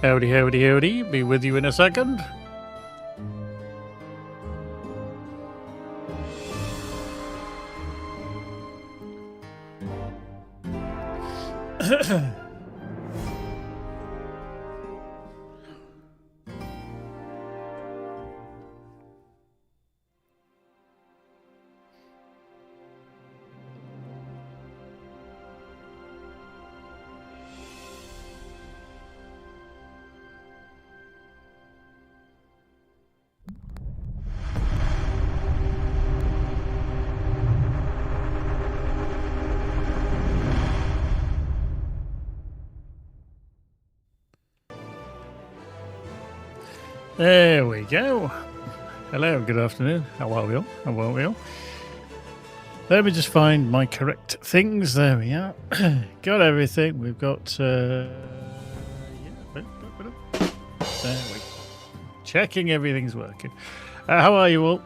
Howdy, howdy, howdy. Be with you in a second. There we go. Hello, good afternoon. How are we all? How are we all? Let me just find my correct things. There we are. Got everything. We've got... There we go. Checking everything's working. How are you all?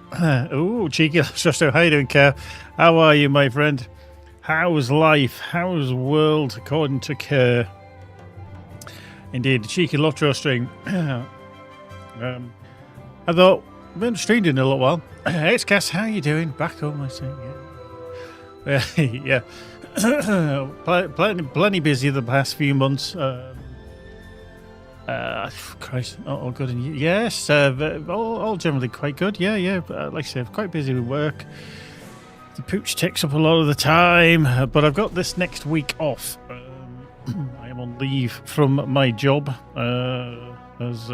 Ooh, cheeky. Just how you doing, Kerr? How are you, my friend? How's life? How's the world according to Kerr? Indeed, the cheeky LOTRO stream. I thought, we haven't streamed in a little while. Hey, it's Cass, how you doing? Back home, I say, yeah. plenty busy the past few months. Christ, all good and you? Yes, all generally quite good, yeah. Like I said, quite busy with work. The pooch takes up a lot of the time, but I've got this next week off. I am on leave from my job as...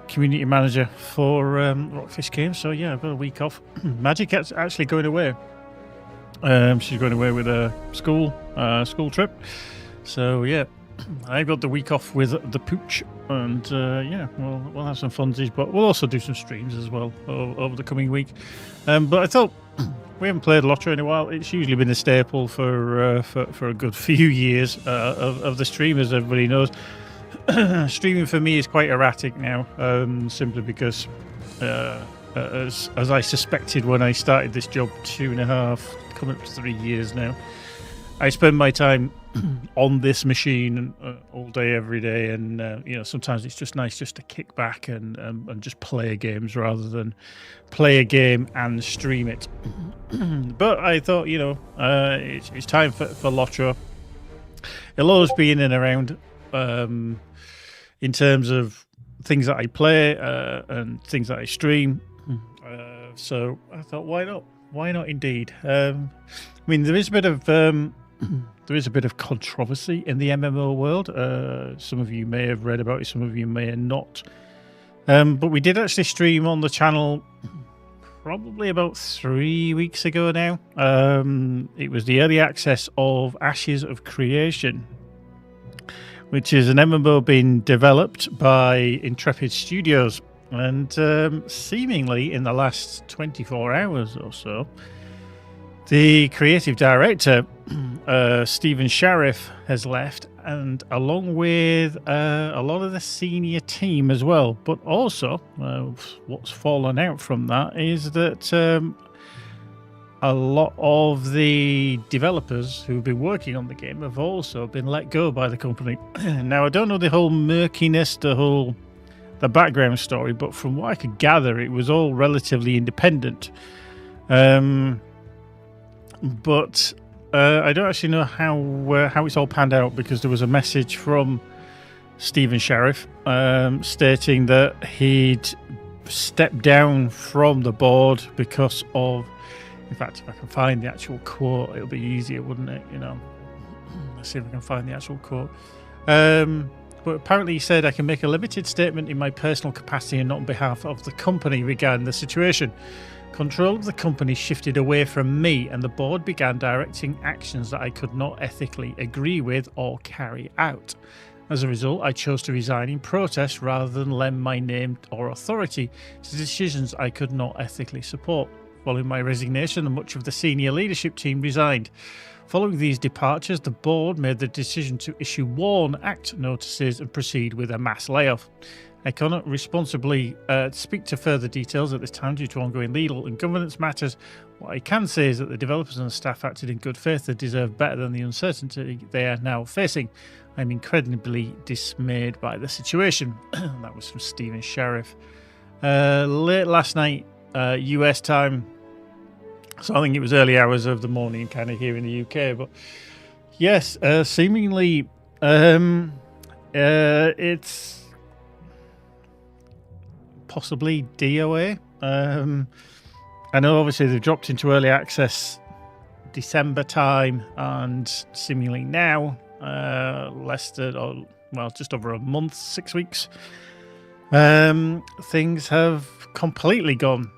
community manager for Rockfish Games, so yeah, I've got a week off. Magic actually going away. She's going away with a school trip, so yeah, I got the week off with the pooch, and yeah, we'll have some funsies, but we'll also do some streams as well over the coming week. But I thought we haven't played LOTRO in a while. It's usually been a staple for a good few years of the stream, as everybody knows. Streaming for me is quite erratic now, simply because, as I suspected when I started this job 2.5, coming up to 3 years now, I spend my time on this machine all day, every day, and sometimes it's just nice just to kick back and just play games rather than play a game and stream it. But I thought, it's time for LOTRO. It'll always be in and around. In terms of things that I play and things that I stream, so I thought, why not? Why not, indeed? I mean, there is a bit of controversy in the MMO world. Some of you may have read about it, some of you may not. But we did actually stream on the channel probably about 3 weeks ago now. It was the early access of Ashes of Creation, which is an MMO being developed by Intrepid Studios. And seemingly in the last 24 hours or so, the creative director, Stephen Sheriff, has left, and along with a lot of the senior team as well. But also, what's fallen out from that is that a lot of the developers who've been working on the game have also been let go by the company. Now, I don't know the whole murkiness, the background story, but from what I could gather, it was all relatively independent. But I don't actually know how it's all panned out, because there was a message from Stephen Sheriff stating that he'd stepped down from the board because of... In fact, if I can find the actual quote, it'll be easier, wouldn't it? Let's see if I can find the actual quote. But apparently he said, I can make a limited statement in my personal capacity and not on behalf of the company regarding the situation. Control of the company shifted away from me, and the board began directing actions that I could not ethically agree with or carry out. As a result, I chose to resign in protest rather than lend my name or authority to decisions I could not ethically support. Following my resignation, much of the senior leadership team resigned. Following these departures, the board made the decision to issue WARN Act notices and proceed with a mass layoff. I cannot responsibly speak to further details at this time due to ongoing legal and governance matters, What I can say is that the developers and the staff acted in good faith. They deserve better than the uncertainty they are now facing. I'm incredibly dismayed by the situation. That was from Stephen Sheriff. Late last night, US time, so I think it was early hours of the morning kind of here in the UK, but yes, seemingly it's possibly DOA. I know obviously they've dropped into early access December time, and seemingly now, just over a month, 6 weeks, things have completely gone.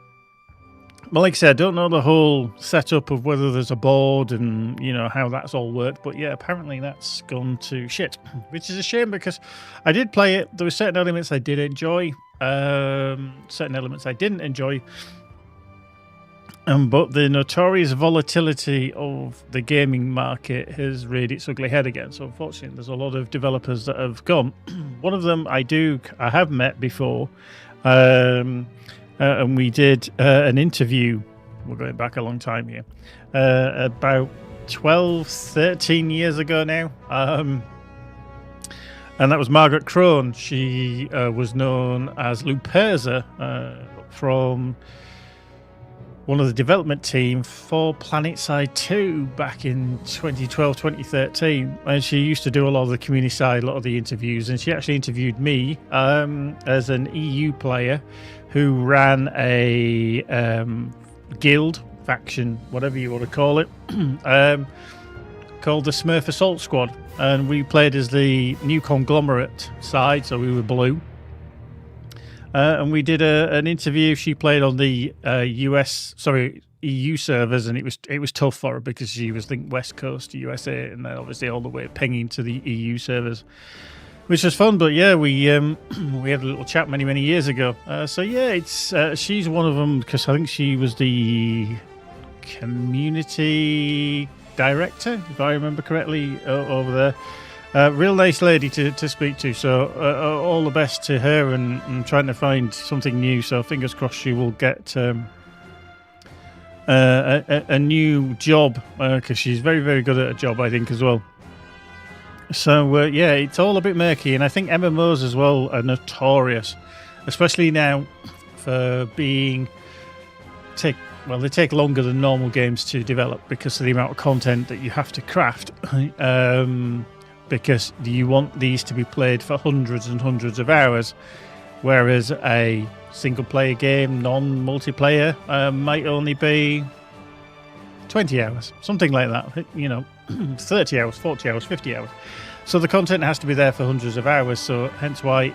Well, like I said, I don't know the whole setup of whether there's a board and, how that's all worked. But yeah, apparently that's gone to shit, which is a shame because I did play it. There were certain elements I did enjoy, certain elements I didn't enjoy. But the notorious volatility of the gaming market has reared its ugly head again. So unfortunately, there's a lot of developers that have gone. One of them I have met before. And we did an interview, we're going back a long time here, about 12, 13 years ago now. And that was Margaret Crone. She was known as Luperza from one of the development team for PlanetSide 2 back in 2012, 2013. And she used to do a lot of the community side, a lot of the interviews. And she actually interviewed me as an EU player who ran a guild, faction, whatever you want to call it, called the Smurf Assault Squad. And we played as the new conglomerate side, so we were blue. And we did an interview. She played on the EU servers, and it was tough for her because she was linked West Coast to USA, and then obviously all the way pinging to the EU servers, which was fun. But yeah, we had a little chat many years ago. So yeah, it's she's one of them because I think she was the community director, if I remember correctly, over there. Real nice lady to speak to. So all the best to her, and trying to find something new. So fingers crossed she will get a new job because she's very good at a job, I think, as well. So yeah, it's all a bit murky, and I think MMOs as well are notorious, especially now for being they take longer than normal games to develop because of the amount of content that you have to craft. Because you want these to be played for hundreds and hundreds of hours, whereas a single-player game, non-multiplayer, might only be 20 hours, something like that. 30 hours, 40 hours, 50 hours. So the content has to be there for hundreds of hours. So hence why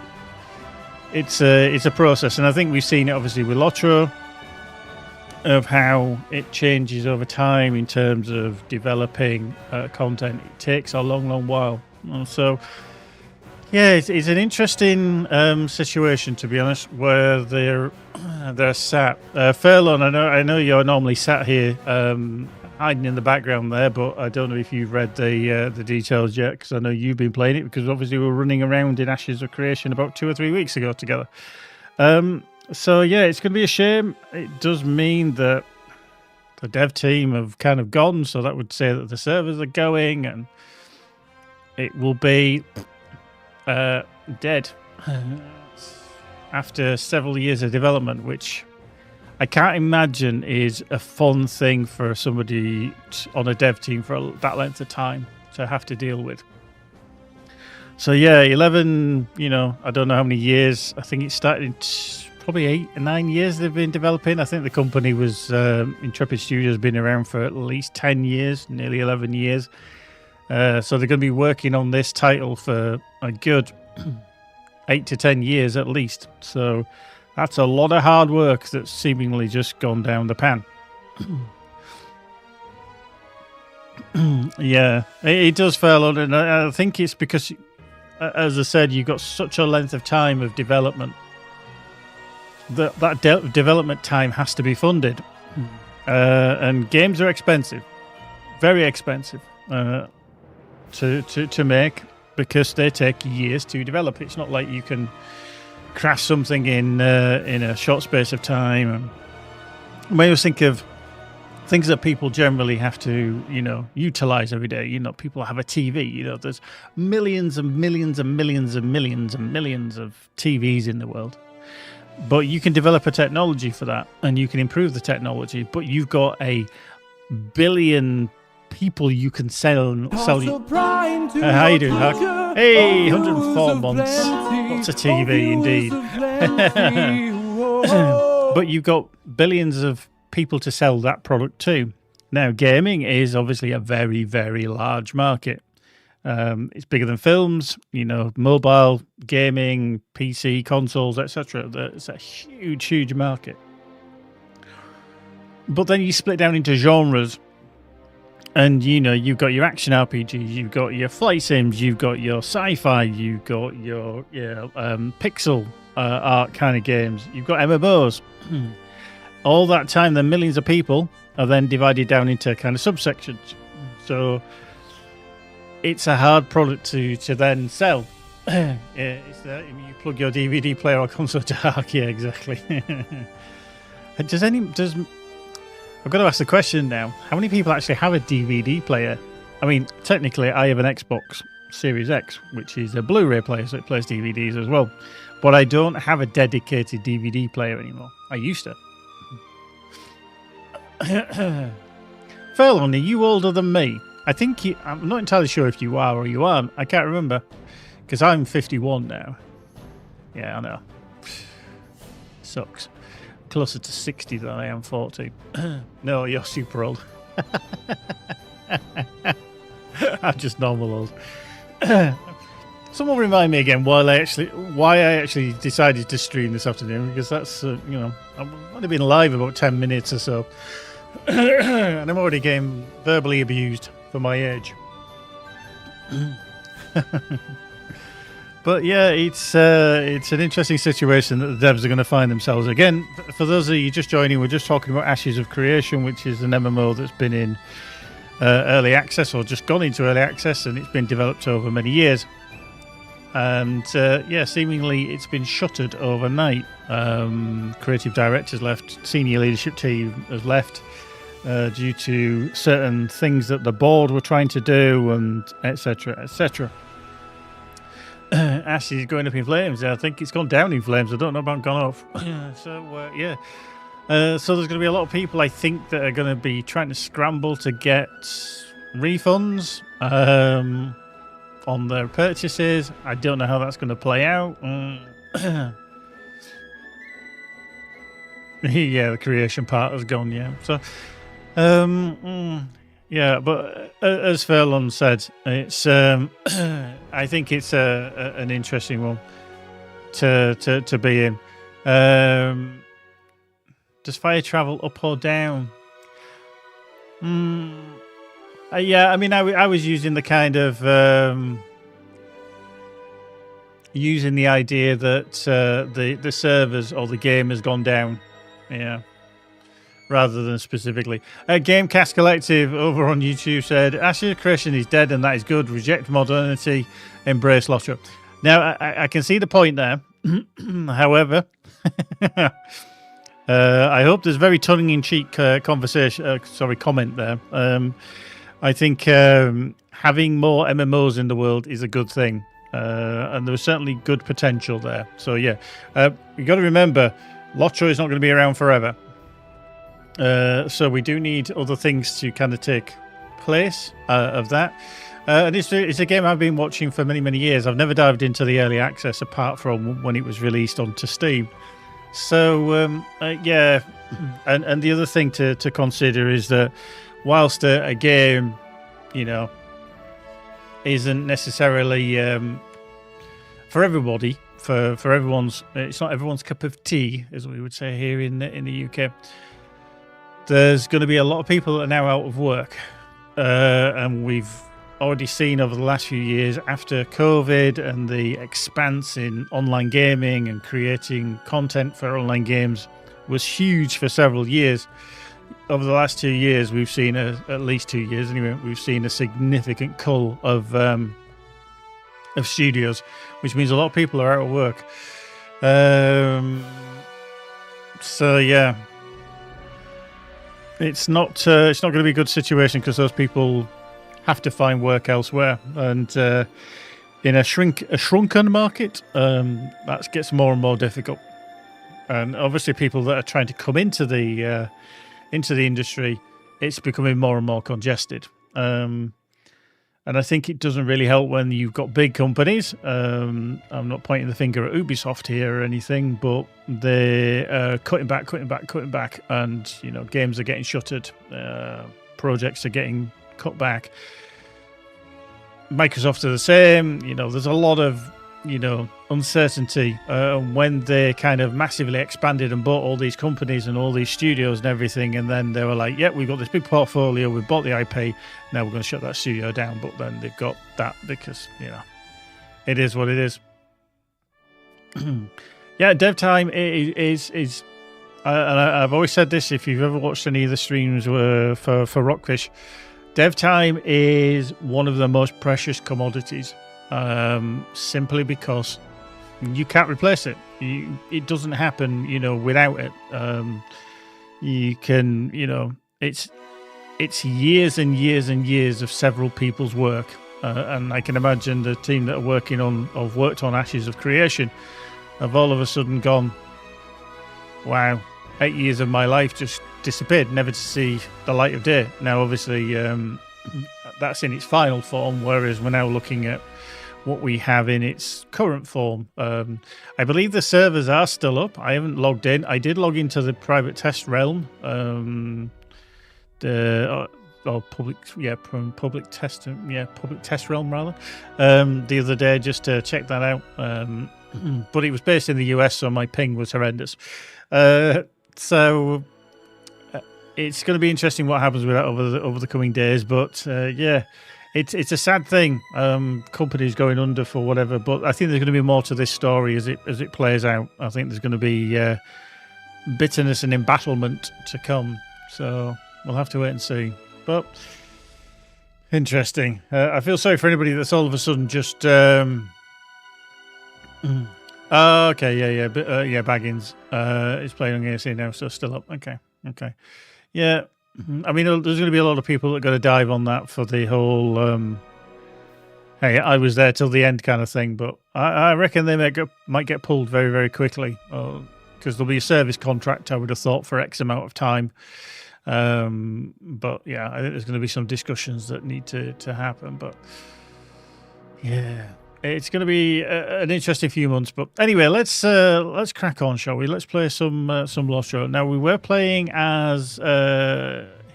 it's a process. And I think we've seen it obviously with LOTRO, of how it changes over time in terms of developing content. It takes a long while. So yeah, it's an interesting situation, to be honest, where they're sat. Furlong, I know you're normally sat here hiding in the background there, but I don't know if you've read the details yet, because I know you've been playing it, because obviously we were running around in Ashes of Creation about 2 or 3 weeks ago together. So yeah, it's going to be a shame. It does mean that the dev team have kind of gone, so that would say that the servers are going, and it will be dead after several years of development, which I can't imagine is a fun thing for somebody on a dev team for that length of time to have to deal with. So yeah, 11, I don't know how many years. I think it started in probably 8 or 9 years they've been developing. I think the company was, Intrepid Studios, been around for at least 10 years, nearly 11 years. So they're going to be working on this title for a good 8 to 10 years at least. So that's a lot of hard work that's seemingly just gone down the pan. Yeah, it does fail on, and I think it's because, as I said, you've got such a length of time of development. That development time has to be funded, and games are expensive, very expensive to make, because they take years to develop. It's not like you can craft something in a short space of time. And I always think of things that people generally have to, utilize every day. People have a TV. There's millions and millions and millions and millions and millions of TVs in the world. But you can develop a technology for that, and you can improve the technology. But you've got a billion people you can sell you. How you doing, Huck? Hey, 104 months. Lots of TV, indeed. But you've got billions of people to sell that product to. Now, gaming is obviously a very, very large market. It's bigger than films, mobile gaming, PC, consoles, etc. It's a huge, huge market. But then you split down into genres, and you've got your action RPGs, you've got your flight sims, you've got your sci-fi, you've got your pixel art kind of games, you've got MMOs. All that time, the millions of people are then divided down into kind of subsections. So it's a hard product to then sell. You plug your DVD player or console to Arc. Yeah, exactly. I've got to ask the question now. How many people actually have a DVD player? I mean, technically, I have an Xbox Series X, which is a Blu-ray player, so it plays DVDs as well. But I don't have a dedicated DVD player anymore. I used to. Furlong, are you older than me? I think I'm not entirely sure if you are or you aren't. I can't remember. Because I'm 51 now. Yeah, I know. Sucks. Closer to 60 than I am 40. No, you're super old. I'm just normal old. Someone remind me again why I actually decided to stream this afternoon, because that's, I've only been live about 10 minutes or so. And I'm already getting verbally abused for my age. But yeah, it's an interesting situation that the devs are going to find themselves. Again, for those of you just joining, we're just talking about Ashes of Creation, which is an MMO that's been in early access, or just gone into early access, and it's been developed over many years. And seemingly it's been shuttered overnight. Creative directors left, senior leadership team has left due to certain things that the board were trying to do, and etc. etc. Ashes is going up in flames. I think it's gone down in flames. I don't know about gone off. So there's going to be a lot of people, I think, that are going to be trying to scramble to get refunds on their purchases. I don't know how that's going to play out. Yeah, the creation part has gone. Yeah, so yeah, but as Furlong said, it's I think it's an interesting one to be in. Does fire travel up or down? Yeah, I mean, I was using the kind of using the idea that the servers or the game has gone down. Yeah. Rather than specifically. Gamecast Collective over on YouTube said, Ashes of Creation is dead and that is good. Reject modernity, embrace LOTRO. Now, I can see the point there. However, I hope there's very tongue-in-cheek comment there. I think having more MMOs in the world is a good thing. And there's certainly good potential there. So, yeah. You've got to remember, LOTRO is not going to be around forever. So we do need other things to kind of take place of that. And it's a game I've been watching for many, many years. I've never dived into the early access apart from when it was released onto Steam. So, yeah. And the other thing to consider is that whilst a game, isn't necessarily for everybody, for everyone's, it's not everyone's cup of tea, as we would say here in the UK. There's going to be a lot of people that are now out of work. And we've already seen over the last few years, after COVID and the expanse in online gaming and creating content for online games was huge for several years. Over the last 2 years, we've seen, at least 2 years anyway, we've seen a significant cull of studios, which means a lot of people are out of work. So, yeah. it's not going to be a good situation because those people have to find work elsewhere, and in a shrunken market, that gets more and more difficult. And obviously, people that are trying to come into the industry, it's becoming more and more congested. And I think it doesn't really help when you've got big companies. I'm not pointing the finger at Ubisoft here or anything, but they're cutting back, and games are getting shuttered, projects are getting cut back. Microsoft are the same. There's a lot of uncertainty when they kind of massively expanded and bought all these companies and all these studios and everything, and then they were like, "Yep, we've got this big portfolio. We've bought the IP. Now we're going to shut that studio down." But then they've got that because it is what it is. Yeah, dev time is. And I've always said this. If you've ever watched any of the streams for Rockfish, dev time is one of the most precious commodities. Simply because you can't replace it. It doesn't happen, without it. You can, it's years and years and years of several people's work. And I can imagine the team that are have worked on Ashes of Creation, have all of a sudden gone, wow, 8 years of my life just disappeared, never to see the light of day. Now, obviously, that's in its final form, whereas we're now looking at what we have in its current form. I believe the servers are still up. I haven't logged in. I did log into the private test realm, public test realm rather, the other day just to check that out. But it was based in the US, so my ping was horrendous. So it's going to be interesting what happens with that over the coming days. But It's a sad thing, companies going under for whatever, but I think there's going to be more to this story as it plays out. I think there's going to be bitterness and embattlement to come, so we'll have to wait and see. But interesting. I feel sorry for anybody that's all of a sudden just... okay, Baggins is playing on ASC now, so still up. Okay. Yeah. I mean, there's going to be a lot of people that are going to dive on that for the whole, hey, I was there till the end kind of thing. But I reckon they might get pulled very, very quickly because there'll be a service contract, I would have thought, for X amount of time. But yeah, I think there's going to be some discussions that need to happen. But yeah, it's going to be an interesting few months. But anyway, let's crack on, shall we? Let's play some LOTRO. Now, we were playing as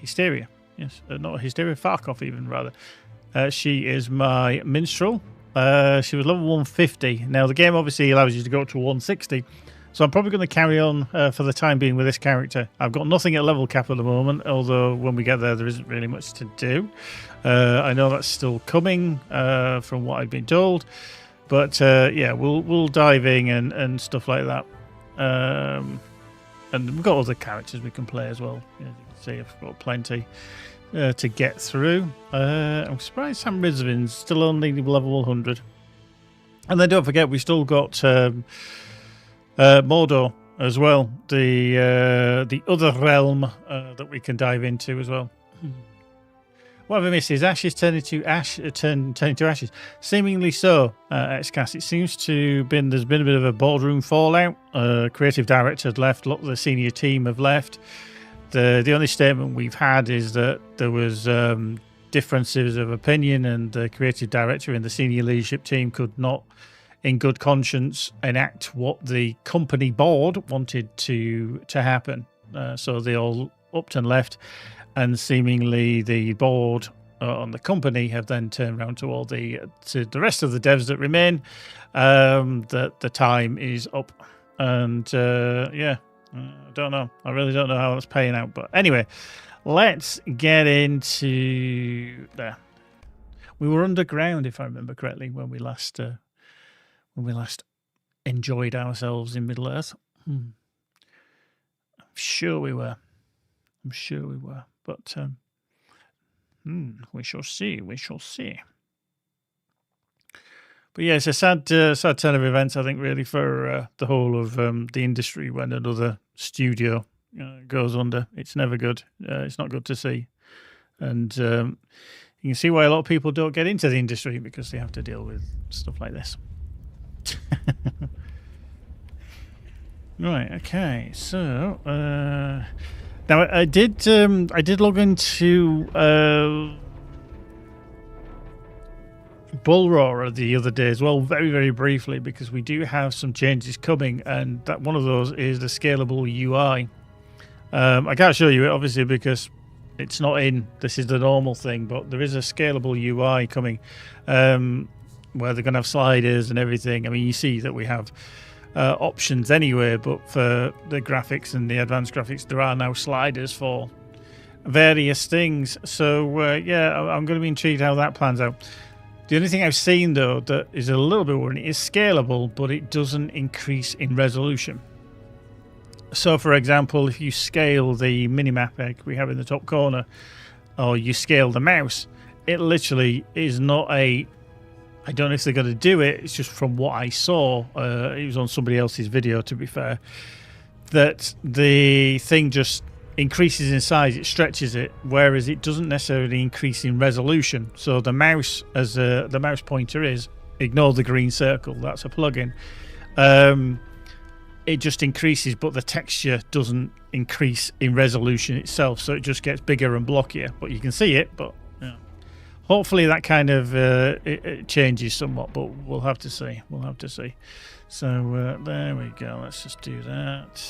Hysteria. Yes, not Hysteria, Farkov even, rather. She is my Minstrel. She was level 150. Now, the game obviously allows you to go up to 160. So I'm probably going to carry on for the time being with this character. I've got nothing at level cap at the moment, although when we get there isn't really much to do. I know that's still coming from what I've been told. But yeah, we'll dive in and stuff like that. And we've got other characters we can play as well. You can see I've got plenty to get through. I'm surprised Sam Rizvin's still only level 100. And then don't forget, we still got... Mordor as well, the other realm that we can dive into as well. What have I missed is Ashes turning to ashes. Seemingly so, XCast. It seems to there's been a bit of a boardroom fallout. Creative director had left, a lot of the senior team have left. The only statement we've had is that there was differences of opinion, and the creative director and the senior leadership team could not, in good conscience, enact what the company board wanted to happen. So they all upped and left, and seemingly the board on the company have then turned around to the rest of the devs that remain that the time is up. And I don't know. I really don't know how that's paying out. But anyway, let's get into there. We were underground, if I remember correctly, when we last enjoyed ourselves in Middle Earth. I'm sure we were. But we shall see. But yeah, it's a sad turn of events, I think, really, for the whole of the industry when another studio goes under. It's never good. It's not good to see. And you can see why a lot of people don't get into the industry, because they have to deal with stuff like this. Right, okay. So now I did log into Bull Roarer the other day as well, very, very briefly, because we do have some changes coming, and that one of those is the scalable UI. I can't show you it, obviously, because it's not in. This is the normal thing, but there is a scalable UI coming, where they're going to have sliders and everything. I mean, you see that we have options anyway, but for the graphics and the advanced graphics, there are now sliders for various things. So, yeah, I'm going to be intrigued how that plans out. The only thing I've seen, though, that is a little bit worrying, is scalable, but it doesn't increase in resolution. So, for example, if you scale the minimap egg we have in the top corner, or you scale the mouse, it literally is not a... I don't know if they're going to do it. It's just from what I saw. It was on somebody else's video, to be fair, that the thing just increases in size, it stretches it, whereas it doesn't necessarily increase in resolution. So the mouse, as the mouse pointer is, ignore the green circle, that's a plugin. It just increases, but the texture doesn't increase in resolution itself, so it just gets bigger and blockier. But you can see it, but yeah. Hopefully that kind of it changes somewhat, but we'll have to see. We'll have to see. So there we go. Let's just do that.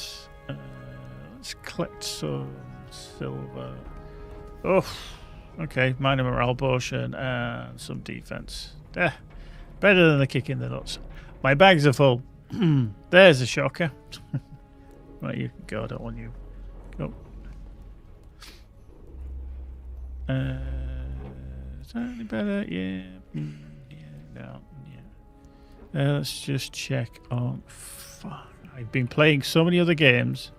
Let's collect some silver. Oh, okay. Minor morale potion and some defense. Better than the kick in the nuts. My bags are full. There's a shocker. Right, you can go. I don't want you. Go. Is that any better? Yeah. Yeah. No. Yeah. Let's just check on. Fuck. I've been playing so many other games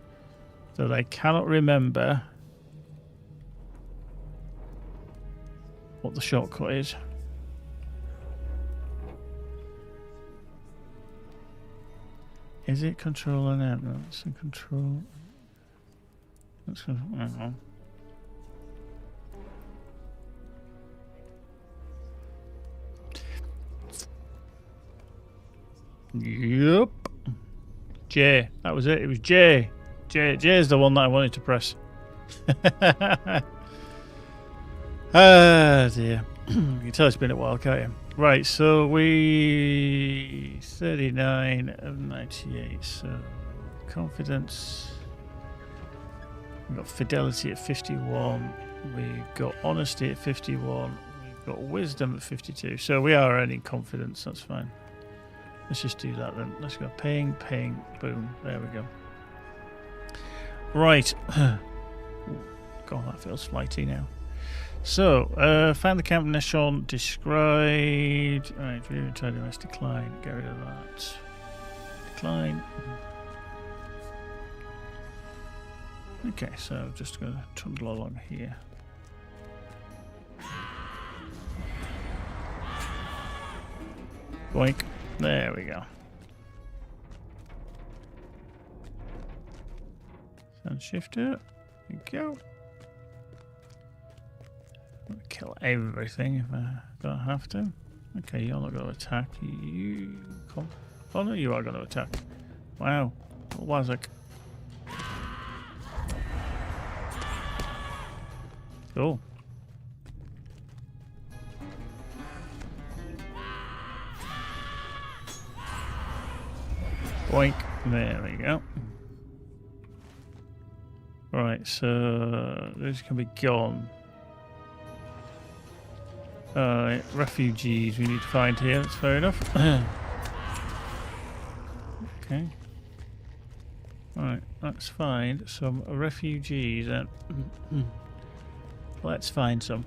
that I cannot remember what the shortcut is. Is it Control and M? No, it's in Control. Let's go. Hang on. Yep. J. That was it. It was J. J is the one that I wanted to press. Ah, dear. You can tell it's been a while, can't you? Right, so we 39 of 98. So confidence. We've got fidelity at 51. We've got honesty at 51. We've got wisdom at 52. So we are earning confidence. That's fine. Let's just do that then. Let's go ping, ping, boom. There we go. Right. God, that feels flighty now. So, found the camp nation described. Alright, view try to rest decline. Get rid of that. Decline. Okay, so just going to trundle along here. Boink. There we go. Sound shifter. There we go. I'll kill everything if I don't have to. Okay, you're not going to attack. You come. Oh no, you are going to attack. Wow. What was it? Cool. Boink. There we go. Right, so those can be gone. Refugees we need to find here. That's fair enough. Okay. Right, let's find some refugees. Let's find some.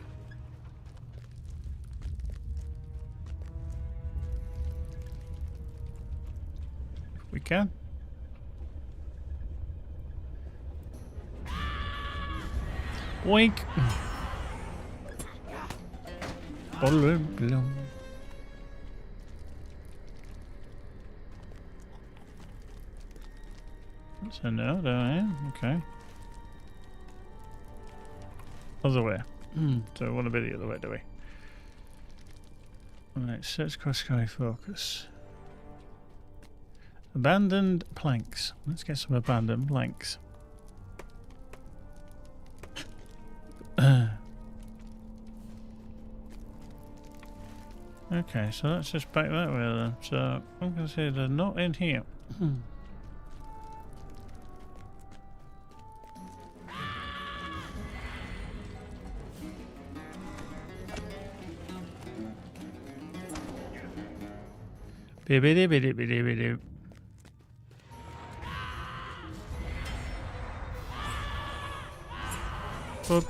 We can. Boink. So no, there I am. Okay. Other way. So we want to be the other way, do we? Alright, search cross sky focus. Abandoned planks. Let's get some abandoned planks. Okay, so let's just back that way then. So I'm going to say they're not in here. Bibbidi-bibbidi-bibbidi-bidoo. Boop.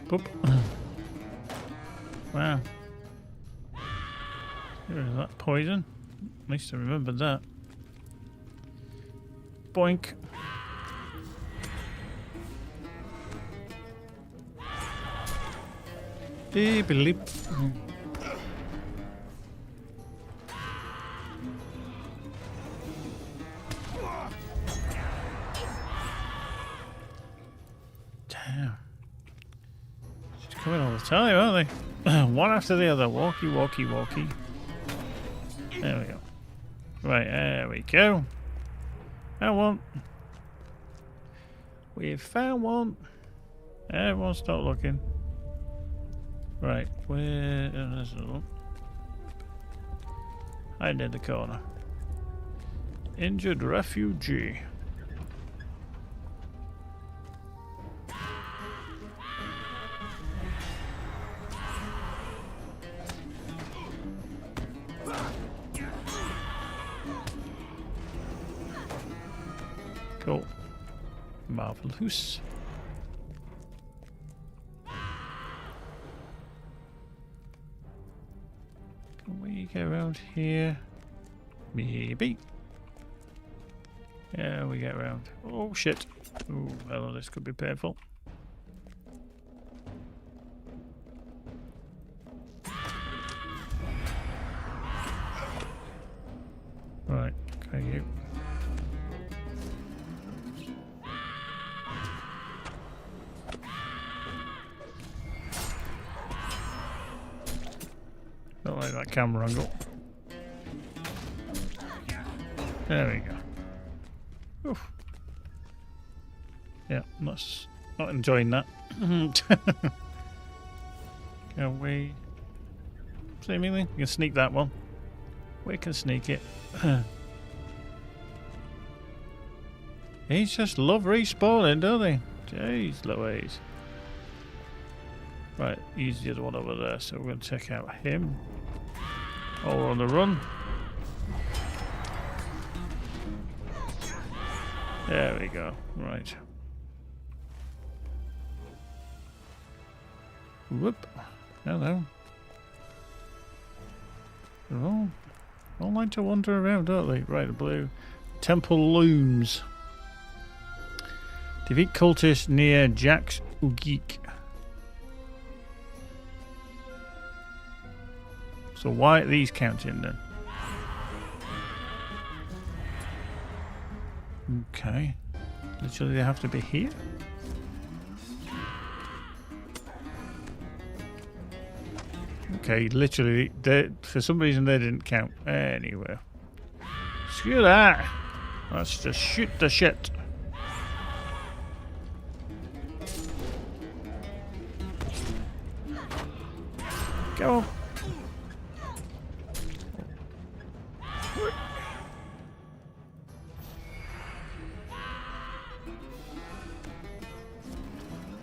Boop. Wow. Is that poison? At least I remembered that. Boink. Beep, beep. Damn. She's coming all the time, aren't they? One after the other. Walkie, walkie, walkie. There we go. Right, there we go. Found one. We've found one. Everyone stop looking. Right, where... there's another one. Hide in the corner. Injured refugee. Cool. Marvelous. Can we get around here? Maybe. Yeah, we get around. Oh shit. Oh, hello, this could be painful. Right, okay, you. Don't like that camera angle. There we go. Oof. Yeah, not enjoying that. Can we? Seemingly, you can sneak that one. We can sneak it. He's just love respawning, don't they? Jeez Louise. Right, he's the other one over there, so we're going to check out him. Oh, we're on the run. There we go. Right. Whoop. Hello. They're all like to wander around, don't they? Right, the blue. Temple looms. Defeat cultists near Jack's Ugik. So why are these counting then? Okay. Literally they have to be here? Okay, literally, for some reason they didn't count anywhere. Screw that! Let's just shoot the shit. Go!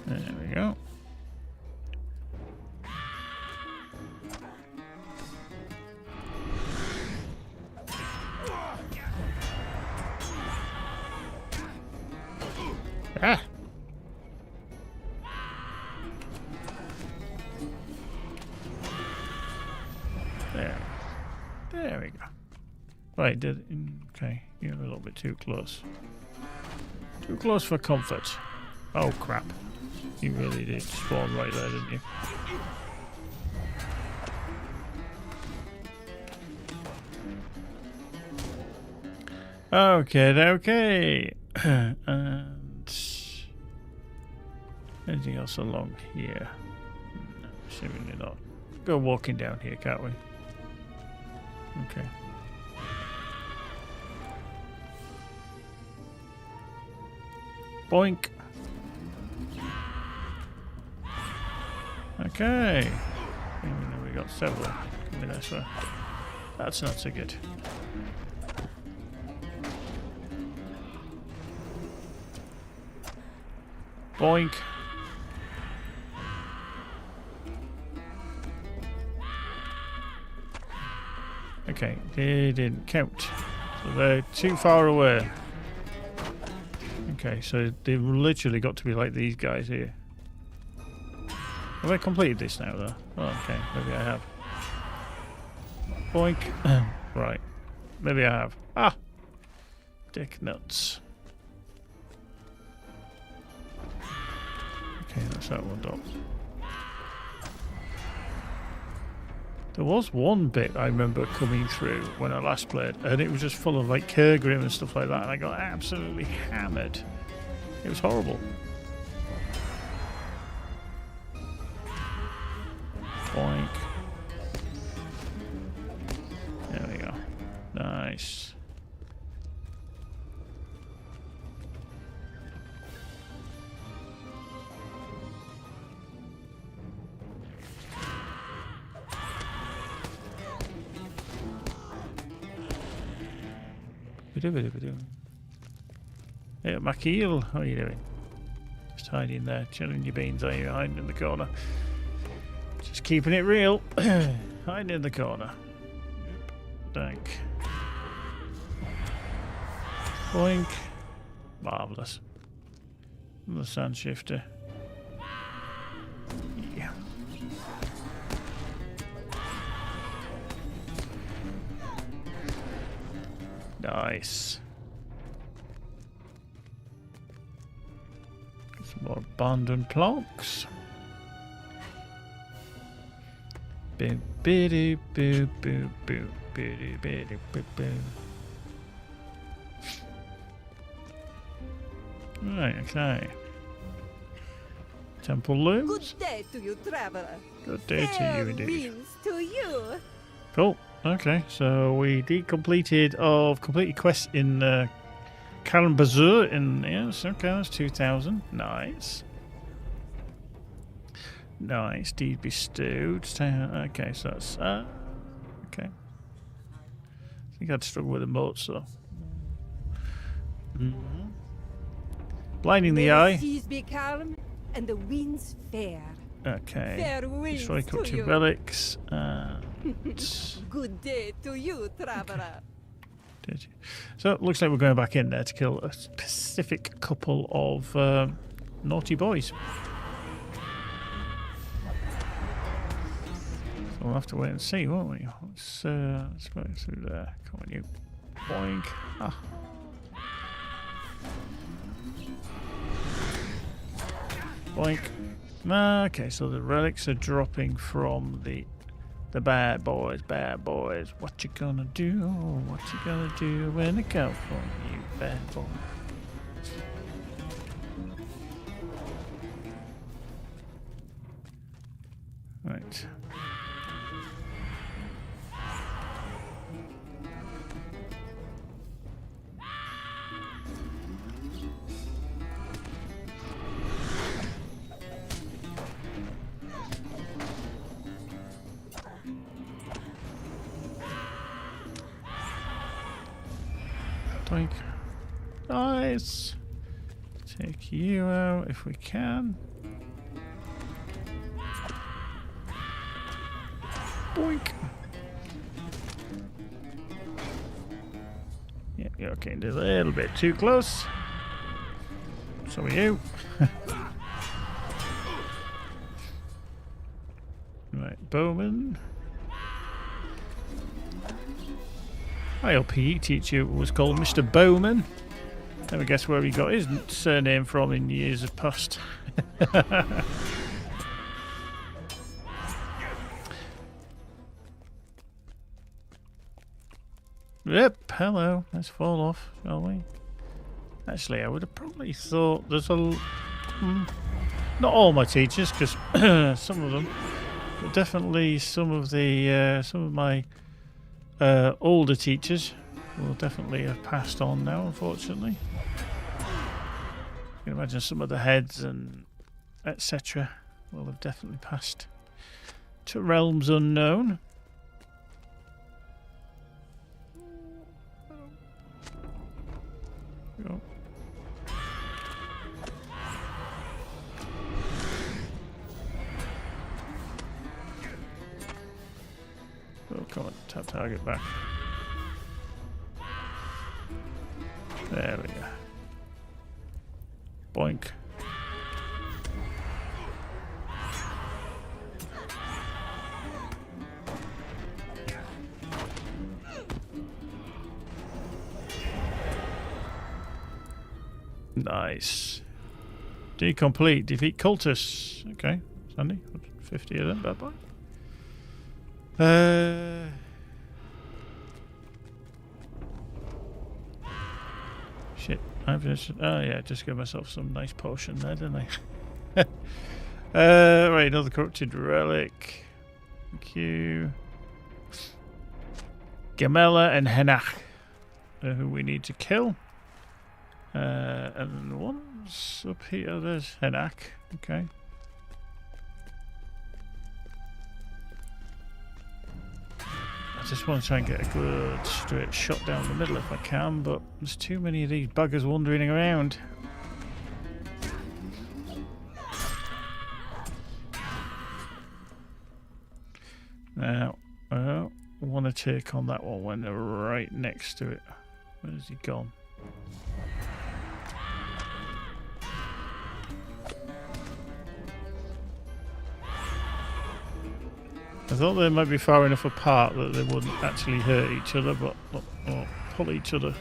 There we go. Ah! There we go. Right, okay, you're a little bit too close. Too close for comfort. Oh crap. You really did spawn right there, didn't you? Okay. And anything else along here? No, seemingly not. Go walking down here, can't we? Okay. Boink. Okay. Even though we got several coming this way. That's not so good. Boink. Okay, they didn't count. So they're too far away. Okay, so they've literally got to be like these guys here. Have I completed this now, though? Oh, okay, maybe I have. Boink. Right. Maybe I have. Ah! Dick nuts. Okay, that's that one done. There was one bit I remember coming through when I last played, and it was just full of like Kergrim and stuff like that, and I got absolutely hammered. It was horrible. Boink. There we go. Nice. Hey, Makeel, how are you doing? Just hiding there, chilling your beans, are you? Hiding in the corner. Just keeping it real. Hiding in the corner. Dank. Boink. Marvellous. The sand shifter. Yeah. Nice. Some more abandoned plonks. Boo boo boo boo boo boo boo boo boo. Right, okay. Temple looms. Good day to you, traveler. Good day to you indeed. Winds to you. Cool. Okay, so we completed quests in Kalimbazur in yes, okay, that's 2,000. Nice. Nice. Deed bestowed. Okay, so that's okay. I think I'd struggle with the moats though. Blinding the eye. The seas be calm and the winds fair. Okay. Fair winds Destroy to culture you. relics. Good day to you, traveler. Did you? So it looks like we're going back in there to kill a specific couple of naughty boys. So we'll have to wait and see, won't we? Let's go through there. Come on, you. Boink. Ah. Boink. Okay, so the relics are dropping from the bad boys. Bad boys. What you gonna do? What you gonna do when they come for you, bad boy? Right. Doink. Nice. Take you out if we can. Boink. Yeah, you're okay. A little bit too close. So are you. Right, Bowman. My old PE teacher was called Mr. Bowman. Never guess where he got his surname from in years of past. Yep, hello. Let's fall off, shall we? Actually, I would have probably thought there's a... not all my teachers, because some of them, but definitely some of my older teachers will definitely have passed on now, unfortunately. You can imagine some of the heads and etc. will have definitely passed to realms unknown. Go. Oh, come on, tap target back. There we go. Boink. Nice. Decomplete. Defeat cultists. Okay, Sandy. 50 of them, bad boy. Shit. I've just... Oh, yeah, just give myself some nice potion there, didn't I? Right, another corrupted relic. Thank you. Gamela and Henach are who we need to kill. And one's up here. There's Henach. Okay. I just want to try and get a good straight shot down the middle if I can, but there's too many of these buggers wandering around. Now, I want to take on that one when they're right next to it. Where's he gone? I thought they might be far enough apart that they wouldn't actually hurt each other, but or pull each other.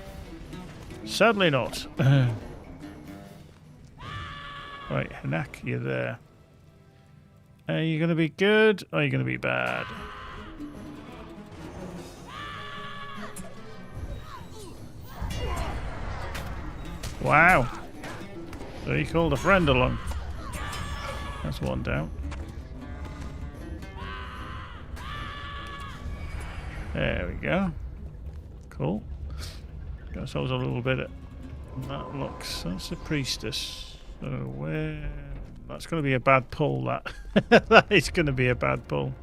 Sadly not. Right, Hanak, you're there. Are you going to be good or are you going to be bad? Wow. So he called a friend along. That's one down. There we go. Cool. Got ourselves a little bit of... That looks... That's a priestess. So where... That's going to be a bad pull, that. That is going to be a bad pull.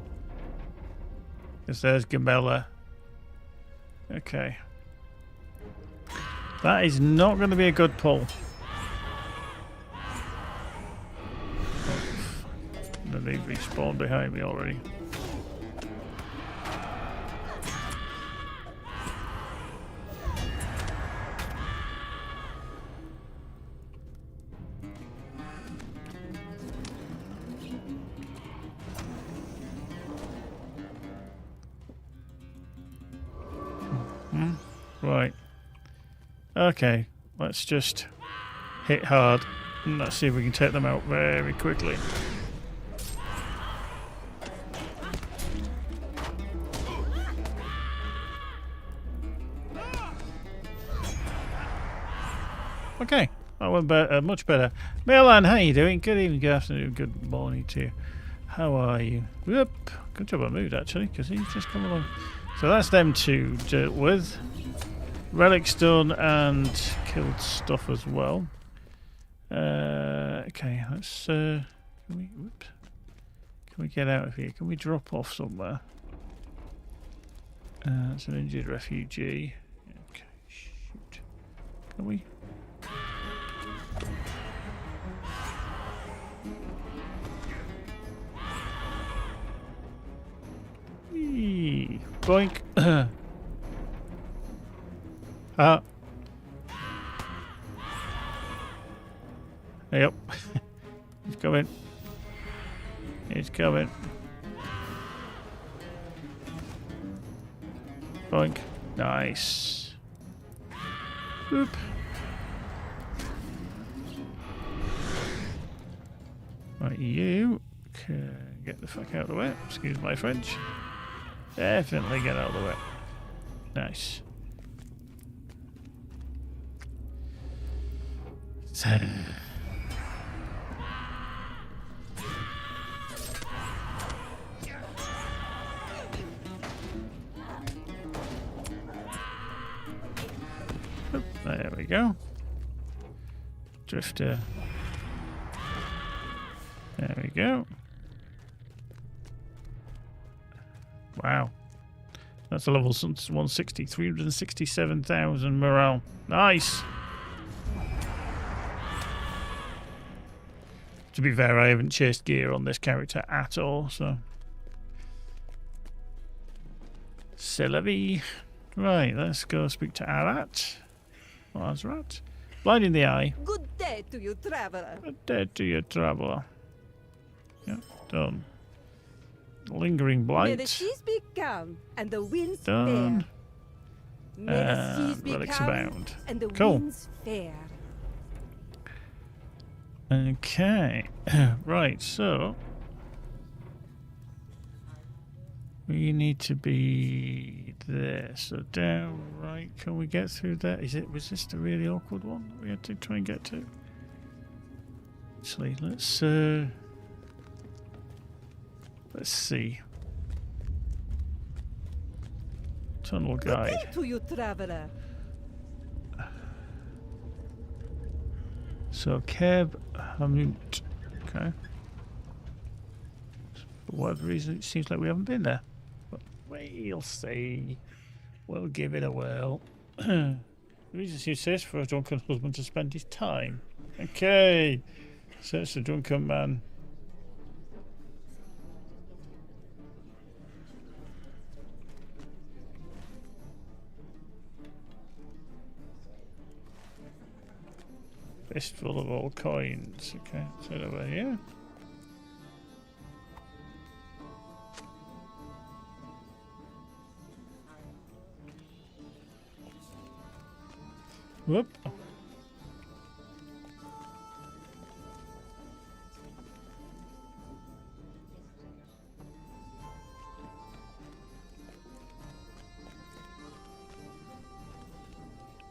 Because there's Gamela. Okay. That is not going to be a good pull. Oh, they've respawned behind me already. Right. Okay, let's just hit hard and let's see if we can take them out very quickly. Okay, that went better, much better. Milan, how you doing? Good evening, good afternoon, good morning to you. How are you? Whoop. Good job I moved actually, because he's just come along. So that's them two dealt with. Relics done and killed stuff as well. Okay, let's can we get out of here? Can we drop off somewhere? It's an injured refugee. Okay, shoot. Can we? Eee, boink. Yep. He's coming. He's coming. Boink. Nice. Boop. Right, you can get the fuck out of the way. Excuse my French. Definitely get out of the way. Nice. There we go. Drifter. There we go. Wow. That's a level 160, 367,000 morale. Nice. To be fair, I haven't chased gear on this character at all, so. C'est la vie. Right, let's go speak to Arat. Or Azrat. Blind in the eye. Good day to you, traveler. Good day to you, traveller. Yeah, done. Lingering May the blight. seas be calm and the winds Done. fair. May the seas be Relics calm abound. and the Cool. winds fair. Okay. Right, so we need to be there. So down right. Can we get through there? Was this the really awkward one we had to try and get to? Actually, let's see. Tunnel Good guide. day to you, traveler. So Keb Hamut. Okay. For whatever reason, it seems like we haven't been there. But we'll see. We'll give it a whirl. The reason she says for a drunken husband to spend his time. Okay. Search the drunken man. Fistful of all coins. Okay, so over here. Whoop.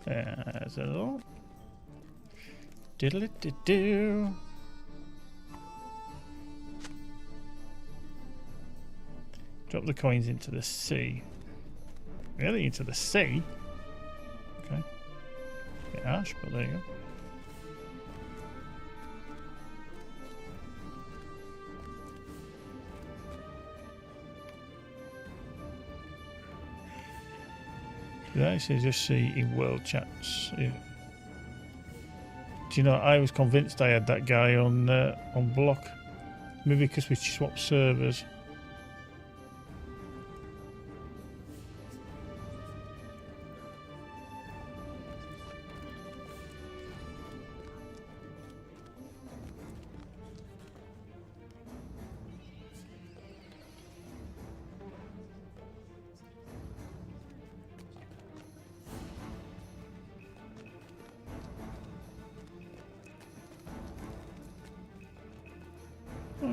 There's it all. Diddle-it-do. Drop the coins into the sea. Really? Into the sea? Okay. Bit harsh, but there you go. You actually just see in world chats. Yeah. Do you know, I was convinced I had that guy on block. Maybe because we swapped servers.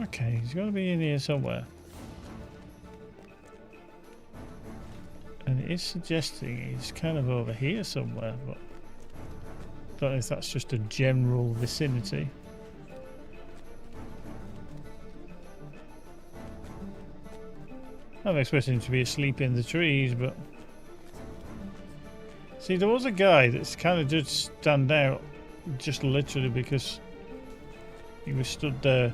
Okay, he's got to be in here somewhere. And it is suggesting he's kind of over here somewhere, but I don't know if that's just a general vicinity. I'm expecting him to be asleep in the trees, but... See, there was a guy that's kind of did stand out, just literally because he was stood there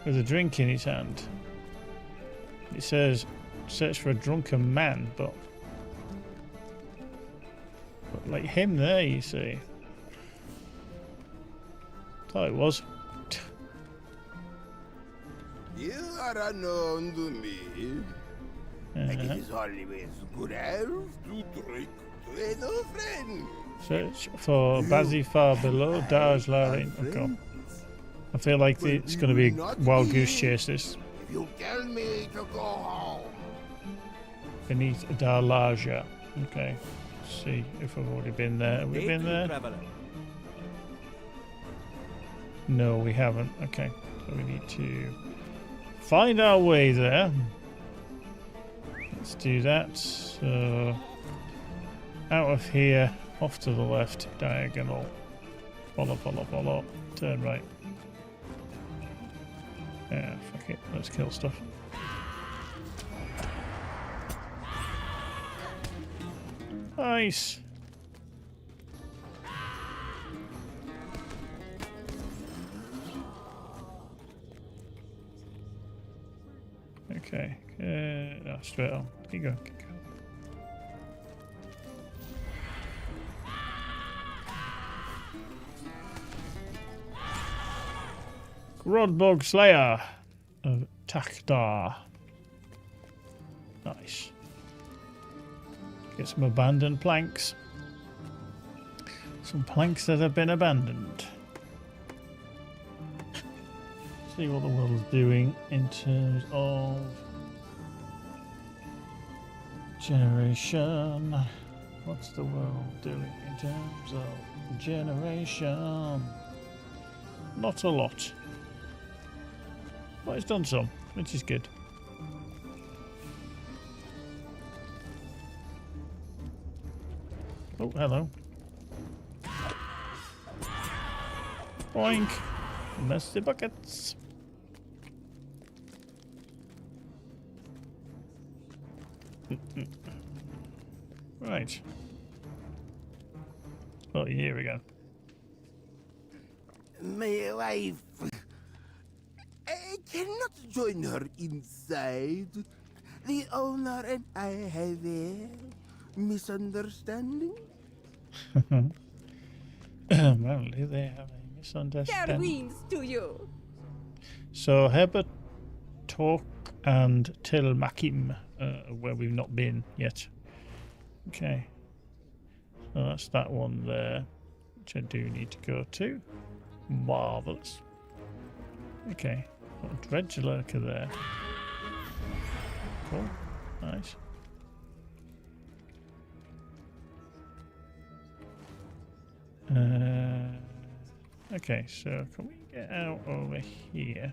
with a drink in his hand. It says, search for a drunken man, but like him there, you see. Thought it was. You are unknown to me. And it is always good to drink with a friend. Search for Bazzy far below Darj Larin. Okay. I feel like it's going to be a wild goose chase this. If you tell me to go home. Beneath Darlaja. Okay. Let's see if I've already been there. Have we been there? No, we haven't. Okay. So we need to find our way there. Let's do that. So out of here, off to the left, diagonal. Follow, follow, follow. Turn right. Yeah, fuck it. Let's kill stuff. Nice. Okay. No, straight on. Keep going. Keep going. Grodbog Slayer of Takdar. Nice. Get some abandoned planks. Some planks that have been abandoned. See what the world's doing in terms of generation. What's the world doing in terms of generation? Not a lot. But it's done some, which is good. Oh, hello. Boink. Messy buckets. Right. Oh, here we go. My wife. I cannot join her inside. The owner and I have a misunderstanding. Well, they have a Fair misunderstanding. winds to you. So, Herbert, Talk, and Til Makim, where we've not been yet. Okay. So that's that one there, which I do need to go to. Marvellous. Okay. Got a dredge lurker there. Cool. Nice. Okay, so can we get out over here?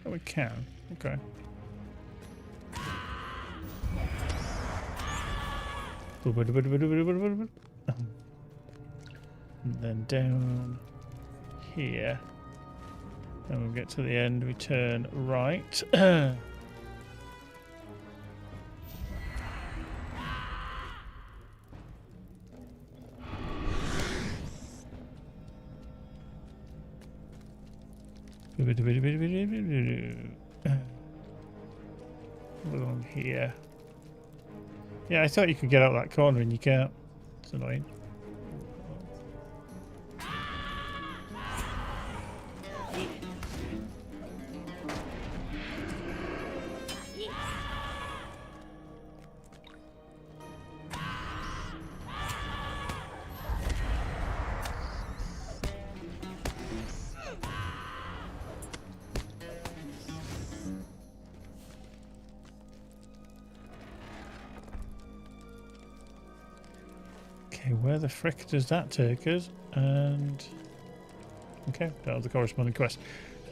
Oh, we can. Okay. And then down here. Then we'll get to the end, we turn right. Along here. Yeah, I thought you could get out that corner and you can't. It's annoying. Okay, where the frick does that take us? And okay, that was the corresponding quest.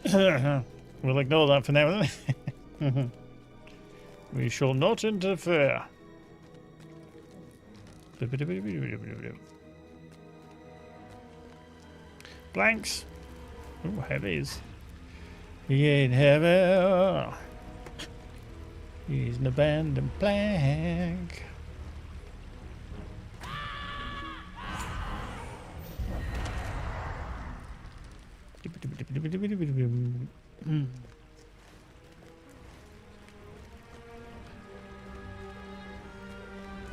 We'll ignore that for now, then. We shall not interfere. Blanks. Oh, heavies. He ain't heavy. He's an abandoned blank.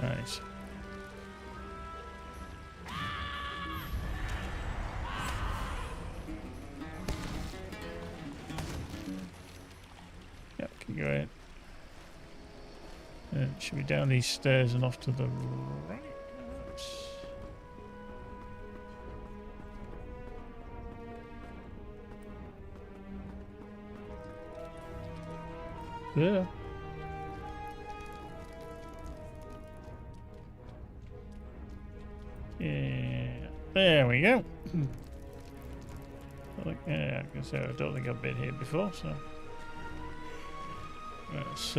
Nice. Yep, keep going. Should be down these stairs and off to the right. Yeah. Yeah. There we go. Yeah, I don't think I've been here before, so let's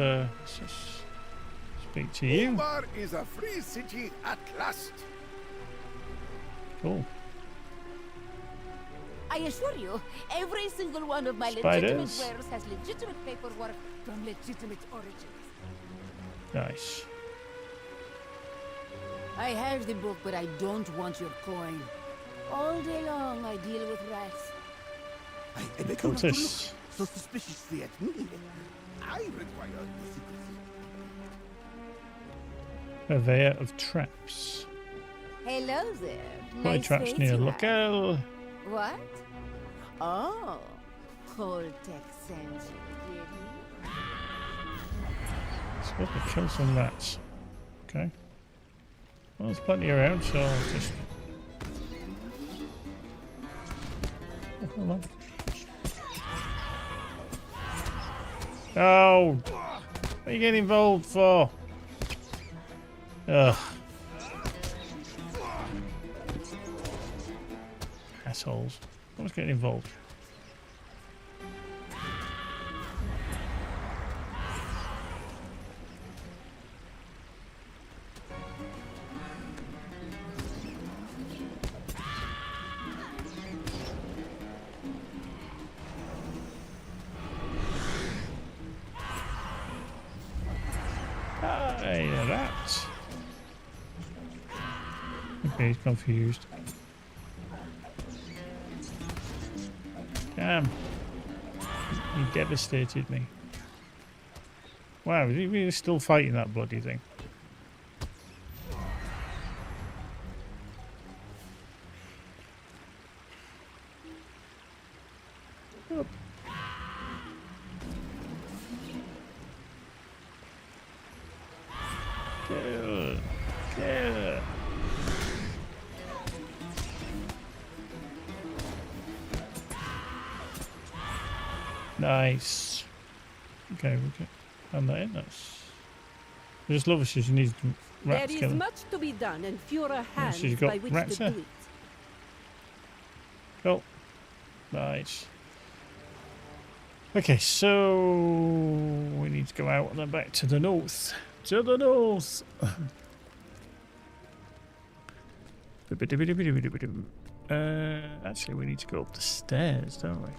Speak to you. Umbar is a free city at last. Cool. I assure you, every single one of my legitimate Spiders. wares has legitimate paperwork from legitimate origins. Nice. I have the book, but I don't want your coin. All day long, I deal with rats. I beg you not to look Cultists. so suspiciously at me. I require the secrecy. Purveyor of traps. Hello there. Putting Nice traps face near you have. locale. What? Oh, Coltech sends you, did he? Supposed to kill some rats. Okay. Well, there's plenty around, so I'll just. Oh, hold on. Oh! What are you getting involved for? Ugh. Assholes. I was getting involved. Hey, rats. Okay, he's confused. Damn. He devastated me. Wow, is he really still fighting that bloody thing? Up. Kill. Kill. Nice. Okay, we can hand that in. That's. I just love it. She needs There rats is killing. much to be done and fewer hands she's got by which rats to there. do it. Cool. Nice. Okay, so we need to go out and then back to the north. To the north. Actually, we need to go up the stairs, don't we?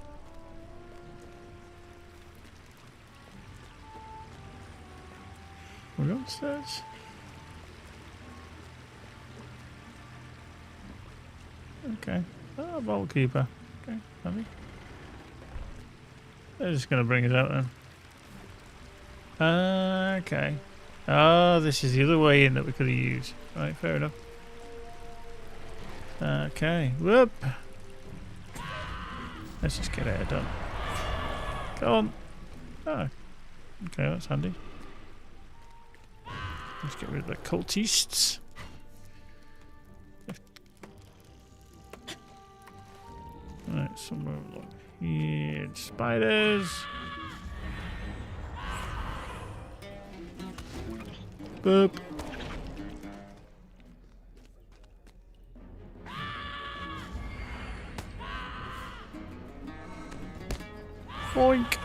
We're upstairs. Okay. Oh, Vault Keeper. Okay, funny. They're just going to bring us out then. Okay. Oh, this is the other way in that we could have used. Right, fair enough. Okay. Whoop. Let's just get her done. Go on. Oh. Okay, that's handy. Let's get rid of the cultists. Right, somewhere along here. Spiders. Boop. Boink.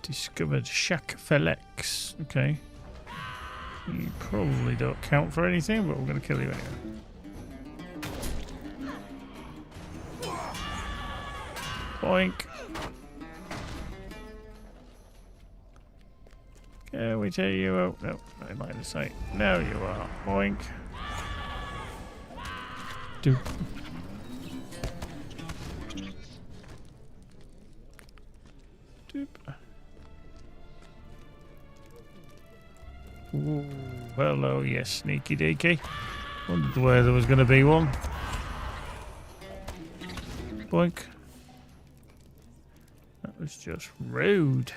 Discovered Shack Felix. Okay. You probably don't count for anything, but we're going to kill you anyway. Boink. Can we take you out? No, I might have sight. Now you are. Boink. Doop. Doop. Ooh, hello, yes, sneaky deaky. Wondered where there was going to be one. Boink. That was just rude.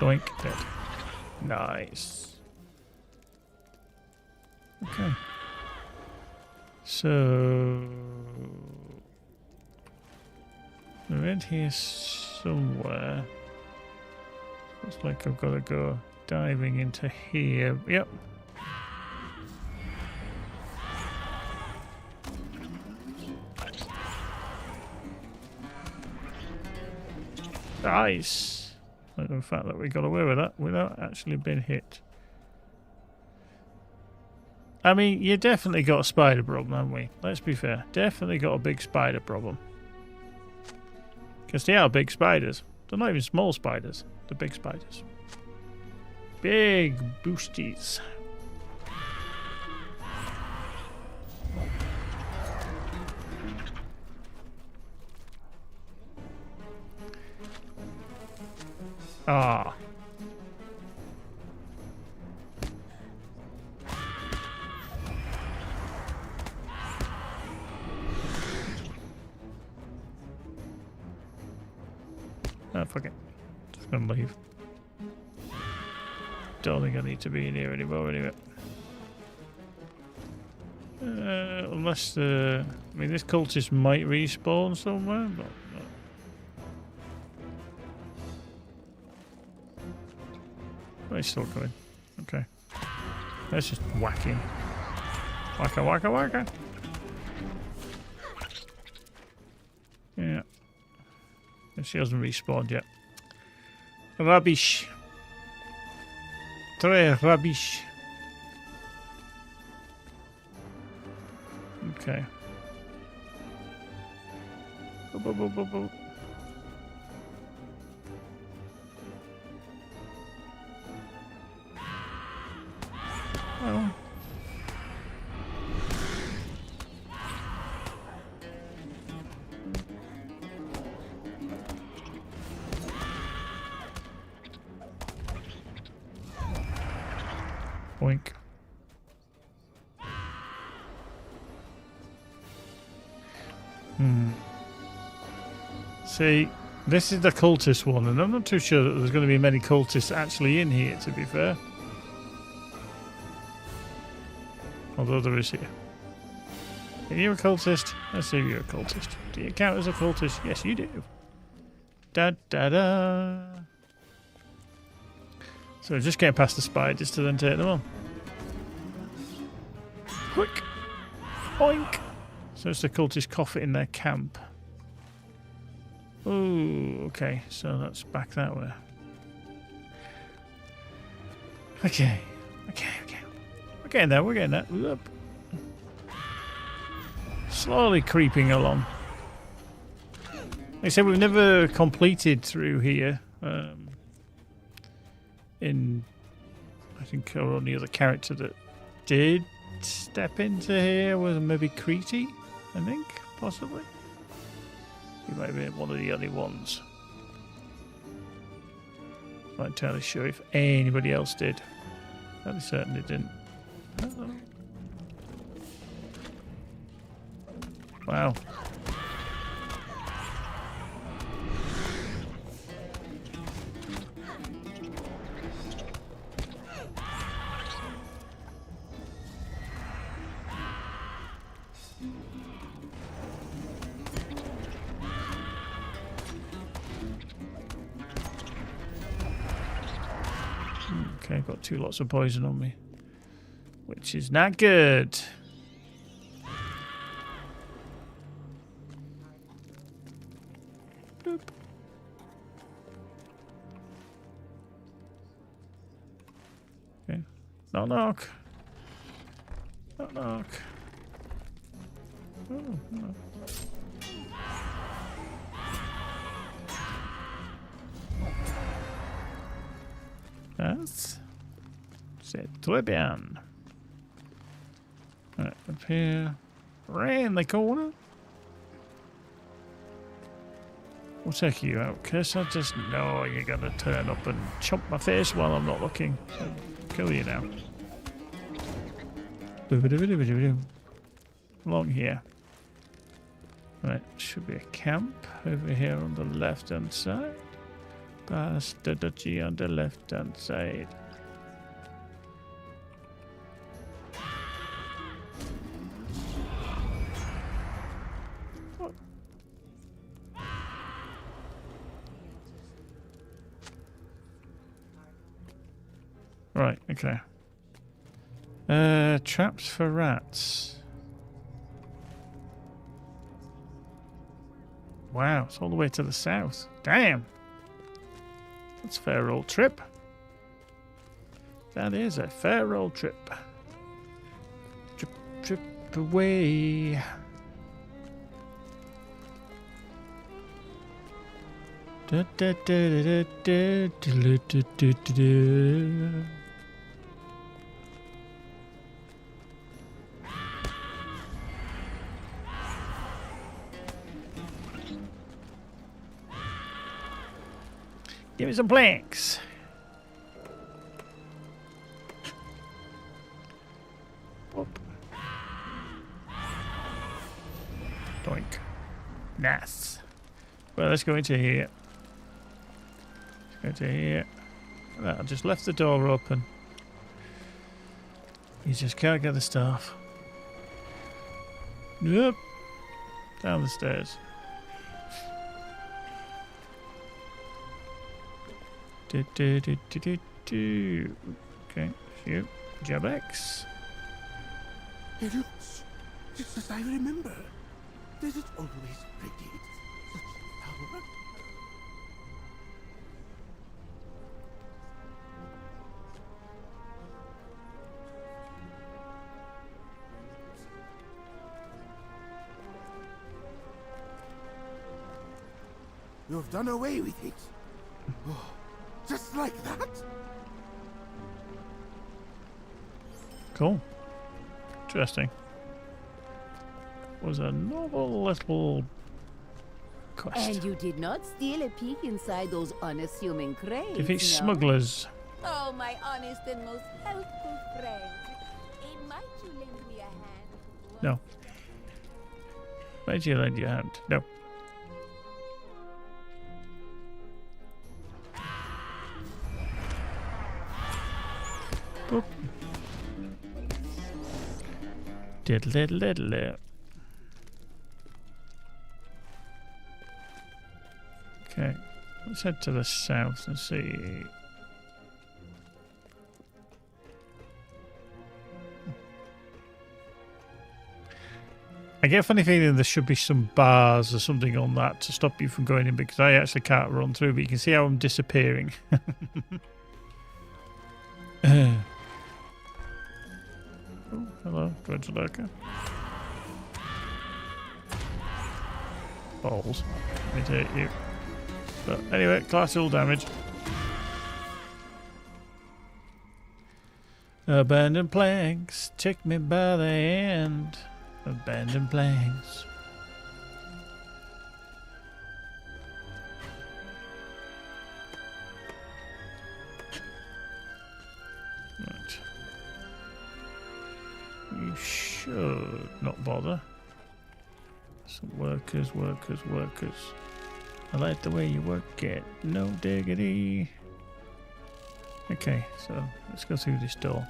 Doink. Dead. Nice. Okay. So... we're in here somewhere. Looks like I've got to go diving into here. Yep. Nice. Like the fact that we got away with that without actually being hit. I mean, you definitely got a spider problem, haven't we? Let's be fair. Definitely got a big spider problem. Because they are big spiders. They're not even small spiders. They're big spiders. Big boosties. Ah. Oh, fuck it. Just gonna leave. Don't think I need to be in here anymore anyway. Unless the... I mean, this cultist might respawn somewhere, but... no. Oh, he's still going. Okay. Let's just whack him. Wacka, wacka, wacka. Yeah. She hasn't respawned yet. Rubbish. Très rubbish. Okay. Boop, boop, boop, boop, boop. Well. Boink. See, this is the cultist one, and I'm not too sure that there's going to be many cultists actually in here, to be fair. Although there is here. Are you a cultist? Let's see if you're a cultist. Do you count as a cultist? Yes, you do. Da da da. So just get past the spiders to then take them on. Quick! Oink! So it's the cultist coffee in their camp. Ooh, okay, so that's back that way. Okay. We're getting there, we're getting there. Whoop. Slowly creeping along. Like I said, we've never completed through here. I think our only other character that did step into here was maybe Creety, I think, possibly. He might have been one of the only ones. Not entirely sure if anybody else did. They certainly didn't. Wow. Okay, I've got 2 lots of poison on me, which is not good. Boop. Okay, knock knock. Knock knock. Oh, no. C'est très bien. Right, up here. Round the corner. We'll take you out, Kiss. I just know you're going to turn up and chomp my face while I'm not looking. So, kill you now. Along here. Right, should be a camp over here on the left-hand side. Past the duchy on the left-hand side. Right, okay. Traps for rats. Wow, it's all the way to the south. Damn. That's a fair old trip. That is a fair old trip. Trip away. Da, da, da, da, da, da, da, da, da, da. Give me some planks. Whoop. Doink. Nice. Well, let's go into here. Let's go to here. I just left the door open. You just can't get the staff. Nope. Down the stairs. Okay, shoot. Jab X. It looks just as I remember. Does it always radiate such power? You've done away with it. Oh, just like that? Cool. Interesting. Was a novel little quest. And you did not steal a peek inside those unassuming crates. Defeat no? smugglers. Oh, my honest and most helpful friend. Might you lend me a hand? No. Where'd you lend your hand? No. Boop. Diddle diddle diddle. Okay, let's head to the south and see. I get a funny feeling there should be some bars or something on that to stop you from going in, because I actually can't run through, but you can see how I'm disappearing. Oh, hello, Dreadful Lurker. Balls. Let me take you. But anyway, class all damage. Abandoned planks, take me by the hand. Abandoned planks. Right. You should not bother. Some workers. I like the way you work it. No diggity. Okay, so let's go through this door.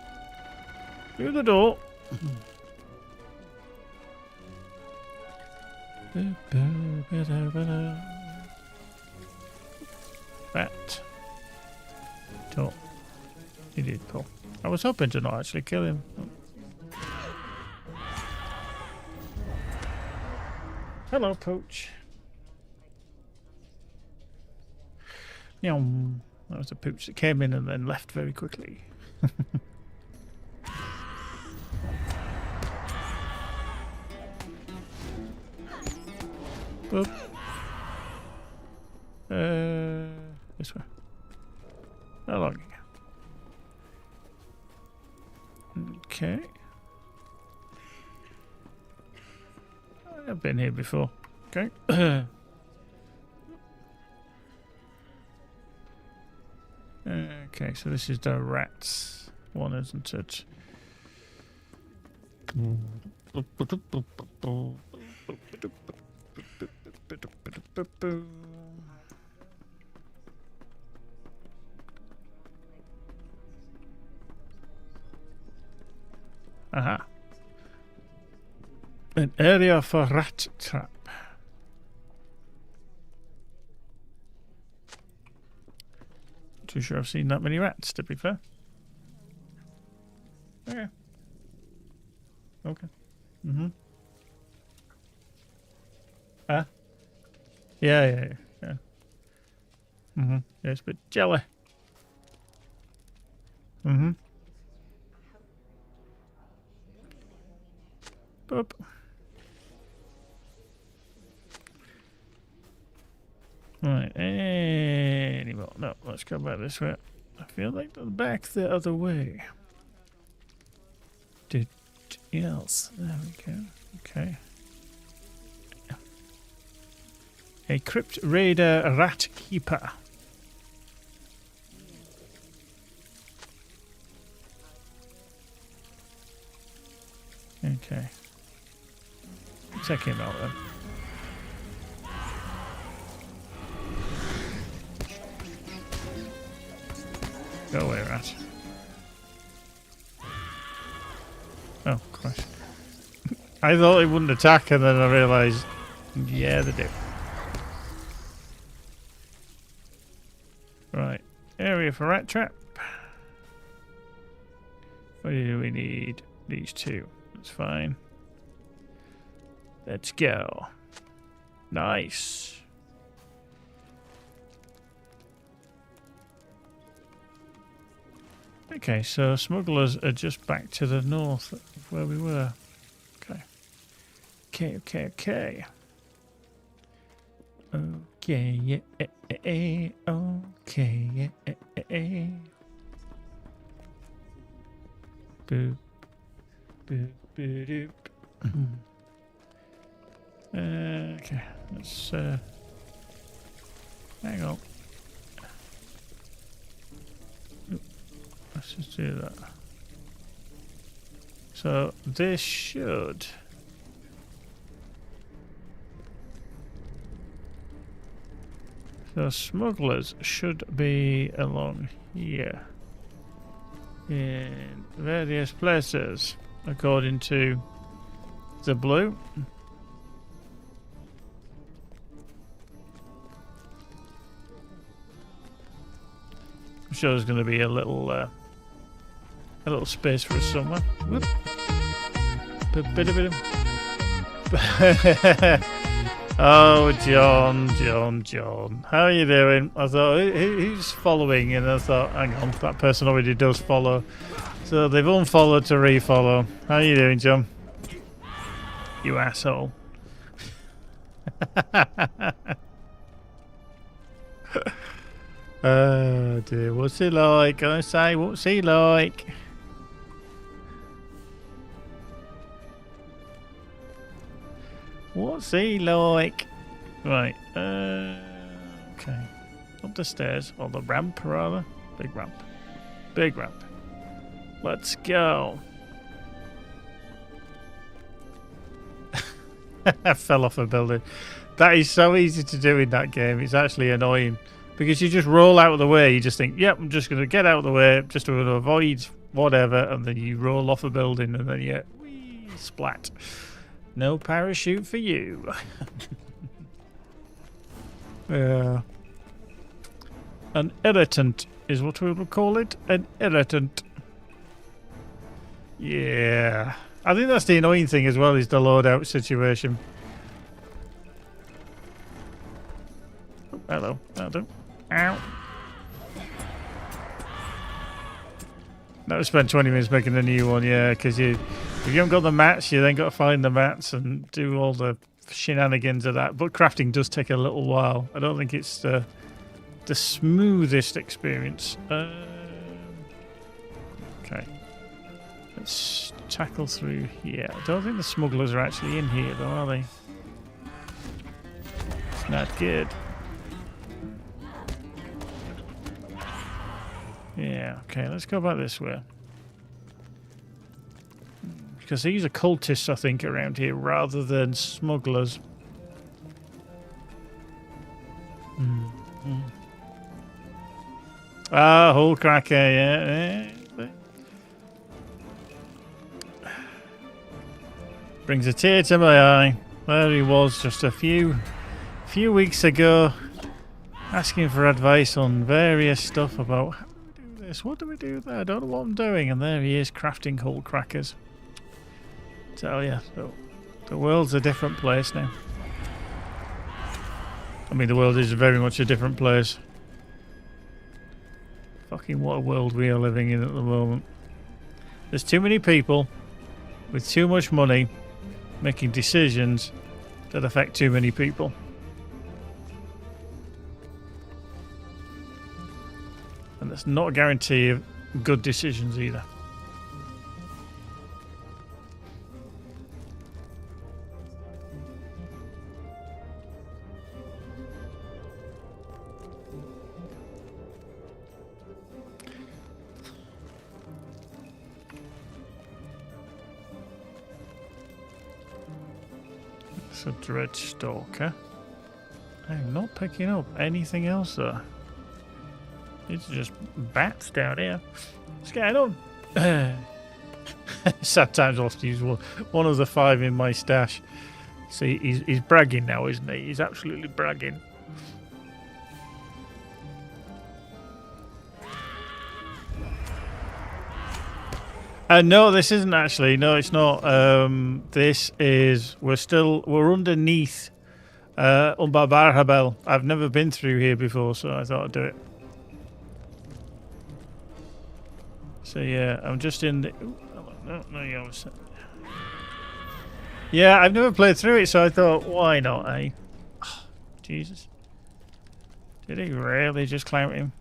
Through the door. Rat. Door. He did pull. I was hoping to not actually kill him. Hello, Pooch. Yum. That was a Pooch that came in and then left very quickly. Boop. This way. Along again. Okay. I've been here before. Okay. Okay, so this is the rats one, isn't it? An area for rat trap. Not too sure I've seen that many rats, to be fair. Okay. Okay. Mm-hmm. Ah. Yeah. Mm-hmm. Yeah, it's a bit jelly. Mm-hmm. Boop. Right, anymore. No, let's go back this way. I feel like the back the other way. Yes, there we go. Okay. A Crypt Raider Rat Keeper. Okay. Check him out then. Go away, rat. Oh, Christ. I thought they wouldn't attack and then I realised, yeah, they do. Right. Area for rat trap. What do we need? These two. That's fine. Let's go. Nice. Okay, so smugglers are just back to the north of where we were. Okay. Okay. Okay, yeah, okay, yeah, boop, boop, boop, doop. Okay, let's, hang on. Let's just do that. So, this should... So smugglers should be along here in various places according to the blue. I'm sure there's going to be a little space for us somewhere. Whoop. Oh, John. How are you doing? I thought, who's following? And I thought, hang on, that person already does follow. So they've unfollowed to refollow. How are you doing, John? You asshole. Oh, dear. What's he like? I say, what's he like? What's he like? Right, okay. Up the stairs, or the ramp rather. Big ramp. Let's go. I fell off a building. That is so easy to do in that game. It's actually annoying. Because you just roll out of the way. You just think, yep, I'm just going to get out of the way just to avoid whatever. And then you roll off a building and then you whee, splat. No parachute for you. Yeah. An irritant is what we would call it. An irritant. Yeah. I think that's the annoying thing as well, is the loadout situation. Oh, hello. Hello. Ow. Now we spent 20 minutes making a new one, yeah, because if you haven't got the mats, you then got to find the mats and do all the shenanigans of that. But crafting does take a little while. I don't think it's the smoothest experience. Okay. Let's tackle through here. I don't think the smugglers are actually in here, though, are they? It's not good. Yeah, okay, let's go back this way. Because these are cultists, I think, around here, rather than smugglers. Ah, hole cracker, yeah. Brings a tear to my eye. There he was just a few weeks ago, asking for advice on various stuff about how do we do this, what do we do there, I don't know what I'm doing, and there he is crafting hull crackers. Tell you, the world's a different place now. I mean, the world is very much a different place. Fucking what a world we are living in at the moment. There's too many people with too much money making decisions that affect too many people. And that's not a guarantee of good decisions either. It's a Dread Stalker. I'm not picking up anything else though. It's just bats down here. What's going on? Sad times I'll have to use one of the 5 in my stash. See, he's bragging now, isn't he? He's absolutely bragging. No, this isn't actually. No, it's not. This is. We're underneath Umbabarhabel. I've never been through here before, so I thought I'd do it. So yeah, I'm just in the. Ooh, no, yeah, yeah, I've never played through it, so I thought, why not, eh? Oh, Jesus. Did he really just clout him?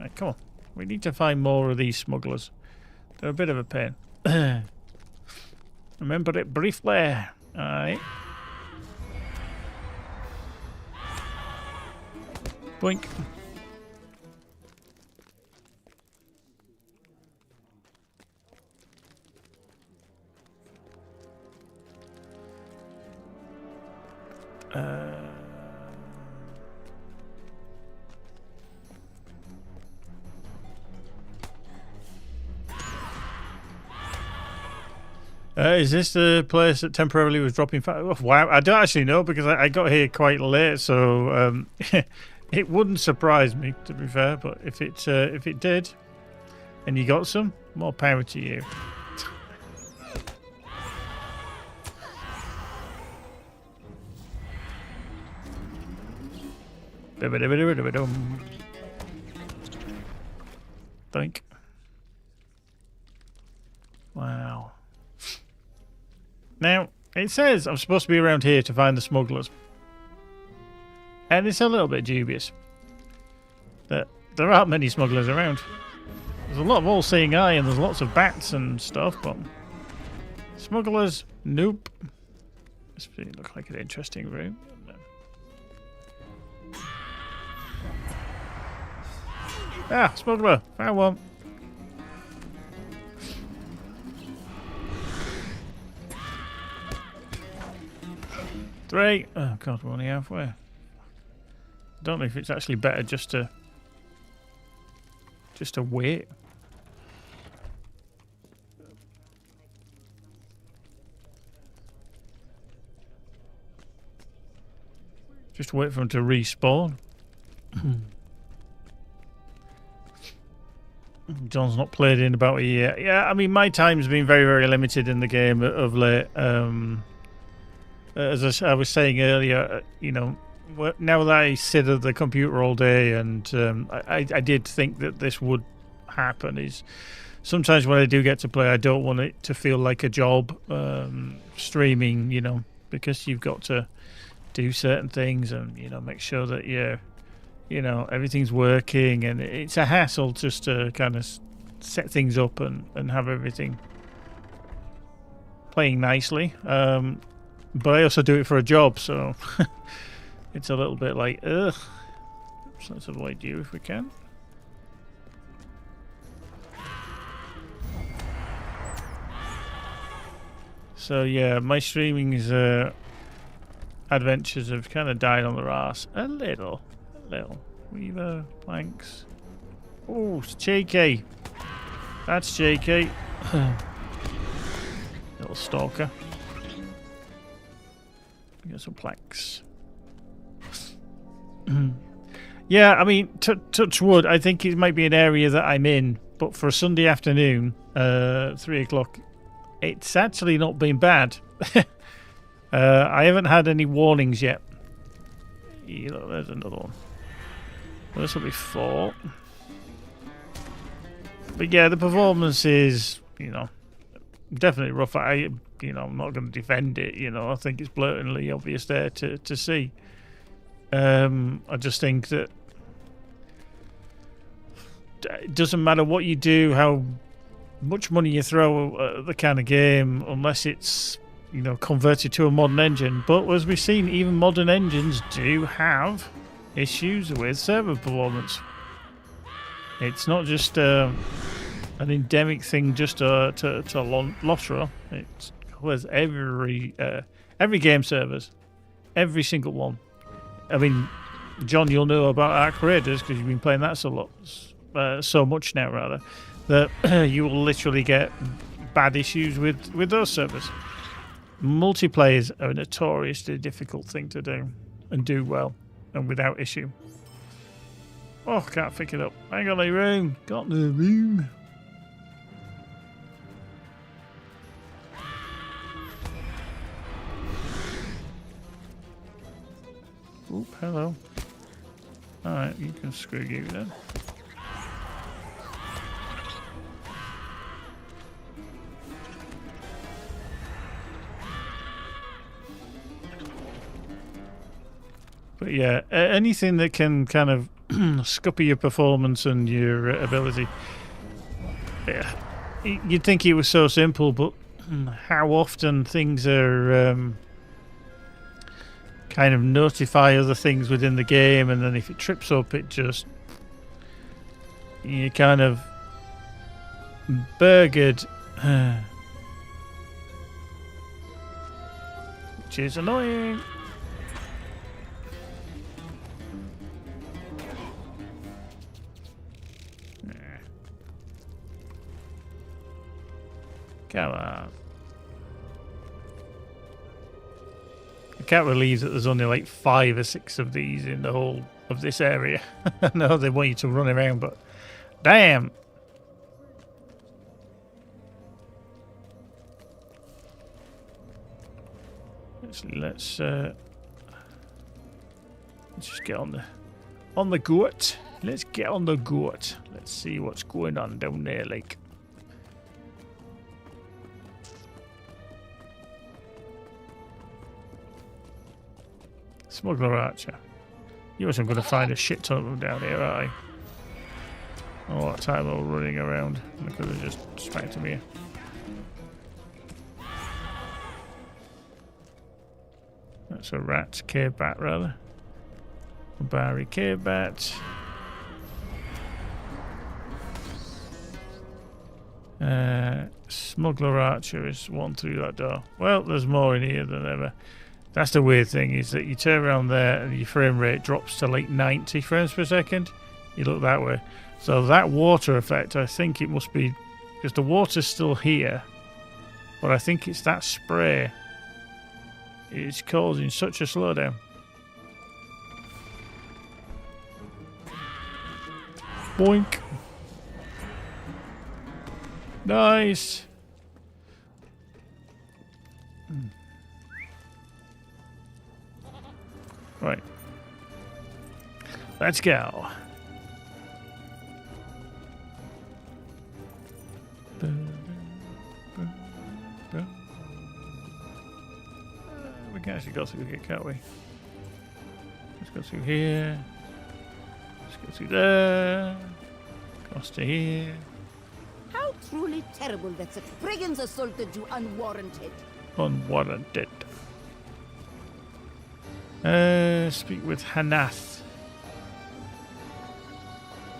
Right, come on. We need to find more of these smugglers. They're a bit of a pain. Remember it briefly. Alright. Boink. Is this the place that temporarily was dropping fire? Oh, wow, I don't actually know because I got here quite late, so it wouldn't surprise me, to be fair. But if it did, and you got some, more power to you. Think. Wow. Now, it says I'm supposed to be around here to find the smugglers. And it's a little bit dubious that there aren't many smugglers around. There's a lot of all-seeing eye and there's lots of bats and stuff, but smugglers, nope. This looks like an interesting room. Ah, smuggler, found one. Three. Oh god, we're only halfway. I don't know if it's actually better just to wait. Just wait for them to respawn. John's not played in about a year. Yeah, I mean, my time's been very, very limited in the game of late. As I was saying earlier, you know, now that I sit at the computer all day, and I did think that this would happen, is sometimes when I do get to play, I don't want it to feel like a job, streaming, you know, because you've got to do certain things and, you know, make sure that you know, everything's working, and it's a hassle just to kind of set things up and have everything playing nicely. But I also do it for a job, so it's a little bit like, ugh. So let's avoid you if we can. So yeah, my streaming's adventures have kind of died on their arse a little. Weaver, planks. Oh, it's cheeky. That's cheeky. Little stalker. Get some planks. Yeah, I mean, touch wood. I think it might be an area that I'm in, but for a Sunday afternoon, 3 o'clock, it's actually not been bad. I haven't had any warnings yet. There's another one. This will be 4. But yeah, the performance is, definitely rough. I'm not going to defend it. I think it's blatantly obvious there to see. I just think that it doesn't matter what you do, how much money you throw at the kind of game, unless it's converted to a modern engine. But as we've seen, even modern engines do have issues with server performance. It's not just an endemic thing just to LOTRO. It covers every game servers, every single one. I mean, John, you'll know about Orcrist because you've been playing that so much now, rather, that you will literally get bad issues with those servers. Multiplayers are a notoriously difficult thing to do and do well and without issue. Oh, can't pick it up. Ain't got no room. Got no room. Oop, hello. Alright, you can screw you then. But yeah, anything that can kind of scupper your performance and your ability. Yeah, you'd think it was so simple, but how often things are kind of notify other things within the game, and then if it trips up, it just you kind of burgered, which is annoying. Come on. I can't believe that there's only like 5 or 6 of these in the whole of this area. I know they want you to run around, but damn. Let's just get on the goat. Let's get on the goat. Let's see what's going on down there, like. Smuggler Archer. You wasn't going to find a shit ton of them down here, are you? All that time I was running around. I could have just smacked him here. That's a rat. Cave bat, rather. A Barry cave bat. Smuggler Archer is one through that door. Well, there's more in here than ever. That's the weird thing, is that you turn around there and your frame rate drops to like 90 frames per second. You look that way. So that water effect, I think it must be, because the water's still here, but I think it's that spray. It's causing such a slowdown. Boink. Nice. Right. Let's go. We can actually go through here, can't we? Let's go through here. Let's go through there. Across to here. How truly terrible that such brigands assaulted you unwarranted. Unwarranted. Speak with Hanath.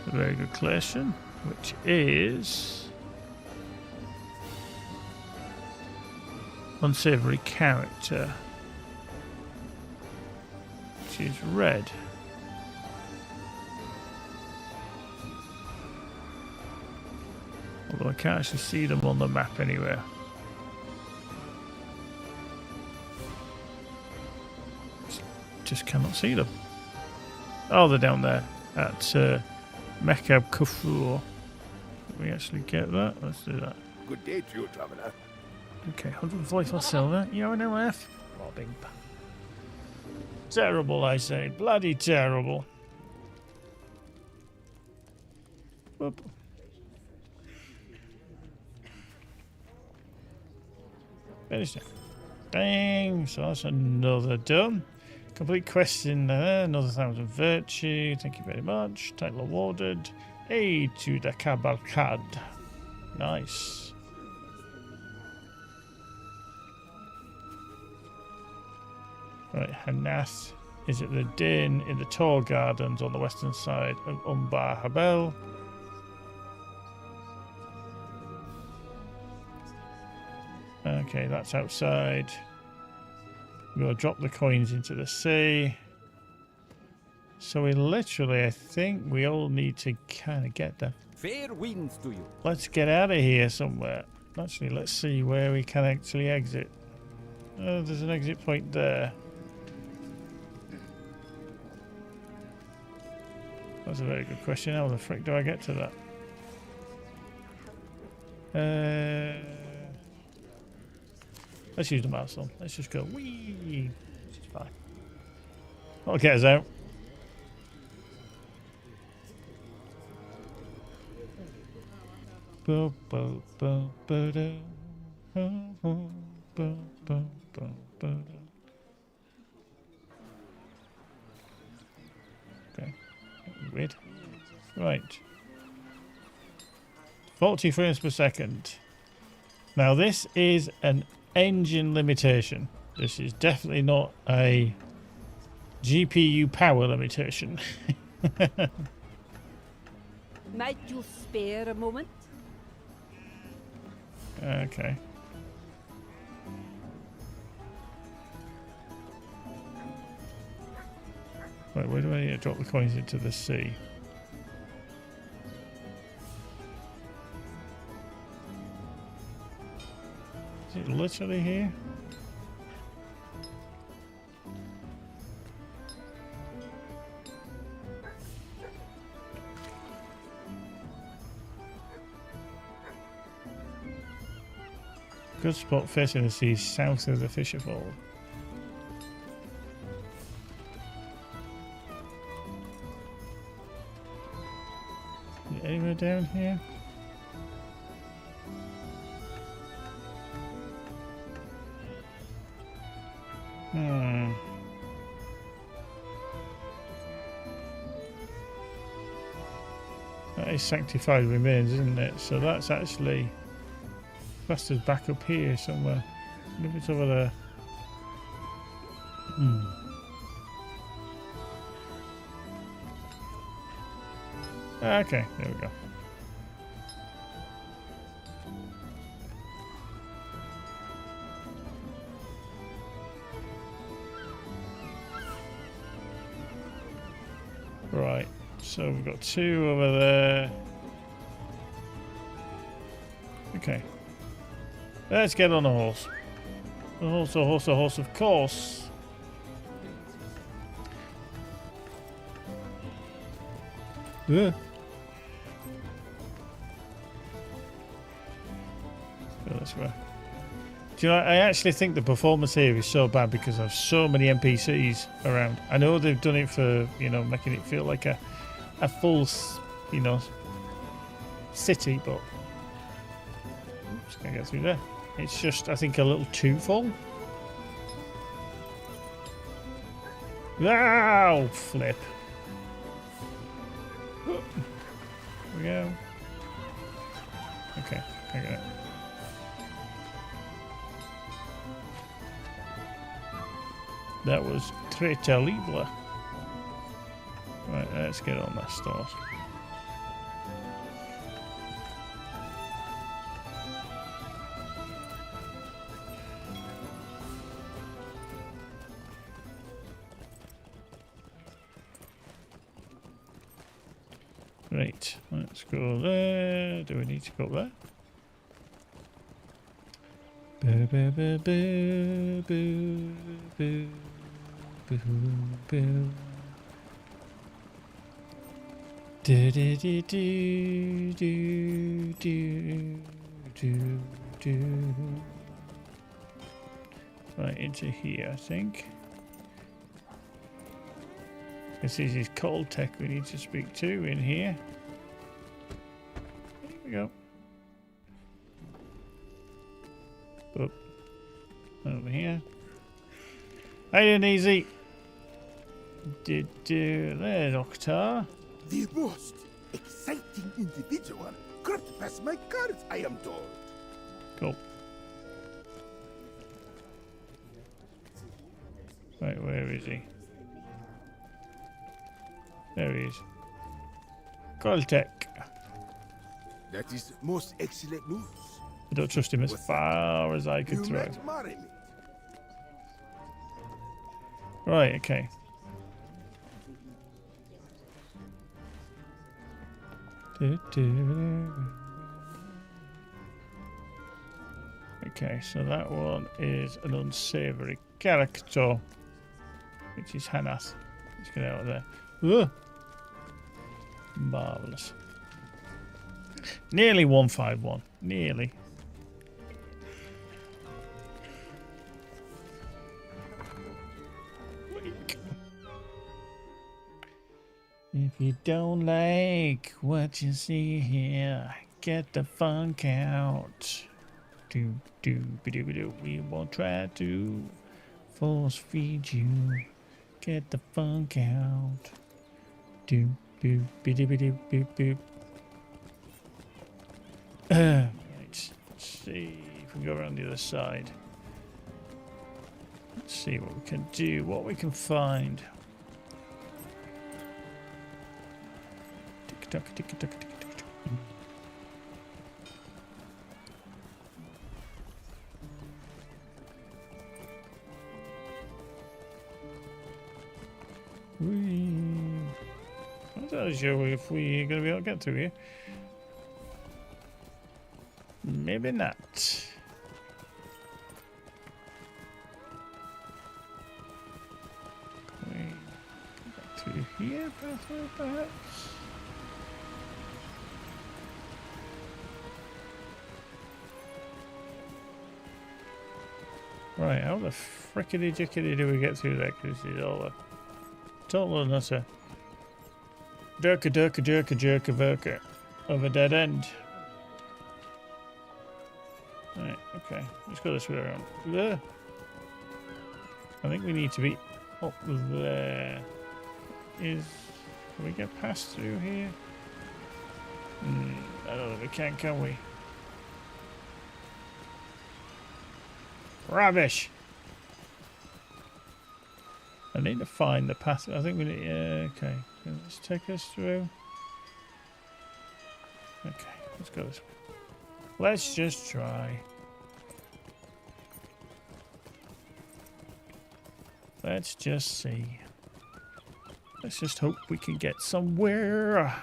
A very good question, which is unsavory character, which is red. Although I can't actually see them on the map anywhere. just cannot see them. Oh, they're down there at Mekab Kufur. Can we actually get that? Let's do that. Good day to you, traveler. Okay, 144 silver. You're an LF. Robbing. Terrible, I say. Bloody terrible. Whoop. Finish it. Bang. So that's another done. Complete quest in there. Another 1,000 virtue. Thank you very much. Title awarded. Aid to the Cavalcade. Nice. Right, Hanath is at the Din in the Tor Gardens on the western side of Umbar Habel. Okay, that's outside. We're going to drop the coins into the sea. So we literally, I think we all need to kind of get them. Fair winds to you. Let's get out of here somewhere. Actually, let's see where we can actually exit. Oh, there's an exit point there. That's a very good question. How the frick do I get to that? Let's use the milestone. Let's just go wee. It's fine. That'll get us out. Okay. Weird. Right. 40 frames per second. Now this is an engine limitation. This is definitely not a GPU power limitation. Might you spare a moment? Okay. Right, where do I need to drop the coins into the sea? Is it literally here? Good spot facing the sea south of the Fisherfall. Is it anywhere down here? That is Sanctified Remains, isn't it? So that's actually classed as back up here somewhere. I wonder if it's over there. Okay, there we go. Right, so we've got two over there. Okay. Let's get on a horse. A horse, a horse, a horse, of course. Yeah. Go this way. Do you know, I actually think the performance here is so bad because there's so many NPCs around. I know they've done it for, you know, making it feel like a full, you know, city, but just gonna get through there. It's just, I think, a little too full. Wow, flip. Here we go. Okay, I got it. That was très terrible. Right, let's get on that start. Right, let's go there. Do we need to go there? Boo, boo. Do do do do do do do do. Right into here, I think. This is his cold tech we need to speak to in here. Here we go. Up. Over here. Hey, and easy. There's Octar. The most exciting individual crept past my guards, I am told. Cool. Right, where is he? There he is. Caltech. That is most excellent news. I don't trust him as far as I could You throw. met Marimit. Right, okay. Okay, so that one is an unsavory character, which is Hanath. Let's get out of there. Ugh. Marvellous. Nearly 151. Nearly. If you don't like what you see here, get the funk out. Do do be do be do. We won't try to force feed you. Get the funk out. Do do be do be do boop boop. Right. Let's see if we go around the other side. Let's see what we can do. What we can find. Tick tock, tick tock, tick tock. I'm not sure if we're going to be able to get through here. Maybe not. Can we get back through here, perhaps? Right, how the frickety jickety do we get through there? Because this is all a total and utter jerka verka of a dead end. Right, okay, let's go this way around. There. I think we need to be up there. Can we get past through here? I don't think we can we? Rubbish! I need to find the path. I think we need. Okay, let's take us through. Okay, let's go this way. Let's just try. Let's just see. Let's just hope we can get somewhere.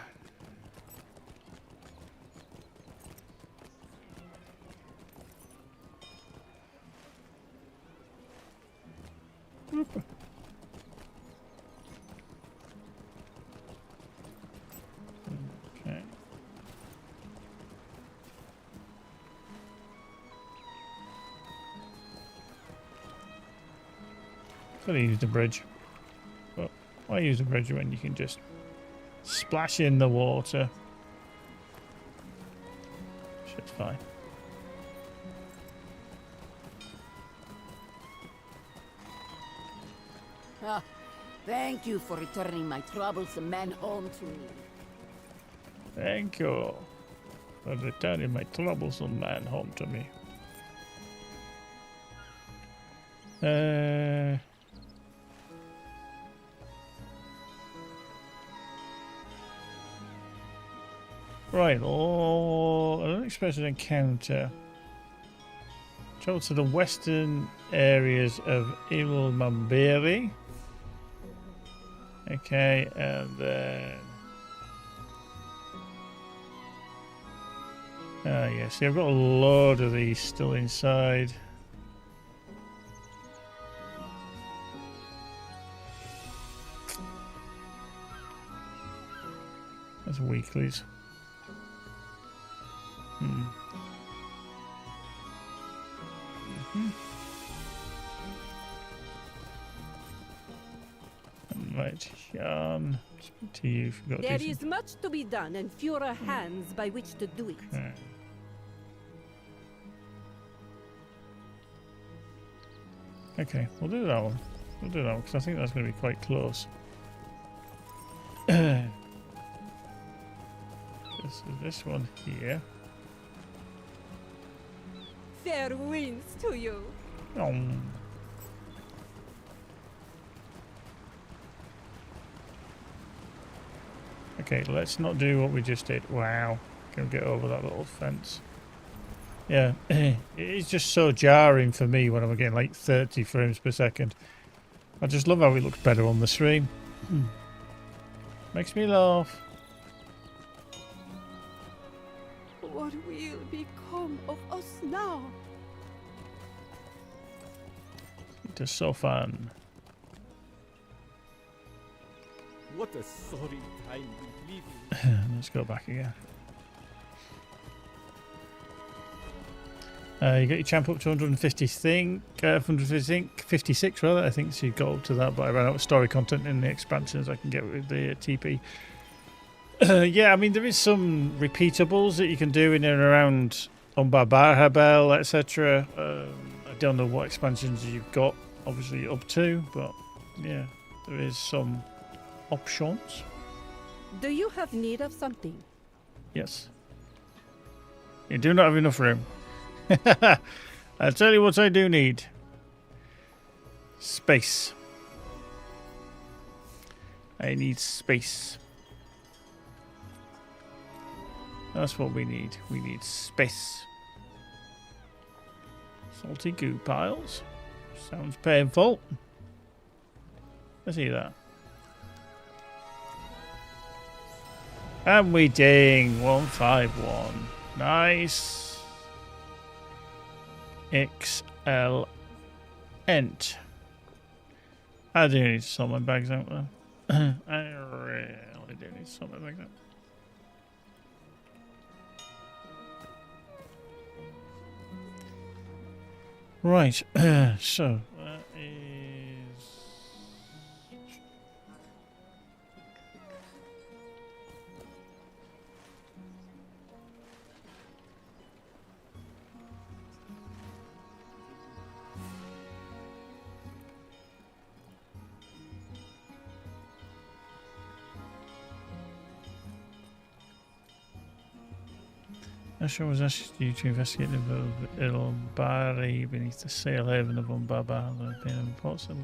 Oop. Okay. Gotta use the bridge. But why use the bridge when you can just splash in the water? Shit's fine. Ah, thank you for returning my troublesome man home to me. Thank you for returning my troublesome man home to me. Right, oh, an unexpected encounter. Travel to the western areas of Ilmamberi. Okay, and then... yeah, see, I've got a load of these still inside. That's weeklies. Right, speak to you. There is much to be done and fewer hands by which to do it. Okay. Okay, we'll do that one. We'll do that one because I think that's going to be quite close. This is this one here. Fair winds to you. Okay, let's not do what we just did. Wow. Can get over that little fence. Yeah, it's just so jarring for me when I'm getting like 30 frames per second. I just love how it looks better on the stream. Makes me laugh. What will become of us now? It is so fun. What a sorry time we live in. Let's go back again. You got your champ up to 150 think, 150 think, 56 rather, I think, so you got up to that, but I ran out of story content in the expansions I can get with the TP. Yeah, I mean, there is some repeatables that you can do in and around Umbar etc. I don't know what expansions you've got, obviously, up to, but yeah, there is some options. Do you have need of something? Yes. You do not have enough room. I'll tell you what I do need. Space. I need space. That's what we need. We need space. Salty goo piles. Sounds painful. Let's see that. And we ding 151. Nice. XL Ent. I do need to sort my bags out though. I really do need to sort my bags out. Right, so that is Asher was asked you to investigate the Ilbari beneath the sail haven of Umbaba. There have been reports that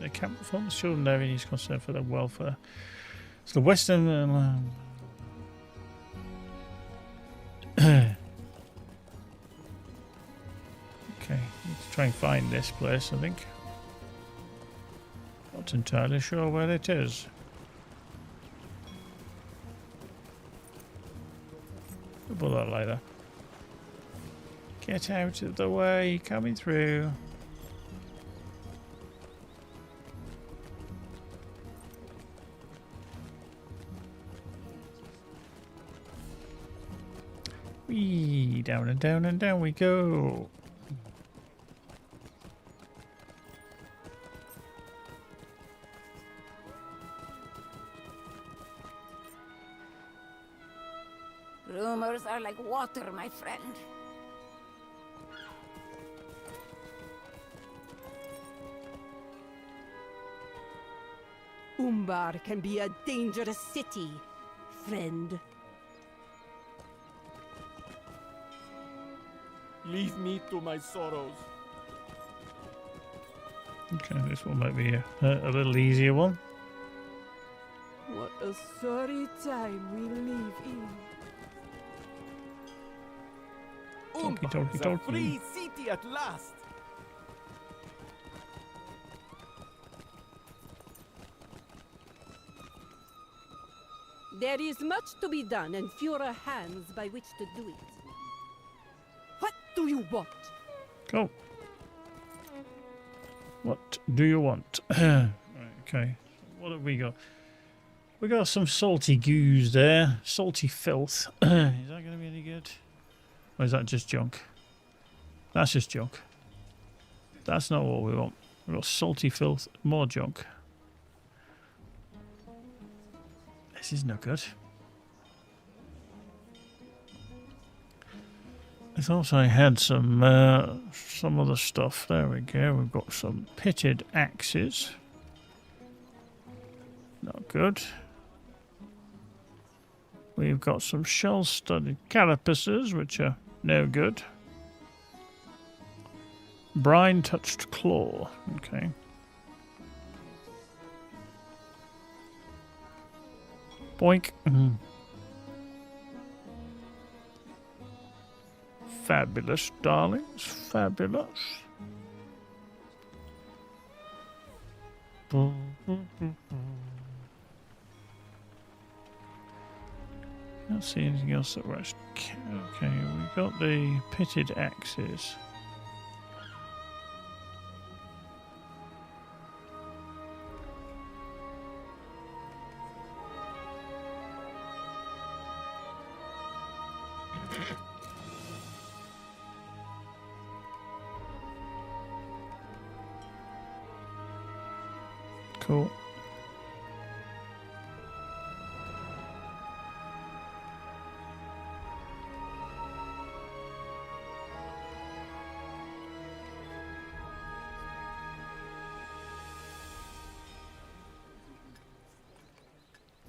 the camp performance children there is concerned for their welfare. It's the western. Okay, need to try and find this place, I think. Not entirely sure where it is. Put that later. Get out of the way, coming through. Whee, down and down and down we go. Rumors are like water, my friend. Umbar can be a dangerous city, friend. Leave me to my sorrows. Okay, this one might be a little easier one. What a sorry time we live in. Talkie. A free city at last. There is much to be done and fewer hands by which to do it. What do you want? Go. What do you want? Right, okay. What have we got? We got some salty goos there. Salty filth. Is that going to be any good? Or is that just junk? That's just junk. That's not what we want. We've got salty filth, more junk. This is no good. I thought I had some other stuff. There we go. We've got some pitted axes. Not good. We've got some shell-studded carapaces, which are no good. Brine-touched claw. Okay. Boink. Fabulous, darlings. Fabulous. Can't see anything else that works. Okay, we got the pitted axes. Cool.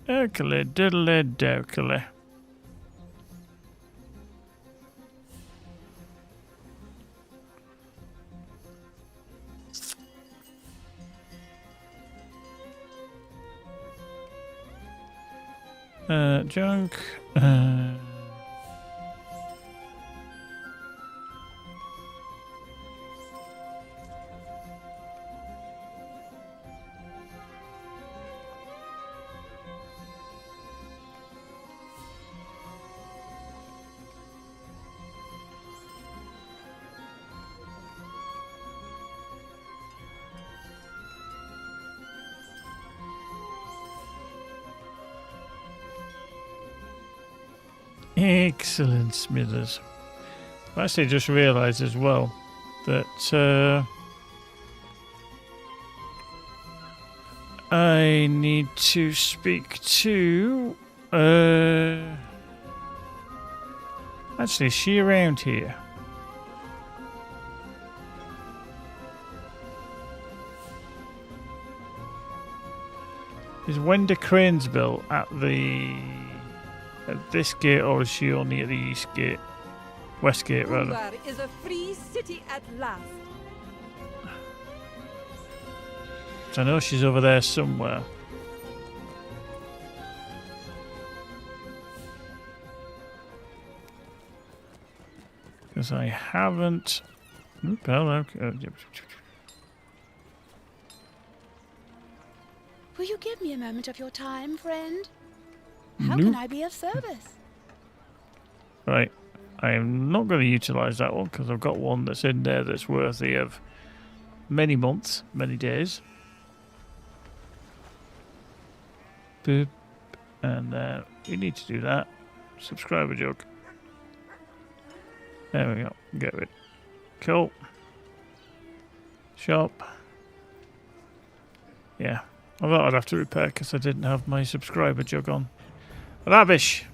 Dokily diddly dokily. Junk. Excellent, Smithers. I actually just realised as well that I need to speak to... Actually, is she around here? Is Wenda Cranesville at this gate, or is she only at the east gate? West gate, rather. Ulvar is a free city at last. So I know she's over there somewhere. Because I haven't... Oop, hello. Will you give me a moment of your time, friend? How can I be of service? Right. I am not going to utilise that one because I've got one that's in there that's worthy of many months, many days. Boop. And we need to do that. Subscriber joke. There we go. Get rid. Cool. Shop. Yeah. I thought I'd have to repair because I didn't have my subscriber jug on. Rubbish.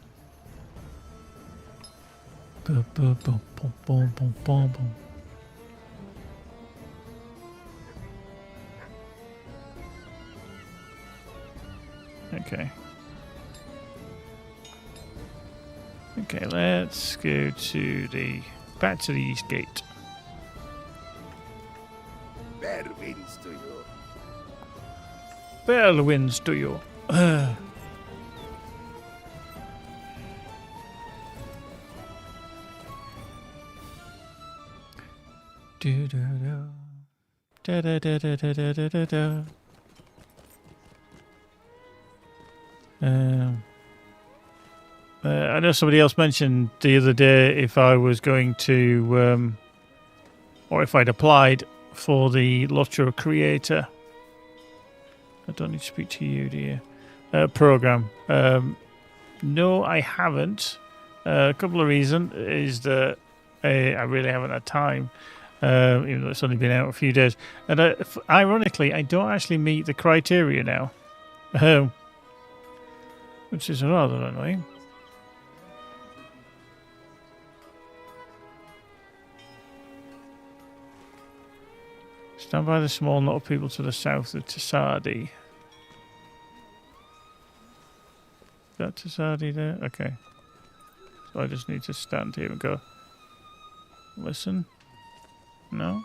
Okay. Okay, let's go to back to the east gate. Fair winds to you. Fair winds to you. Do do do. Da da da da da da da da. I know somebody else mentioned the other day if I was going to, or if I'd applied for the LOTRO creator. I don't need to speak to you, do you? program. No, I haven't. A couple of reasons is that I really haven't had time, even though it's only been out a few days. And ironically, I don't actually meet the criteria now, which is rather annoying. Stand by the small knot of people to the south of Tasadi. Is that Tasadi there? Okay. So I just need to stand here and go, listen? No?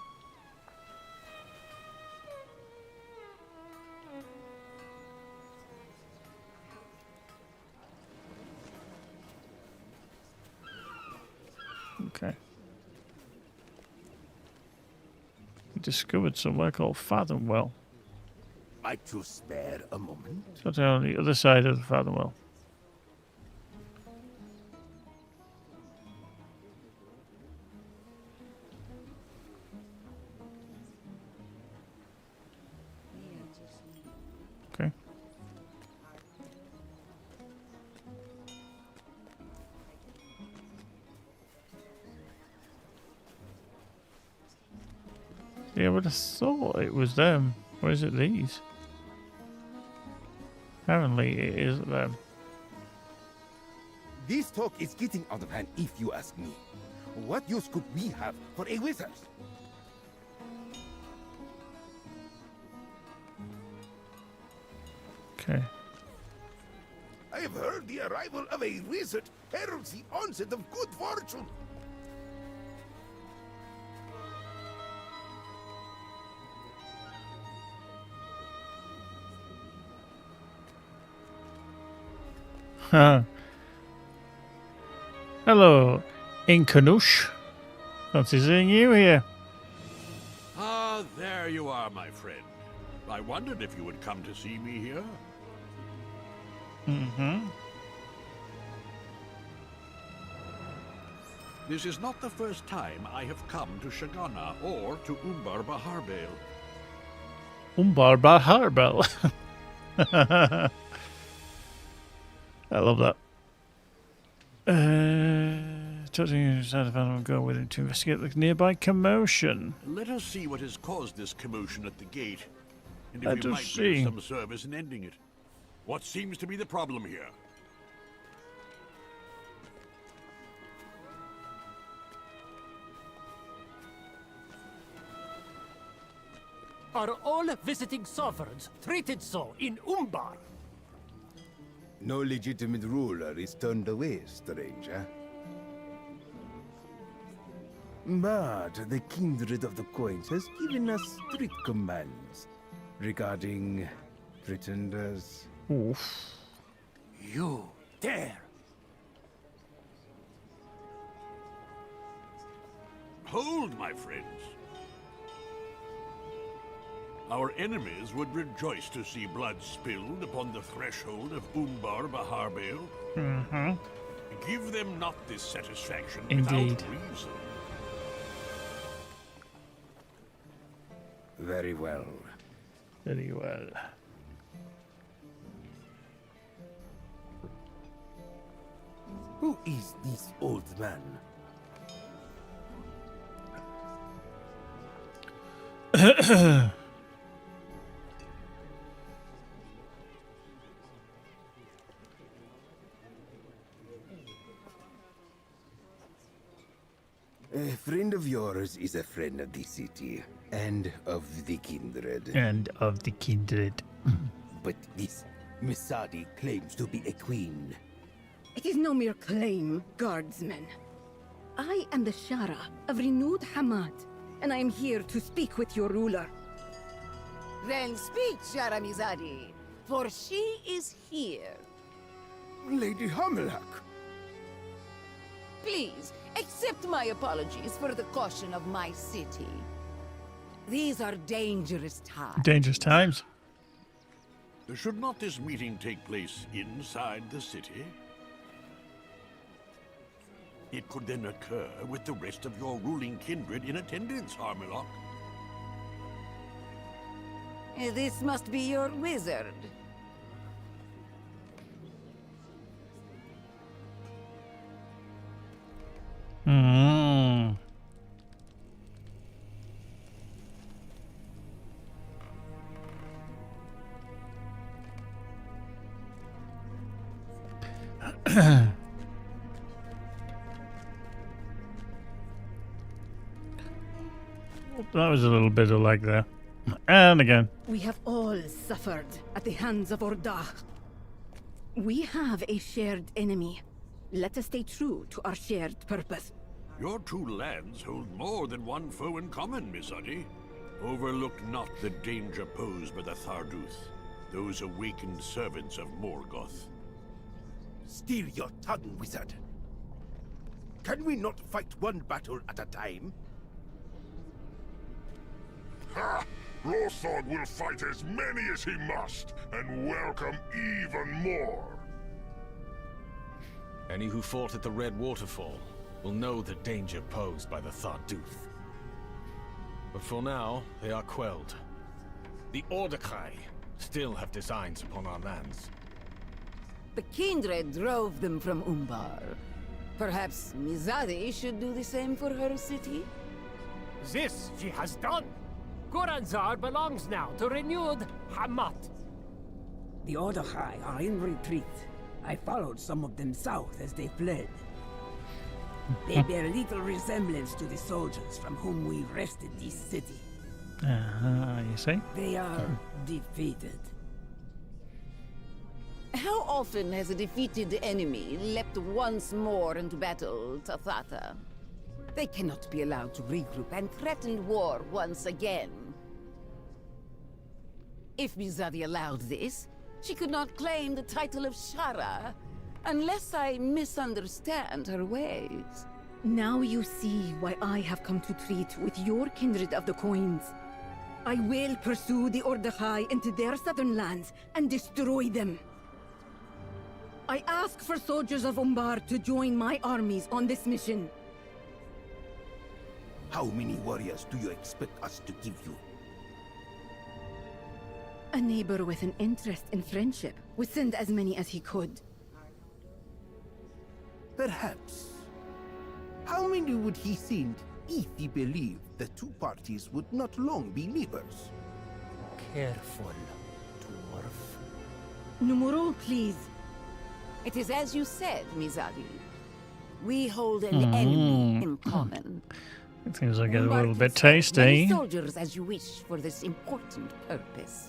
Okay. Discovered somewhere called Fathomwell. Might you spare a moment? So they're on the other side of the Fathomwell. Okay. Yeah, I would have thought it was them. Or is it these? Apparently it is them. This talk is getting out of hand, if you ask me. What use could we have for a wizard? Okay. I have heard the arrival of a wizard heralds the onset of good fortune. Huh. Hello, Inkanush. Fancy seeing you here. Ah, there you are, my friend. I wondered if you would come to see me here. Mm-hmm. This is not the first time I have come to Shagana or to Umbar Baharbel. Umbar Baharbel. I love that. Touching inside of animal, go with him to investigate the nearby commotion. Let us see what has caused this commotion at the gate, and Let if you us might see. give some service in ending it. What seems to be the problem here? Are all visiting sovereigns treated so in Umbar? No legitimate ruler is turned away, stranger. But the kindred of the coins has given us strict commands regarding pretenders. Oof. You dare! Hold, my friends. Our enemies would rejoice to see blood spilled upon the threshold of Umbar Baharbel. Mm-hmm. Give them not this satisfaction Indeed. without reason. Very well. Very well. Who is this old man? A friend of yours is a friend of the city and of the kindred. And of the kindred. But this Misadi claims to be a queen. It is no mere claim, guardsmen. I am the Shara of renewed Hamad, and I am here to speak with your ruler. Then speak, Sharamizadi, for she is here. Lady Hamelak. Please, accept my apologies for the caution of my city. These are dangerous times. Dangerous times. Should not this meeting take place inside the city? It could then occur with the rest of your ruling kindred in attendance, Harmelok. This must be your wizard. That was a little bit of lag there. And again. We have all suffered at the hands of Ordah. We have a shared enemy. Let us stay true to our shared purpose. Your two lands hold more than one foe in common, Mizadi. Overlook not the danger posed by the Tharduth, those awakened servants of Morgoth. Steal your tongue, wizard. Can we not fight one battle at a time? Ha! Lothar will fight as many as he must, and welcome even more. Any who fought at the Red Waterfall will know the danger posed by the Tharduth. But for now, they are quelled. The Orcrist still have designs upon our lands. The Kindred drove them from Umbar. Perhaps Mizadi should do the same for her city? This she has done. Goranzar belongs now to renewed Hamat. The Ordochai are in retreat. I followed some of them south as they fled. They bear little resemblance to the soldiers from whom we wrested this city. You see? They are defeated. How often has a defeated enemy leapt once more into battle, Tathata? They cannot be allowed to regroup and threaten war once again. If Mizadi allowed this, she could not claim the title of Shara, unless I misunderstand her ways. Now you see why I have come to treat with your kindred of the coins. I will pursue the Ordochai into their southern lands and destroy them. I ask for soldiers of Umbar to join my armies on this mission. How many warriors do you expect us to give you? A neighbor with an interest in friendship would send as many as he could. Perhaps. How many would he send if he believed the two parties would not long be neighbors? Careful, dwarf. Numero, please. It is as you said, Mizadi. We hold an enemy in common. Things are getting a Umbar little can bit send tasty. many soldiers as you wish for this important purpose.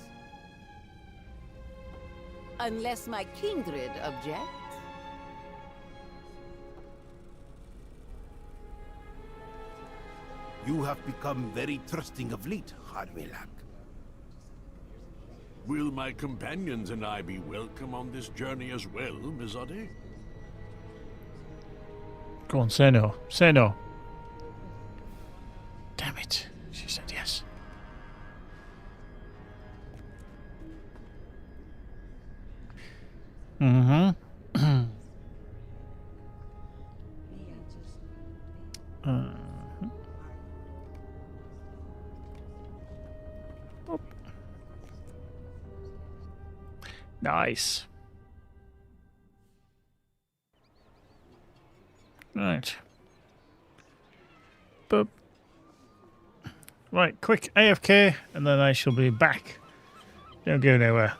Unless my kindred object. You have become very trusting of late, Harmelak. Will my companions and I be welcome on this journey as well, Mizadi? Go on, say no. Say no. Damn it. She said yes. Mm-hmm. Nice. Right. Boop. Right, quick AFK, and then I shall be back. Don't go nowhere.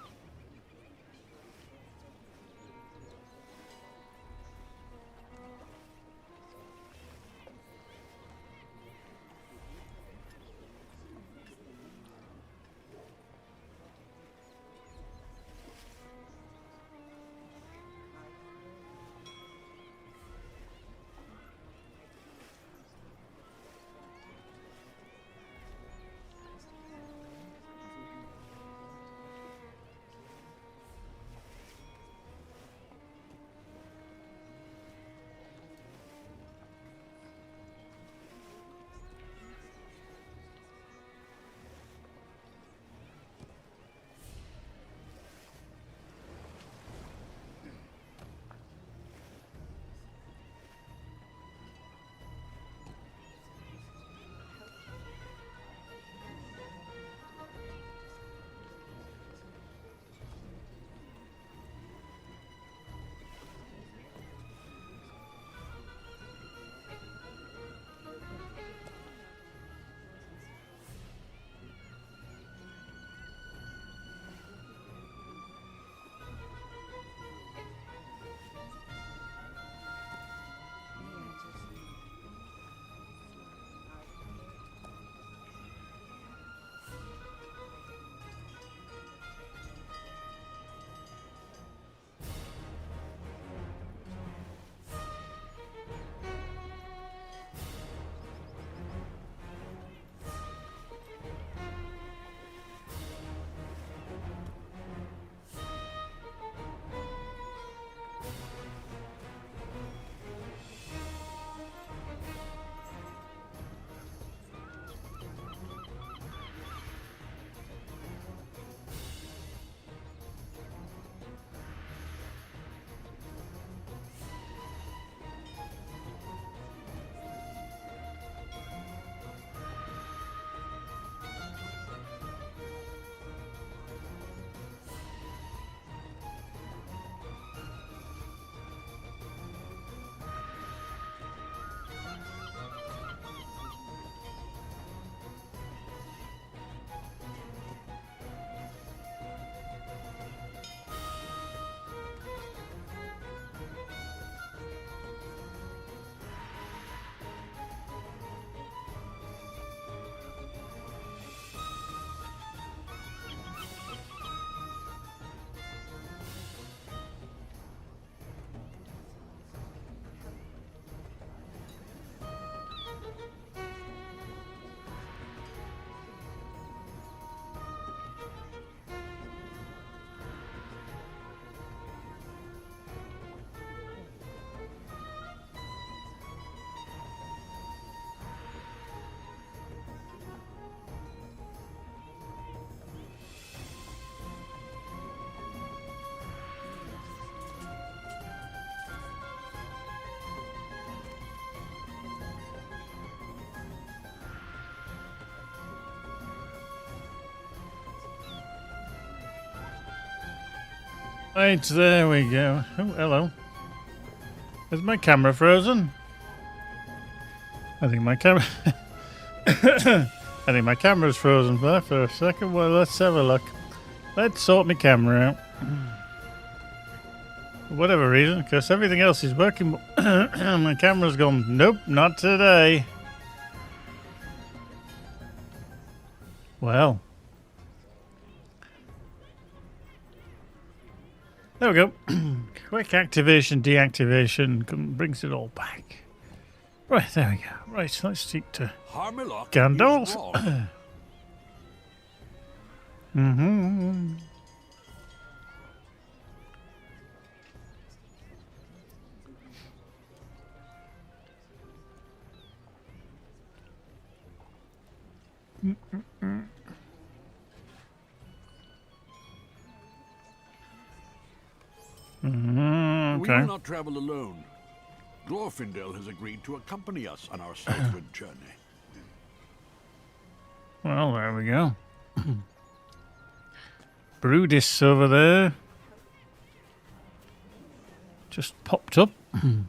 Right, there we go. Oh, hello. Is my camera frozen? I think my camera... I think my camera's frozen there for a second. Well, let's have a look. Let's sort my camera out. For whatever reason, because everything else is working, my camera's gone, nope, not today. Well. There we go. Quick activation, deactivation, brings it all back. Right, there we go. Right, let's speak to Gandalf. We Okay. will not travel alone. Glorfindel has agreed to accompany us on our southward journey. Well, there we go. Brudis over there. Just popped up. The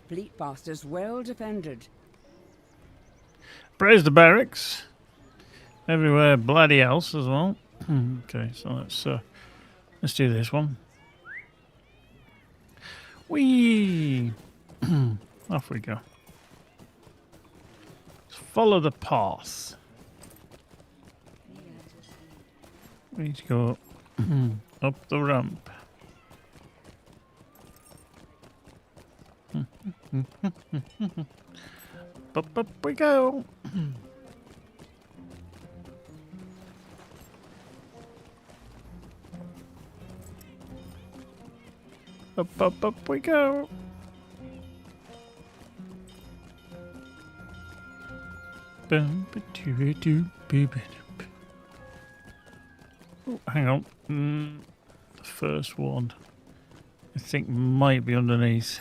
fleet past is well defended. Praise the barracks. Everywhere bloody else as well. Okay, so let's do this one. Whee! Off we go. Let's follow the path. We need to go up the ramp. Up we go. Up we go. Oh, hang on. The first one, I think, might be underneath.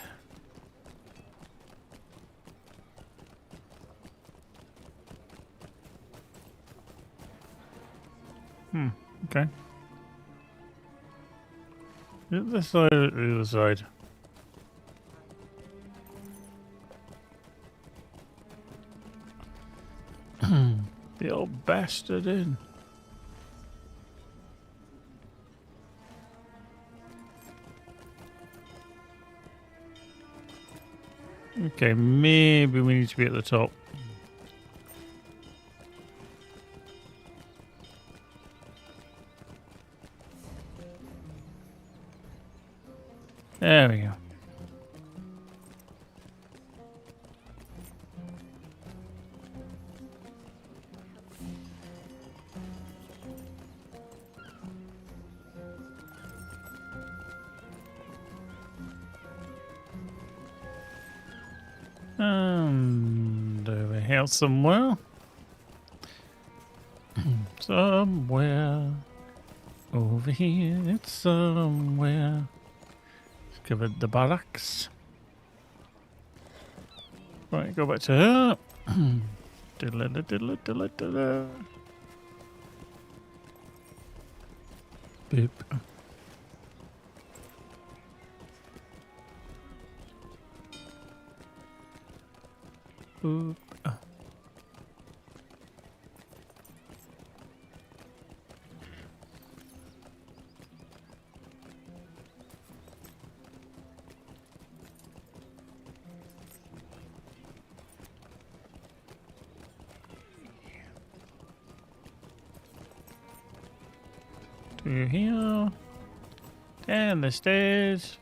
Okay. This side or the other side? The old bastard in. Okay, maybe we need to be at the top. There we go. And over here somewhere. Somewhere. Over here, it's somewhere. Discovered the barracks. Right, go back to her. Diddle-a-diddle-a-diddle-a-diddle. Boop. Boop. To here. Down the stairs.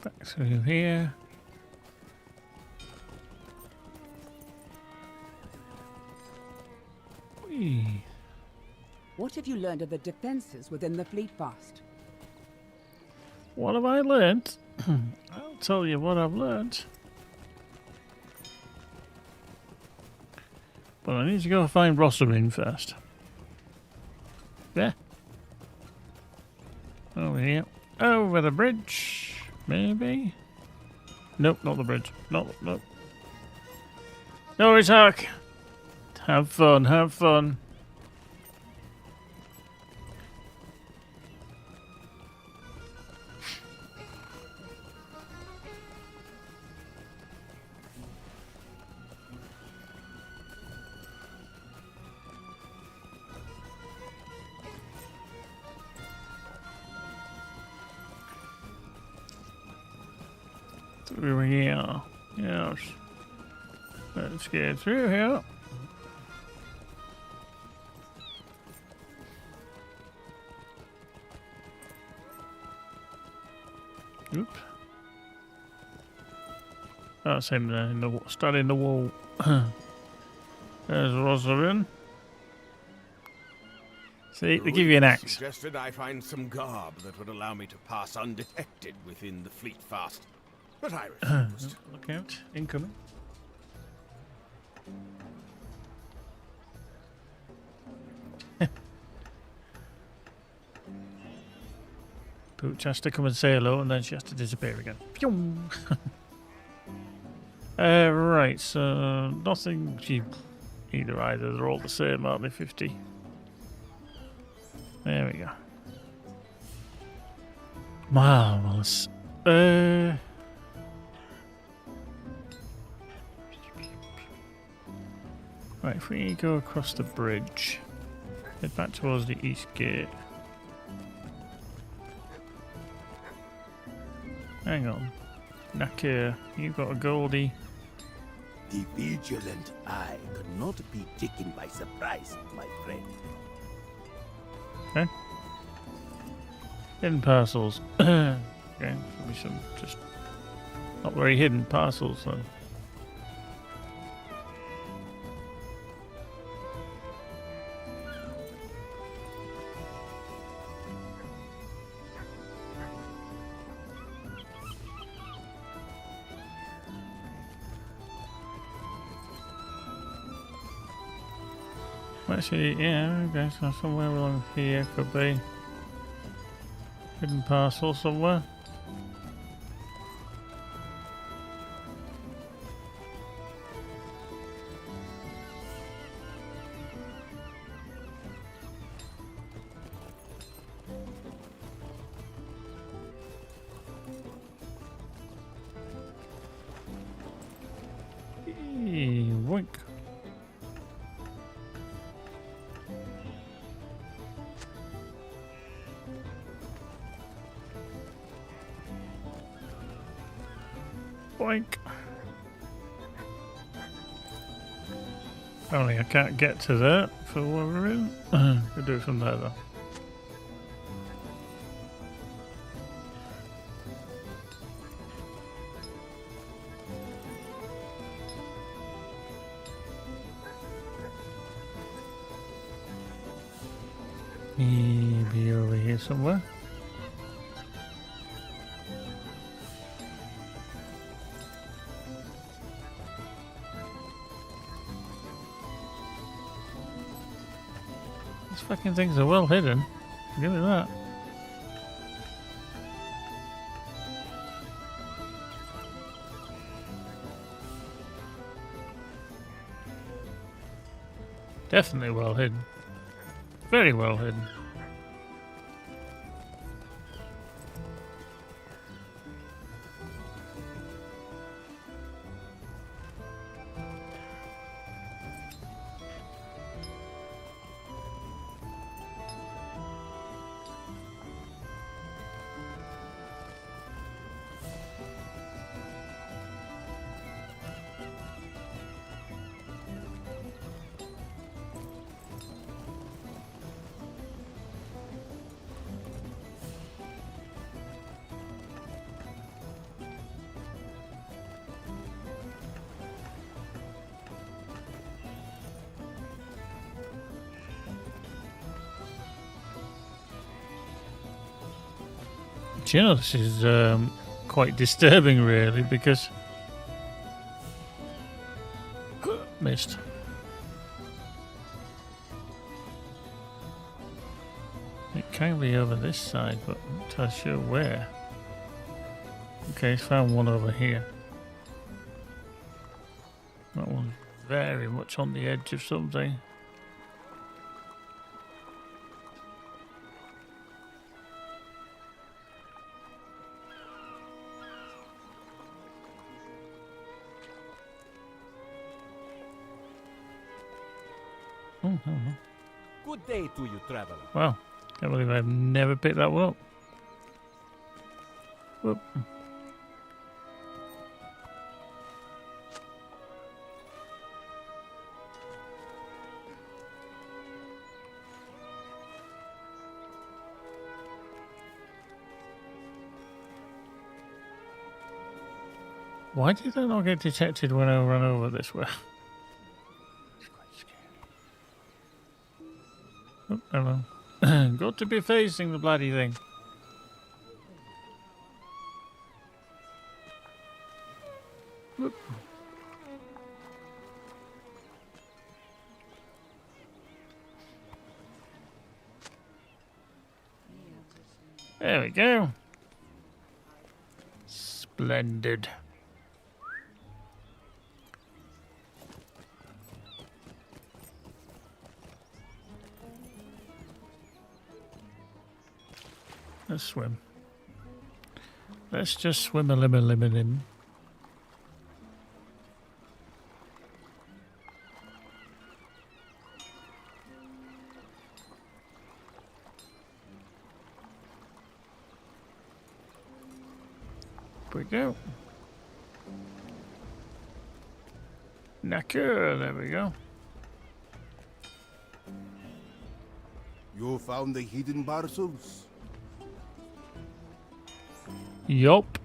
Back through here. Whee. What have you learned of the defenses within the fleet past? What have I learned? I'll tell you what I've learned. But I need to go find Rosalind first. There. Over here. over the bridge, maybe. Nope, not the bridge. Nope. No, Isaac. Have fun, have fun. Through here. Yes. Let's get through here. Oop. That's him there, studying the wall. There's Rosalind. See, they give you an axe. Suggested I find some garb that would allow me to pass undetected within the fleet fast. But I refused. Look out, incoming. Pooch has to come and say hello, and then she has to disappear again. Right, so nothing cheap either. They're all the same, aren't they? 50. There we go. Marvelous. Right, if we go across the bridge, head back towards the east gate. Hang on. Nakir, you've got a goldie. The vigilant eye could not be taken by surprise, my friend. Okay. Hidden parcels. Okay, should be some just not very hidden parcels then. Actually, yeah, okay, so somewhere along here could be hidden parcel somewhere. Wink. Boink. Only I can't get to that for whatever reason. Could do it from there though. Maybe over here somewhere. These fucking things are well hidden. Give me that. Definitely well hidden. Very well hidden. Do you know, this is quite disturbing, really, because missed. It can be over this side, but I'm not entirely sure where. Okay, found one over here. That one's very much on the edge of something. Oh, hello. Good day to you, traveler. Wow, can't believe I've never picked that one up. Whoop. Why did I not get detected when I ran over this way? It's quite scary. Oh, hello. Got to be facing the bloody thing. Whoop. There we go. Splendid. Let's swim. Let's just swim a lim. Here we go. Knacker, there we go. You found the hidden parcels? Yup.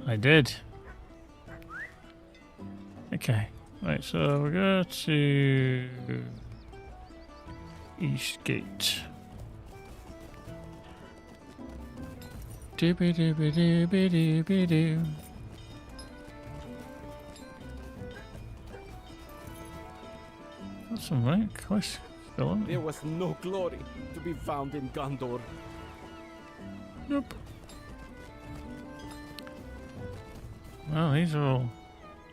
I did. Okay. Right, so we go to East Gate. Dibby-dibby-dibby-dibby-doo. That's some right quest still on. There was no glory to be found in Gondor. Nope. Well, these are all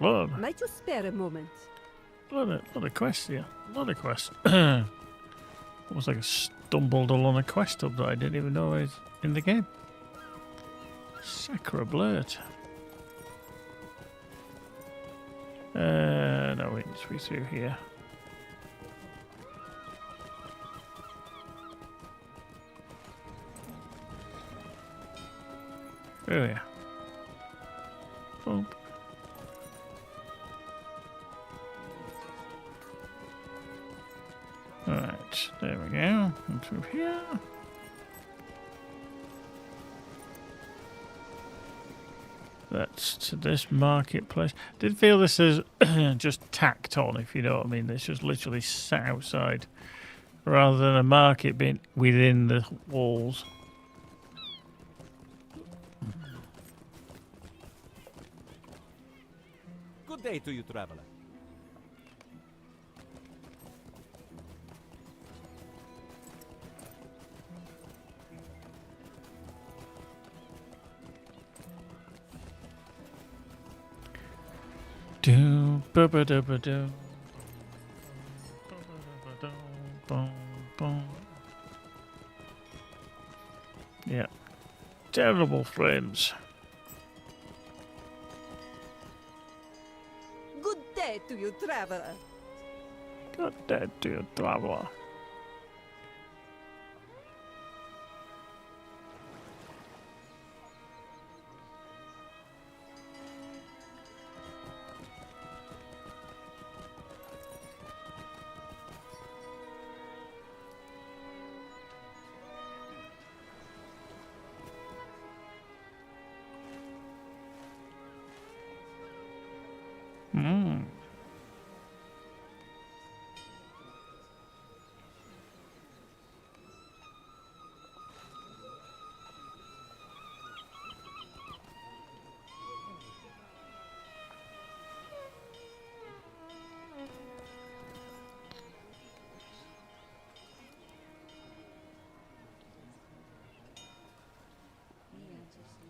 lot Might you spare a moment? of quests here. A lot of quests. Almost like I stumbled along a quest up that I didn't even know was in the game. Sacre bleu. No, we need to be through here. Oh yeah. Boom. Alright, there we go. And through here. That's to this marketplace. Did feel this is just tacked on, if you know what I mean. It's just literally sat outside rather than a market being within the walls. Good day to you, traveler. Do ba ba da ba do. Yeah. Terrible friends. Good day to you, traveler. Good day to you, traveler.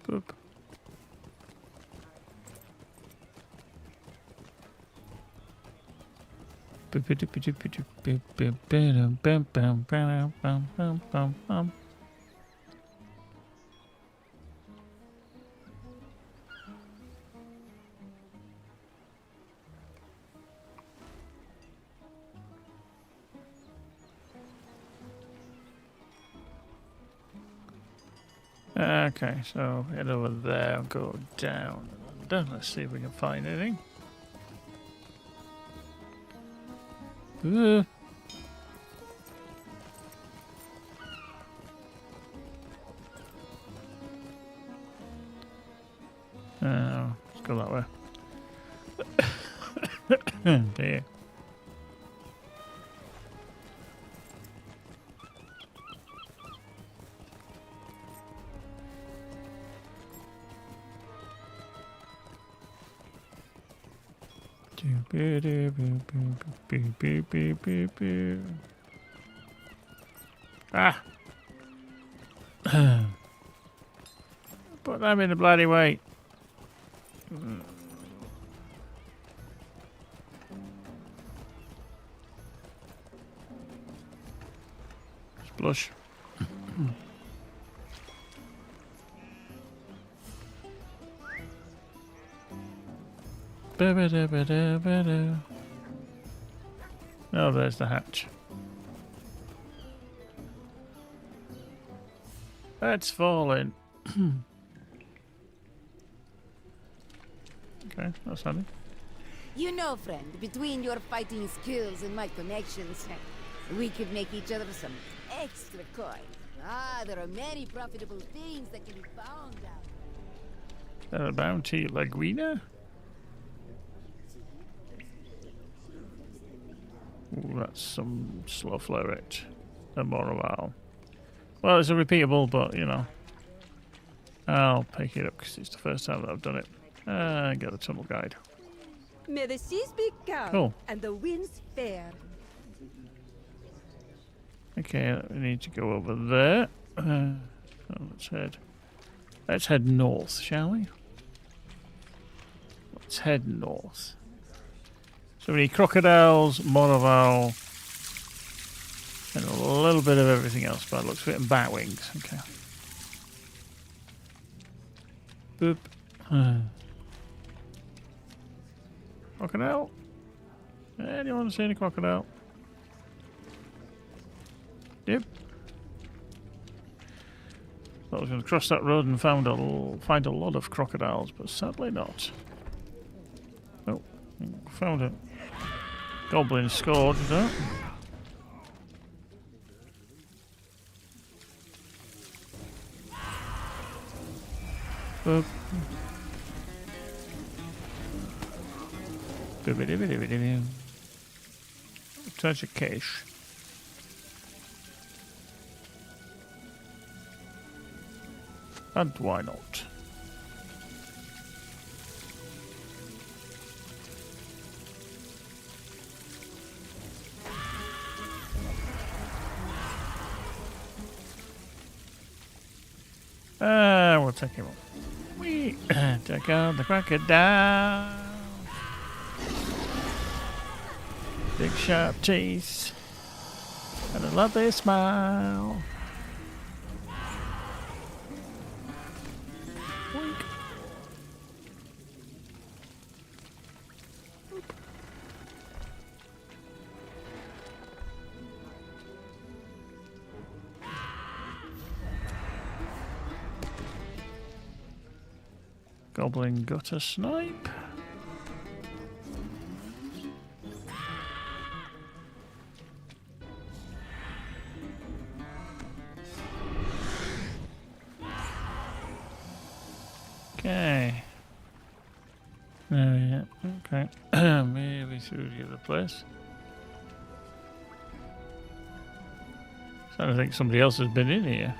Boop. Okay, so head over there and go down. Let's see if we can find anything. Let's go that way. Dear. Ah! Put them in the bloody way. Splush. Oh, there's the hatch. It's falling. Okay, that's handy. You know, friend, between your fighting skills and my connections, we could make each other some extra coin. Ah, there are many profitable things that can be found out. Bounty Laguna? Ooh, that's some slow flow rate. A Moroval. Well, it's a repeatable, but you know. I'll pick it up because it's the first time that I've done it. Get the tunnel guide. May the seas be calm Cool. and the winds fair. Okay, we need to go over there. Let's head north, shall we? Let's head north. So we need crocodiles, Moroval, and a little bit of everything else by the looks of it, and bat wings. Okay. Boop. Crocodile? Anyone seen a crocodile? Yep. Thought I was going to cross that road and find a lot of crocodiles, but sadly not. Oh, found a goblin scourge there. Boop. Treasure cache. And why not? We'll take him on. We take out the crocodile. Big sharp teeth. And a lovely smile. Wink. Goblin gutter snipe. Okay. Yeah. Okay. Maybe through the other place. So I think somebody else has been in here.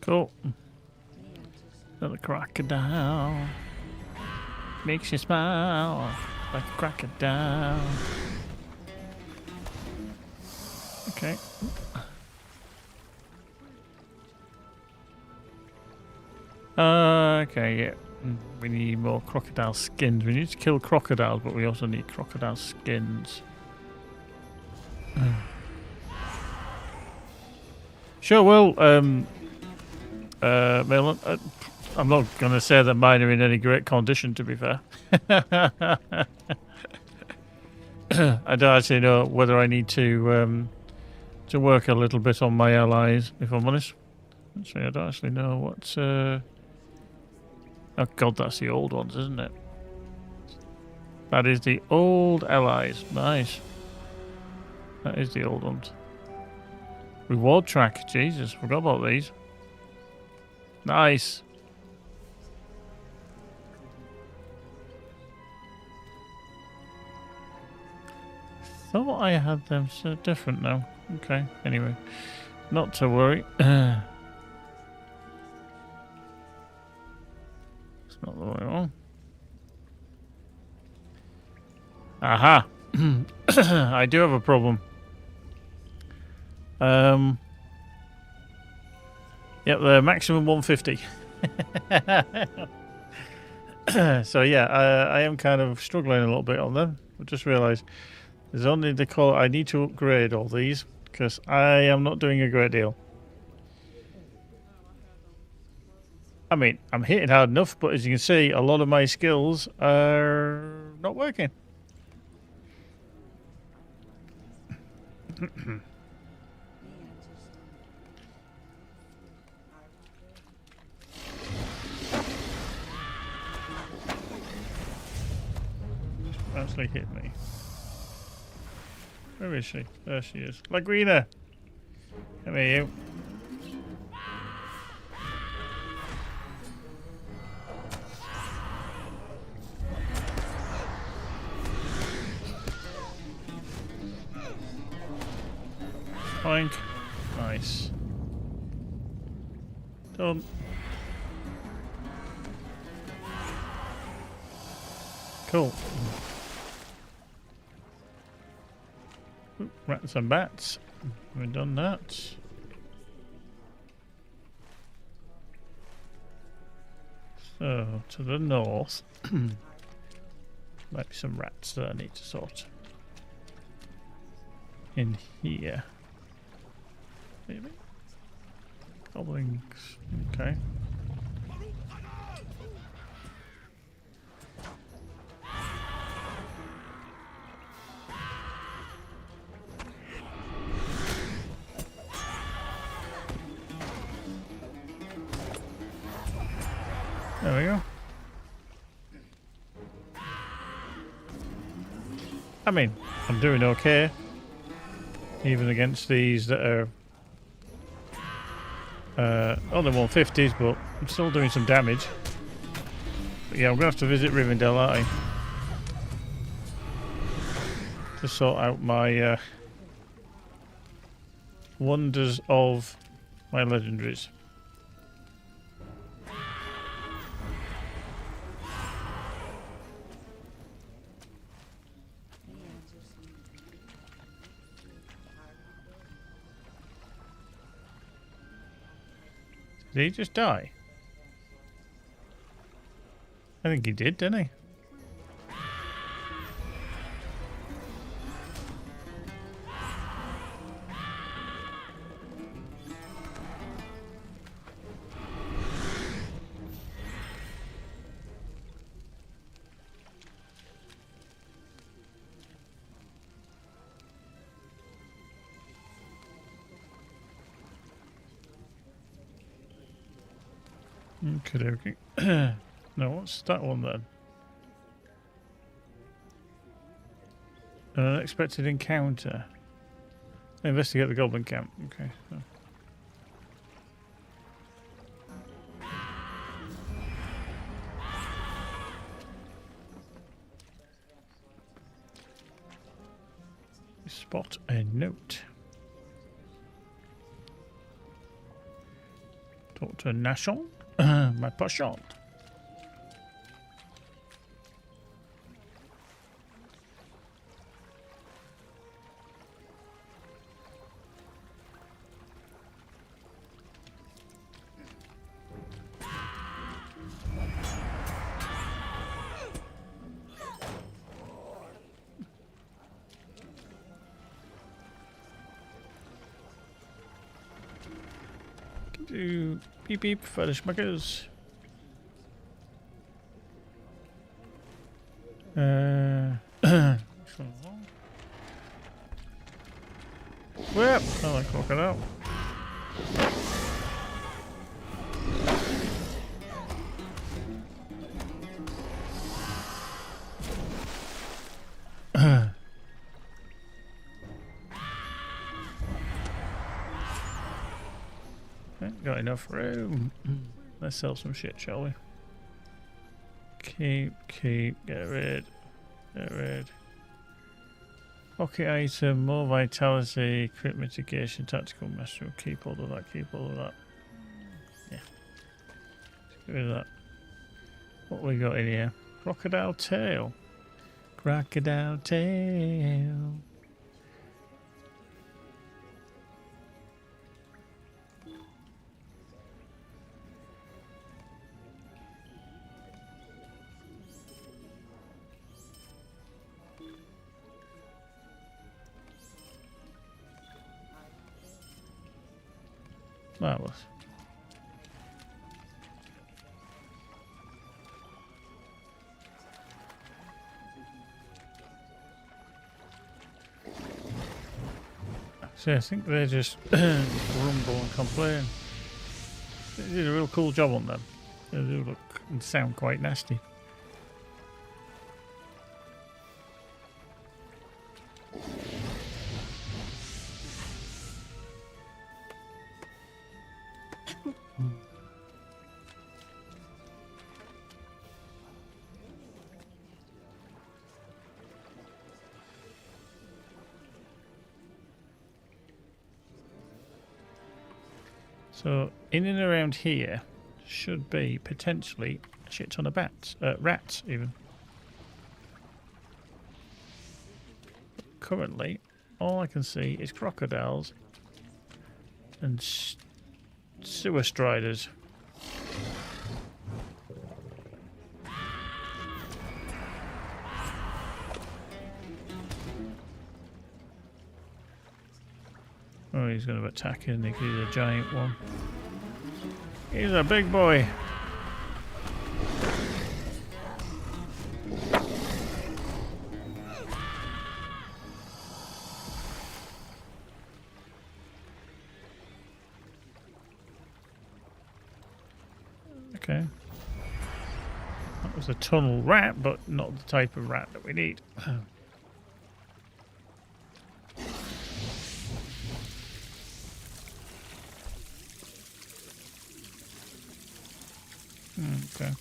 Cool. Little crocodile. Makes you smile like a crocodile. Okay. Okay, yeah. We need more crocodile skins. We need to kill crocodiles, but we also need crocodile skins. Sure, well, Melon, I'm not going to say that mine are in any great condition, to be fair. I don't actually know whether I need to work a little bit on my allies, if I'm honest. Actually, I don't actually know what... Oh god, that's the old ones, isn't it? That is the old allies. Nice. That is the old ones. Reward track. Jesus, forgot about these. Nice. Thought I had them so different now. Okay, anyway. Not to worry. It's not the way on. Aha! I do have a problem. Yep, the maximum 150. So yeah, I am kind of struggling a little bit on them. I just realised there's only the call. I need to upgrade all these because I am not doing a great deal. I mean, I'm hitting hard enough, but as you can see, a lot of my skills are not working. Actually hit me. Where is she? There she is. Lagrina! Come here, you. Oink. Nice. Done. Cool. Ooh, rats and bats. We've done that. So, to the north. Might be some rats that I need to sort. In here. Maybe? Goblins. Okay. There we go. I mean, I'm doing okay. Even against these that are only 150s, but I'm still doing some damage. But yeah, I'm going to have to visit Rivendell, aren't I? To sort out my wonders of my legendaries. Did he just die? I think he did, didn't he? Okay. No, what's that one then? An unexpected encounter. Investigate the goblin camp. Okay. So. Spot a note. Talk to Nashon, my pochon. Do beep beep for the schmuckers. Whip! I like crocodile. Got enough room. Let's sell some shit, shall we? Keep, get rid. Pocket item, more vitality, crit mitigation, tactical mastery. Keep all of that, Yeah. Let's get rid of that. What we got in here? Crocodile tail. Crocodile tail. Marvelous. So I think they just rumble and complain. They did a real cool job on them. They do look and sound quite nasty. So in and around here should be potentially a shit ton of rats even. Currently, all I can see is crocodiles and sewer striders. Oh, he's going to attack, isn't he? He's a giant one. He's a big boy. Okay. That was a tunnel rat, but not the type of rat that we need. Okay.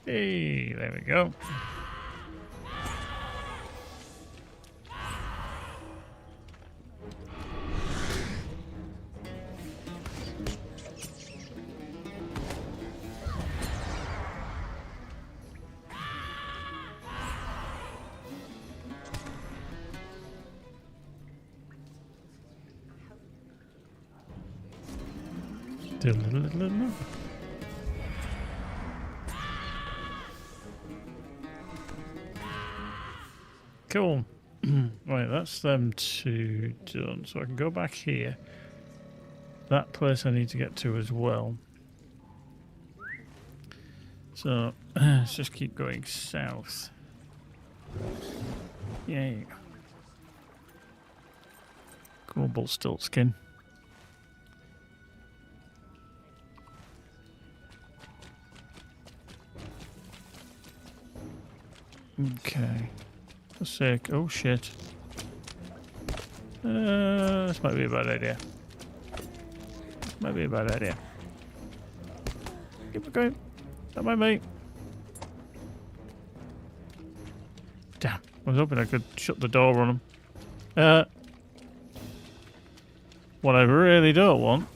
Hey, there we go. Cool. Right, that's them two done. So I can go back here. That place I need to get to as well. So let's just keep going south. Yay. Cobalt stilt skin. Okay. For sake. Oh shit. This might be a bad idea. Might be a bad idea. Keep it going. Don't mind me. Damn. I was hoping I could shut the door on him. What I really don't want...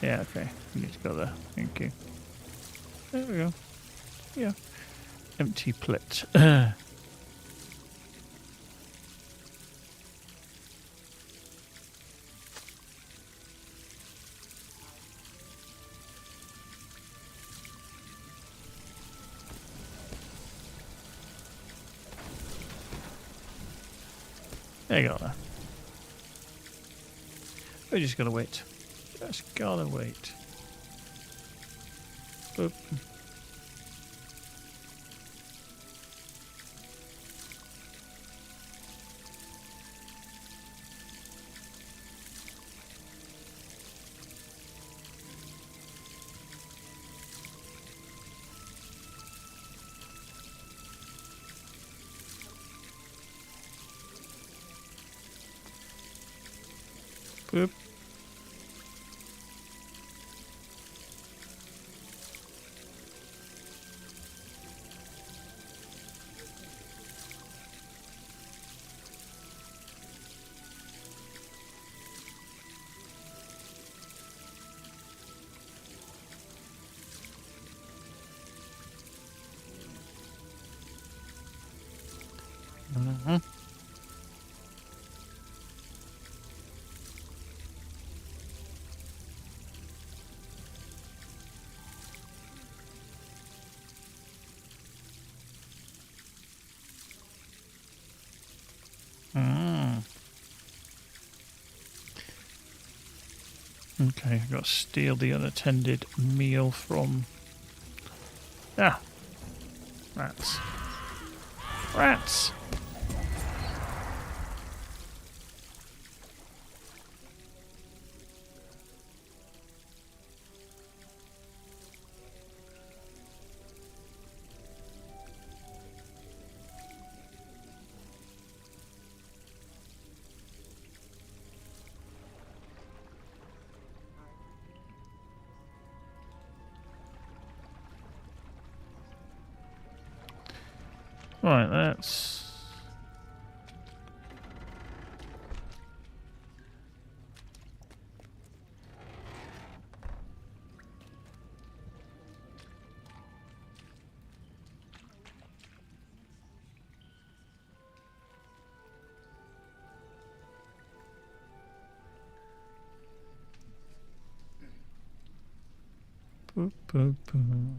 Yeah, okay. We need to go there. Thank you. There we go. Yeah. Empty plate. There you go. There. We just gotta wait. Just gotta wait. Boop. Boop. Mm-hmm. Okay, I've got to steal the unattended meal from... Ah! Rats. Rats! Right, that's... Boop, boop, boop.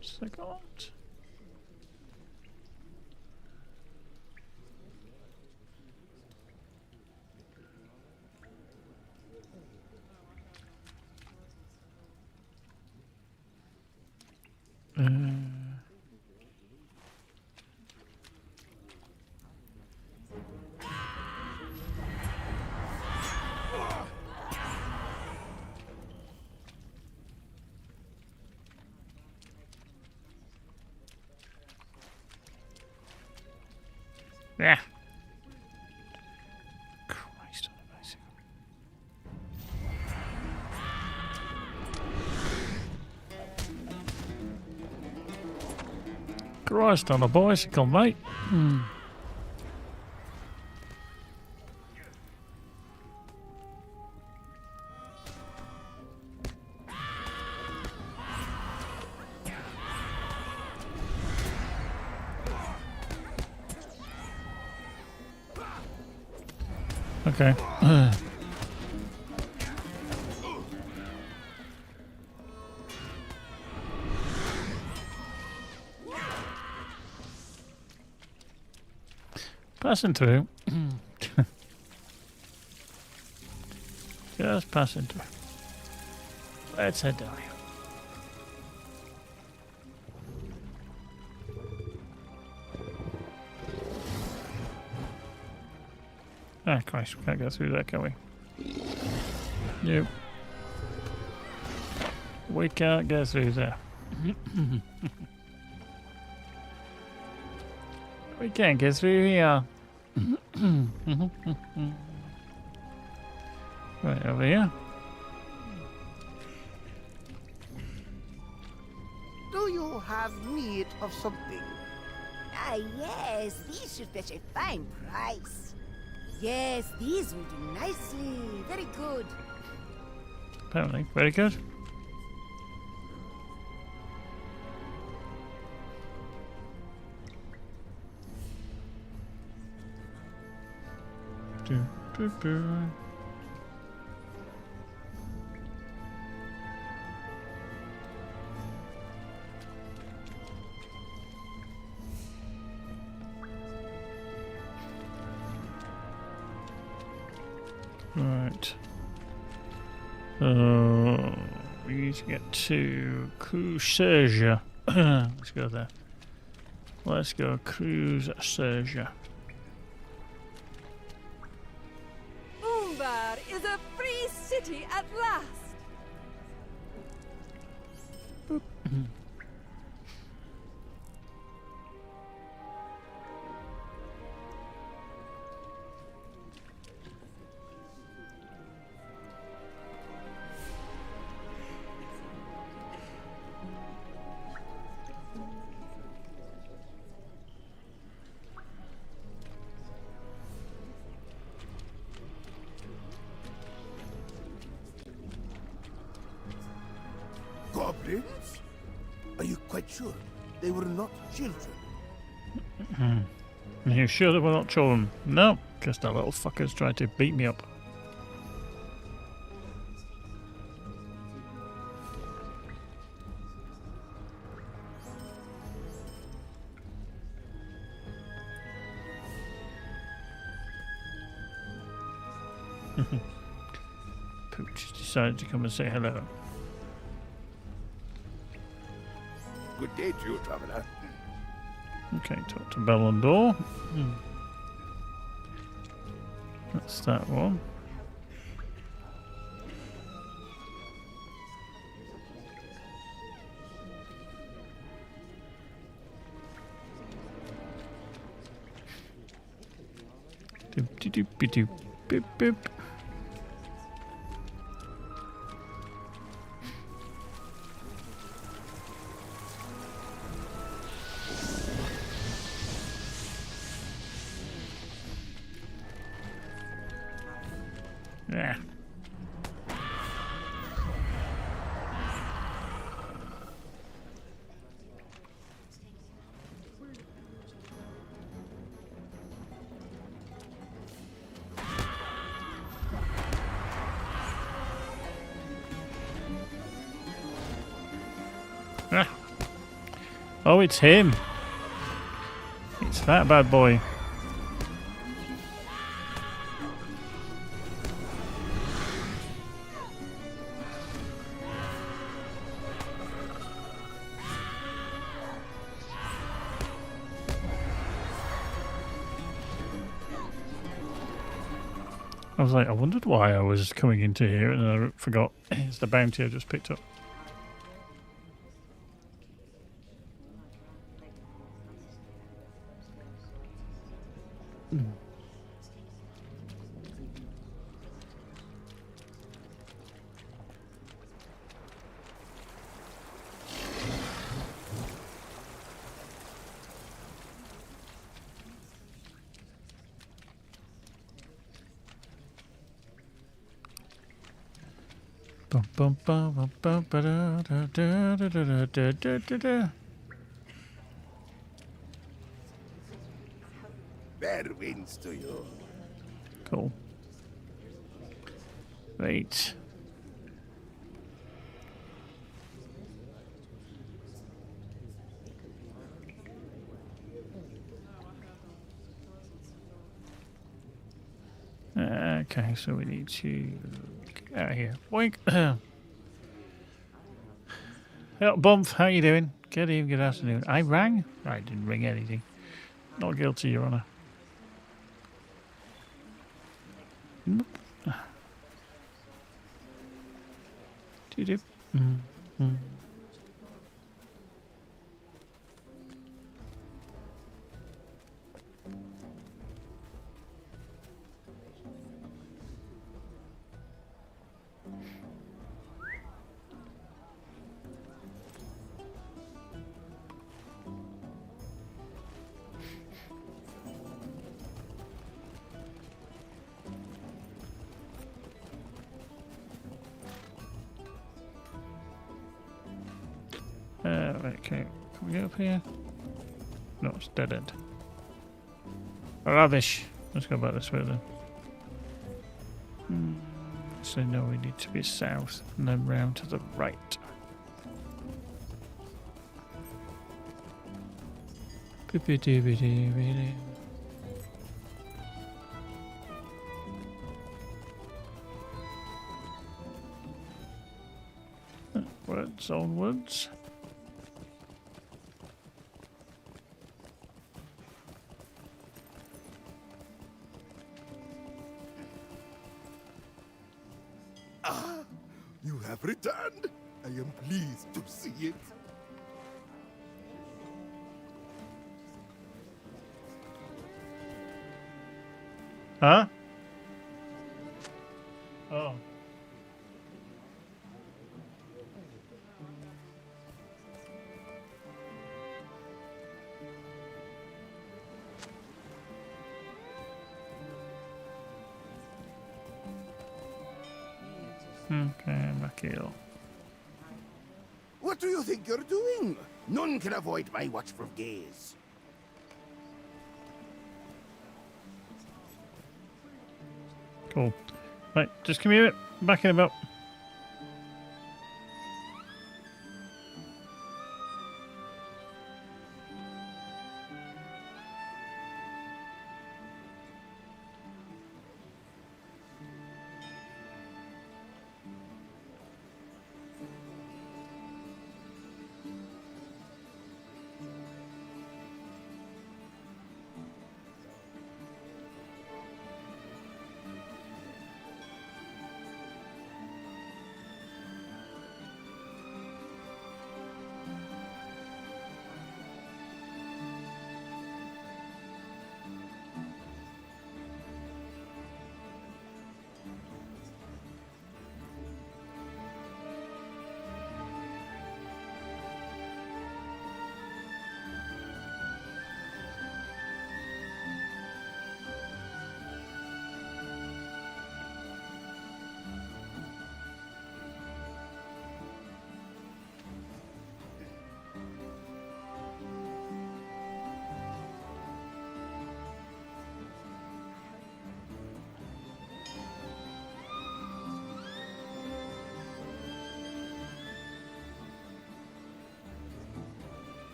Second. Yeah. Christ on a bicycle. Christ on a bicycle, mate. Okay. Passing through. Just passing through. Let's head down here. Ah, Christ, we can't go through that, can we? Nope. We can't go through there. We can't get through here. Right, over here. Do you have need of something? Ah, yes, these should fetch a fine price. Yes, these will do nicely. Very good. Apparently, very good. Do, do, do. Right. We need to get to Cruise Sergia. Let's go there. Let's go Cruise Sergia. Umbar is a free city at last. Goblins? Are you quite sure they were not children? Are you sure that we're not children? No, because that little fucker's tried to beat me up. Pooch decided to come and say hello. Good day to you, traveler. Okay, talk to Bellandor. That's that one. Doop doop doop doop boop boop. Yeah. Ah. Oh, it's him. It's that bad boy. I was like, I wondered why I was coming into here, and I forgot it's the bounty I just picked up. Bum, bum, bum, bum, bum, ba, da, da, da, da, da, da, da, da, da. Fair winds to you. Cool. Right. Okay, so we need to get out of here. Boink. Hello, Bump, how you doing? Good evening, good afternoon. I rang? I didn't ring anything. Not guilty, Your Honour. Nope. Doo-doo. Right, okay. Can we get up here? No, it's dead end. Rubbish. Let's go back this way then. So no, we need to be south and then round to the right. Words onwards. You have returned. I am pleased to see it. Huh? Oh. Okay, Makil. What do you think you're doing? None can avoid my watchful gaze. Cool. Right, just come here. Back in about.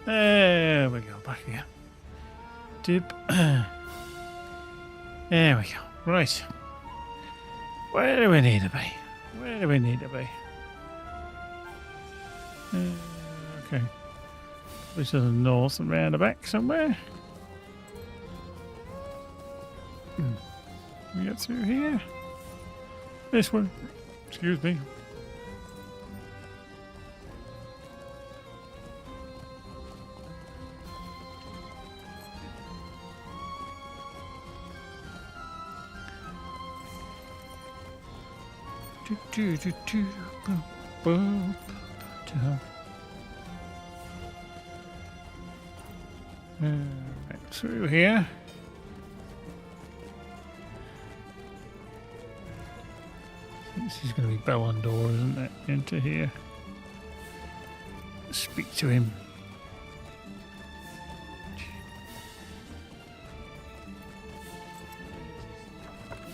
There we go, back again. Dip. There we go. Right. Where do we need to be? Where do we need to be? Okay. This is the north and round the back somewhere. We get through here. This one. Excuse me. Right through here. This is going to be Bellon door, isn't it? Into here. Speak to him.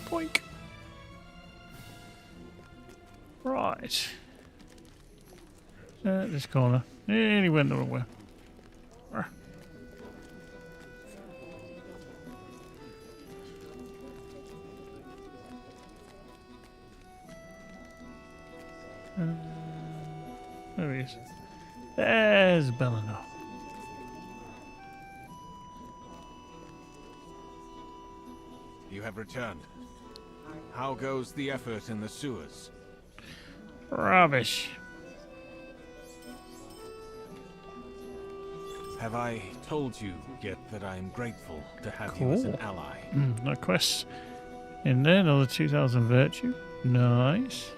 Boink. Right. This corner. And he went the wrong way. There he is. There's Bellinor. You have returned. How goes the effort in the sewers? Rubbish. Have I told you yet that I am grateful to have you as an ally? No quests in there. Another 2,000 virtue. Nice.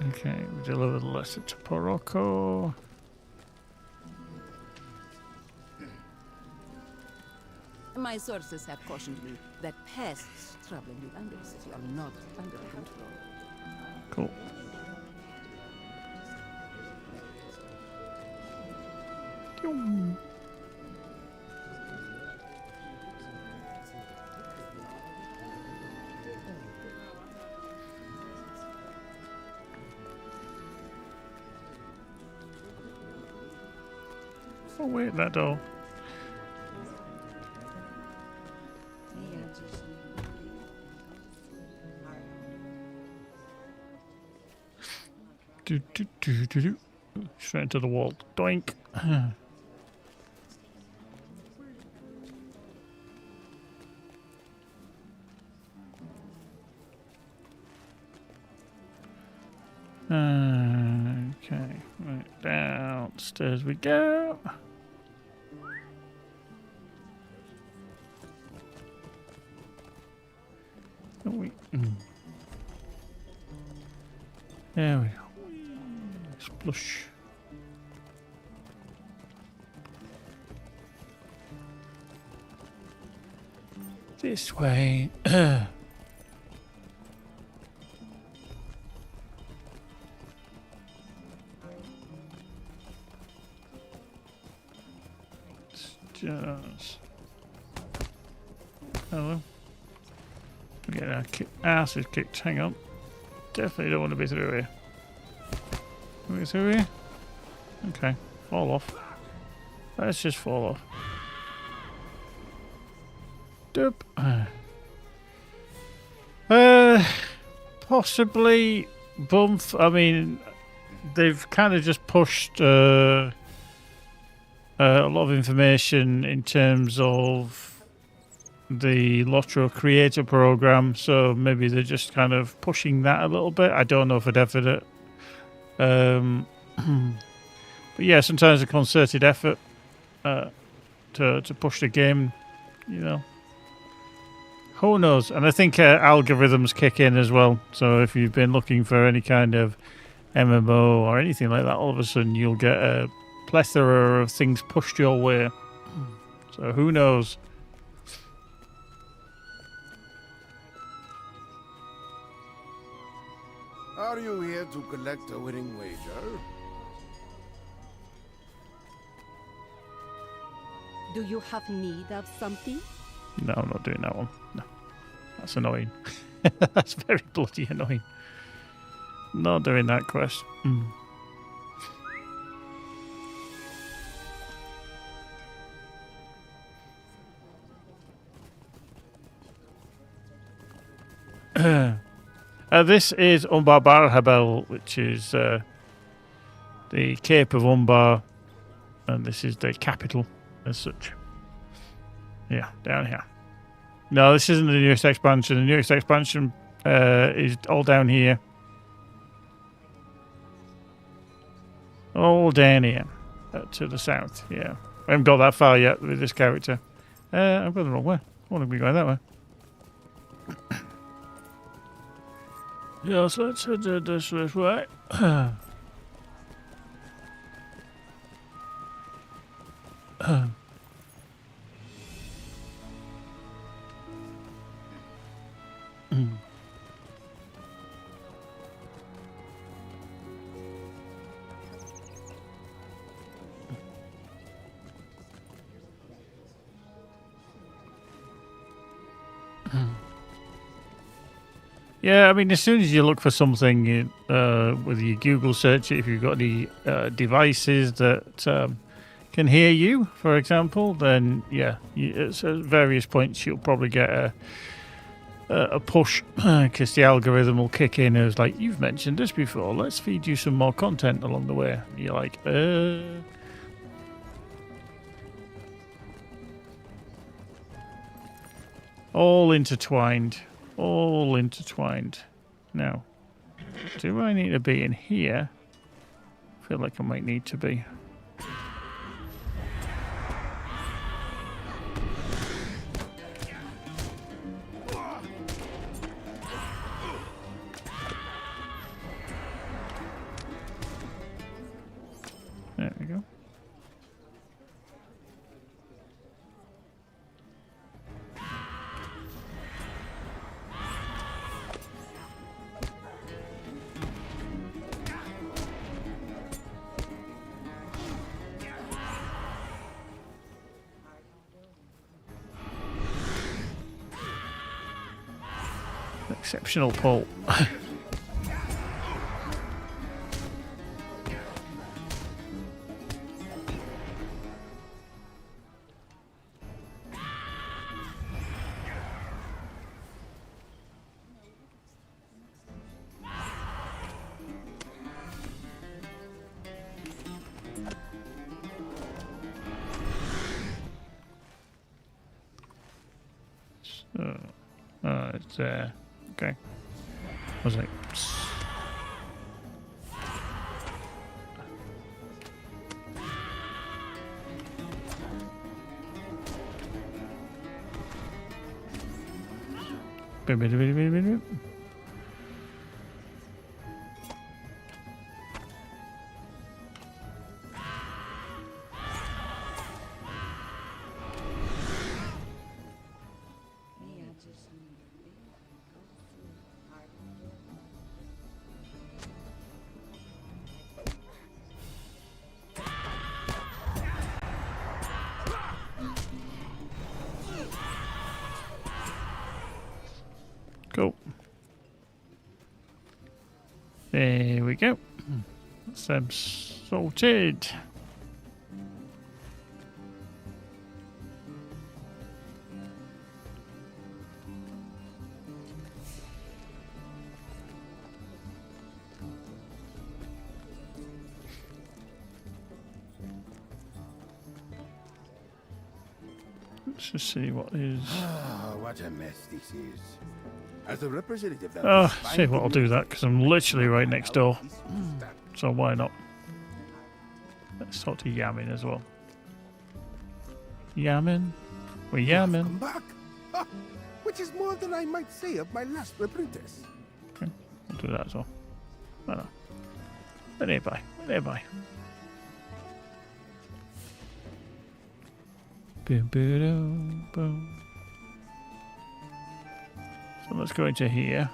Okay, we delivered a letter to Porocco. My sources have cautioned me that pests troubling the Undercity are not under control. Cool. Oh wait, that door. Do. Straight into the wall. Doink. Okay, right, downstairs we go. There we go. Splush. This way. Just. Hello. We get our asses kicked. Hang on. Definitely don't want to be through here. Can we get through here? Okay. Fall off. Let's just fall off. Doop. Possibly bump. I mean, they've kind of just pushed a lot of information in terms of the LOTRO creator program, so maybe they're just kind of pushing that a little bit. I don't know if I'd ever but yeah, sometimes a concerted effort to push the game, you know. Who knows? And I think algorithms kick in as well. So if you've been looking for any kind of MMO or anything like that, all of a sudden you'll get a plethora of things pushed your way. So who knows? Are you here to collect a winning wager? Do you have need of something? No, I'm not doing that one. No. That's annoying. That's very bloody annoying. Not doing that quest. This is Umbar Barhabel, which is the Cape of Umbar, and this is the capital as such. Yeah, down here. No, this isn't the newest expansion. The newest expansion is all down here. All down here. To the south, yeah. I haven't got that far yet with this character. I've got the wrong way. I want to be going that way. Yes, let's head this way. Yeah, I mean, as soon as you look for something with your Google search, if you've got any devices that can hear you, for example, then yeah, at various points you'll probably get a push because the algorithm will kick in as like, you've mentioned this before, let's feed you some more content along the way. And you're like, all intertwined. All intertwined. Now, do I need to be in here? I feel like I might need to be. There we go. Exceptional pull. It's okay. I was like, Cool. There we go. That's them sorted. Let's just see what is. Oh, what a mess this is. As a representative, see what I'll do that because I'm literally right next door. So why not? Let's talk to Yamin as well. Yamin? We're Yamin. Come back. Ah, which is more than I might say of my last apprentice. Okay, I'll do that as well. Oh, no. They're nearby. Nearby. Boom, boom, boom. So let's go into here.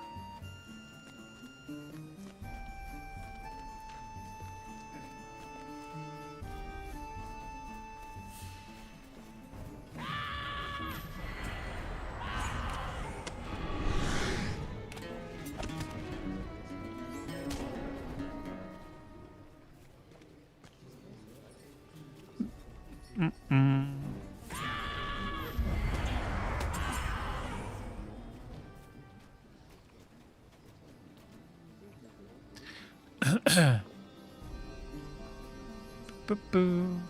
Boo.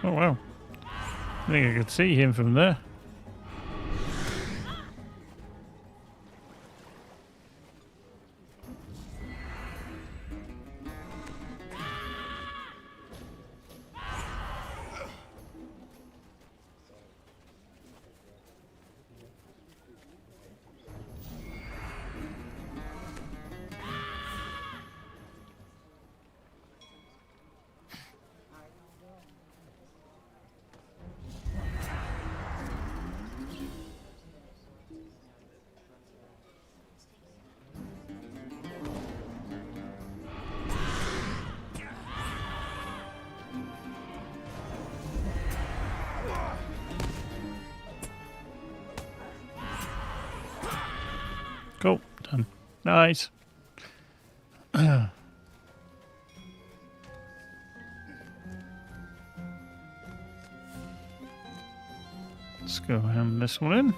Oh wow. I think I could see him from there. Cool, done. Nice. Let's go hand this one in.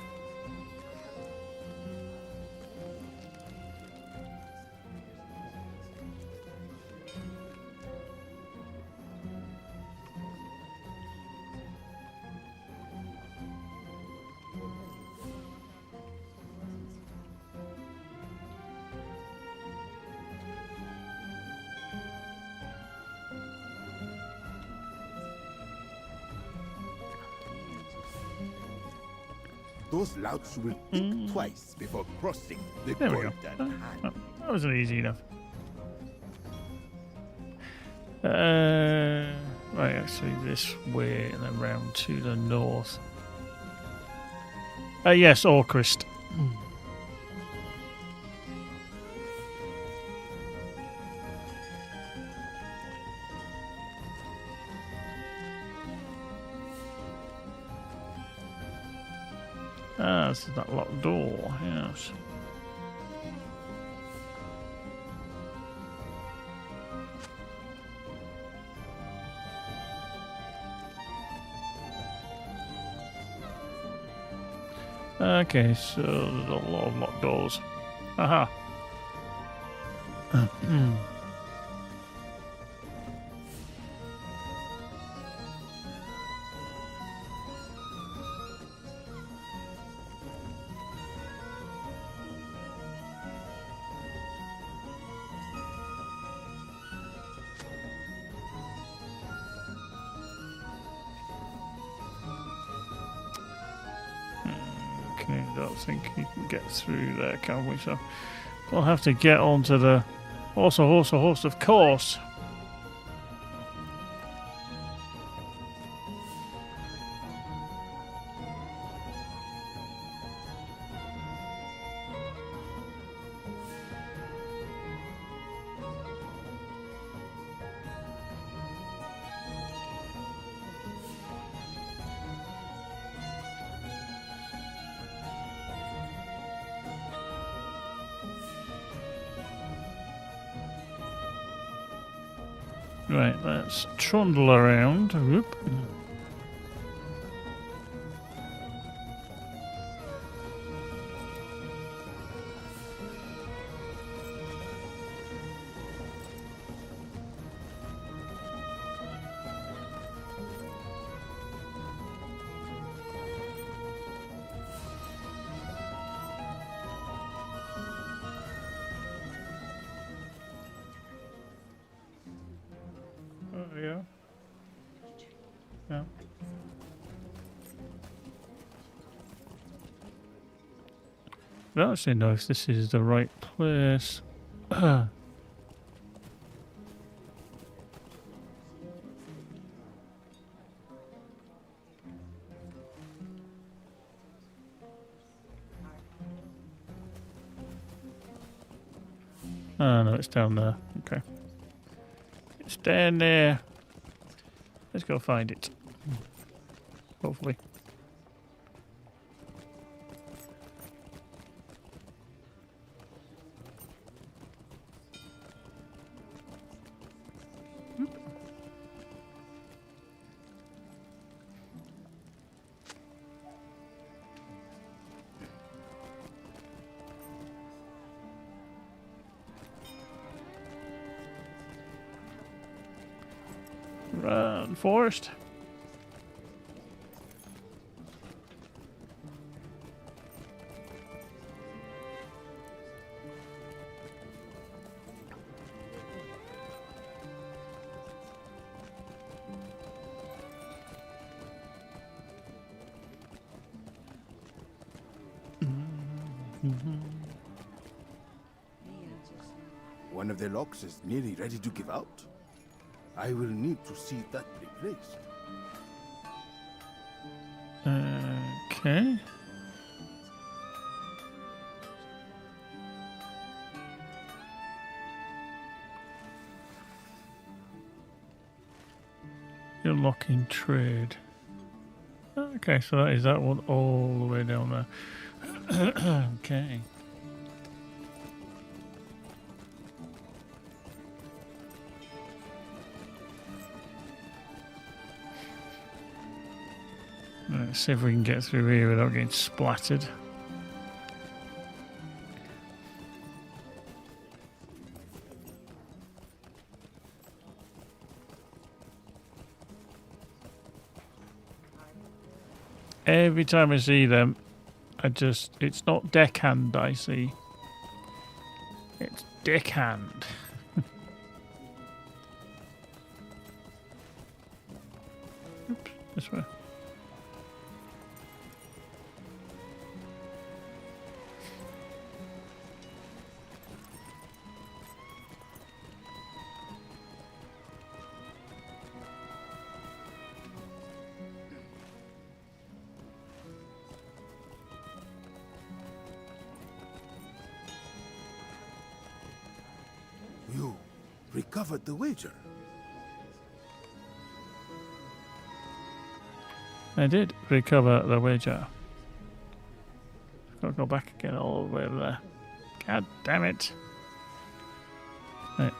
Those louts will think twice before crossing the There we go. golden hand. That wasn't easy enough. Right, actually this way and then round to the north. Yes, Orcrist. Ah, this is that locked door, yes. Okay, so there's a lot of locked doors. Aha. Okay, I don't think you can get through there, can we? So we'll have to get onto the horse, of course. Right, let's trundle around. Whoop. Yeah. Yeah. I don't actually know if this is the right place. Oh no, it's down there. Okay. It's down there. Let's go find it. hopefully. Run, forest. One of the locks is nearly ready to give out. I will need to see that replaced. Okay. You're locking trade. Okay, so that is that one all the way down there. Okay. Let's see if we can get through here without getting splattered. Every time I see them, it's not deckhand I see. It's deckhand. Oops, this way. You recovered the wager. I did recover the wager. Gotta go back again all the way over there. God damn it. Right.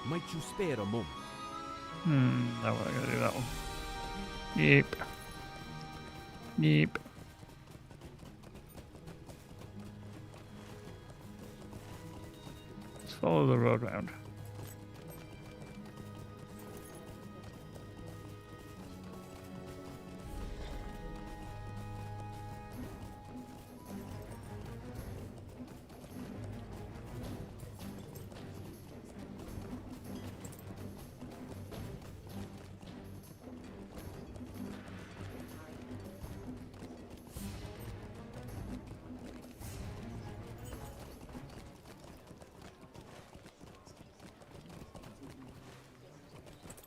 Might you spare a moment? No, we're gonna do that one. Yep. Yep. Let's follow the road round.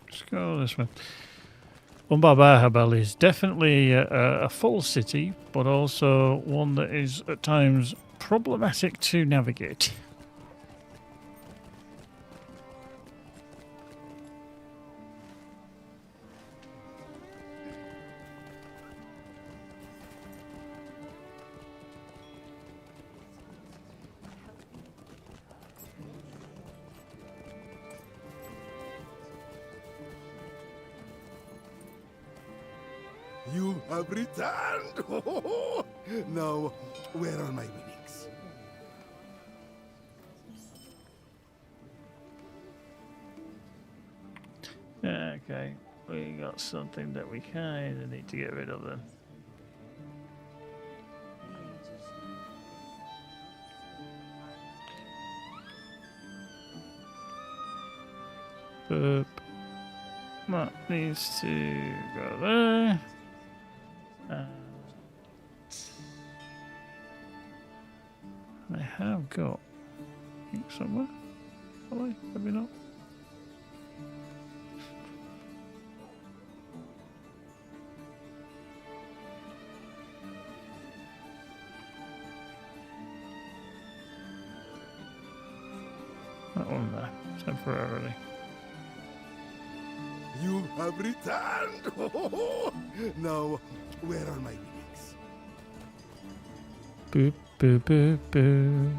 Let's go this way. Umbabahabal is definitely a full city, but also one that is at times problematic to navigate. You have returned! Now, where are my winnings? Okay, we got something that we kind of need to get rid of then. Boop. That needs to go there. I have got ink somewhere. Have I? Maybe not. That one there, temporarily. You have returned! Now, where are my relics? Boop, boop, boop, boop.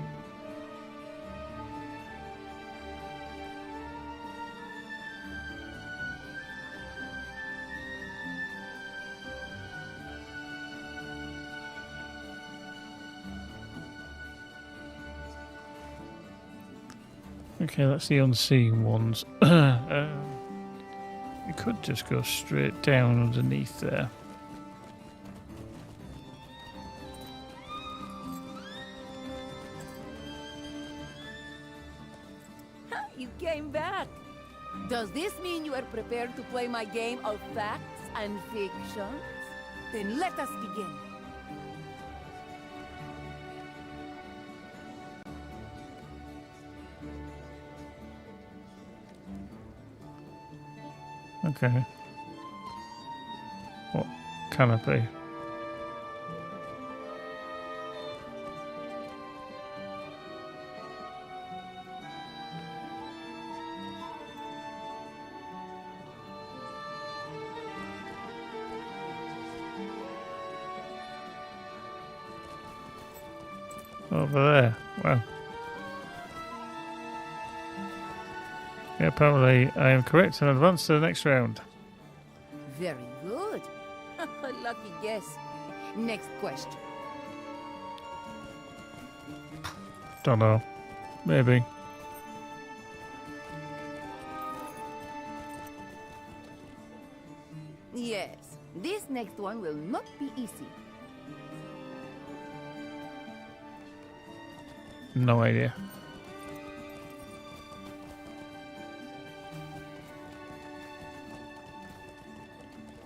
Okay, that's the unseen ones. We could just go straight down underneath there. You came back. Does this mean you are prepared to play my game of facts and fictions? Then let us begin. Okay. What can it be? Over there. Wow. Yeah, apparently I am correct and advance to the next round. Very good. Lucky guess. Next question. Don't know. Maybe. Yes, this next one will not be easy. No idea.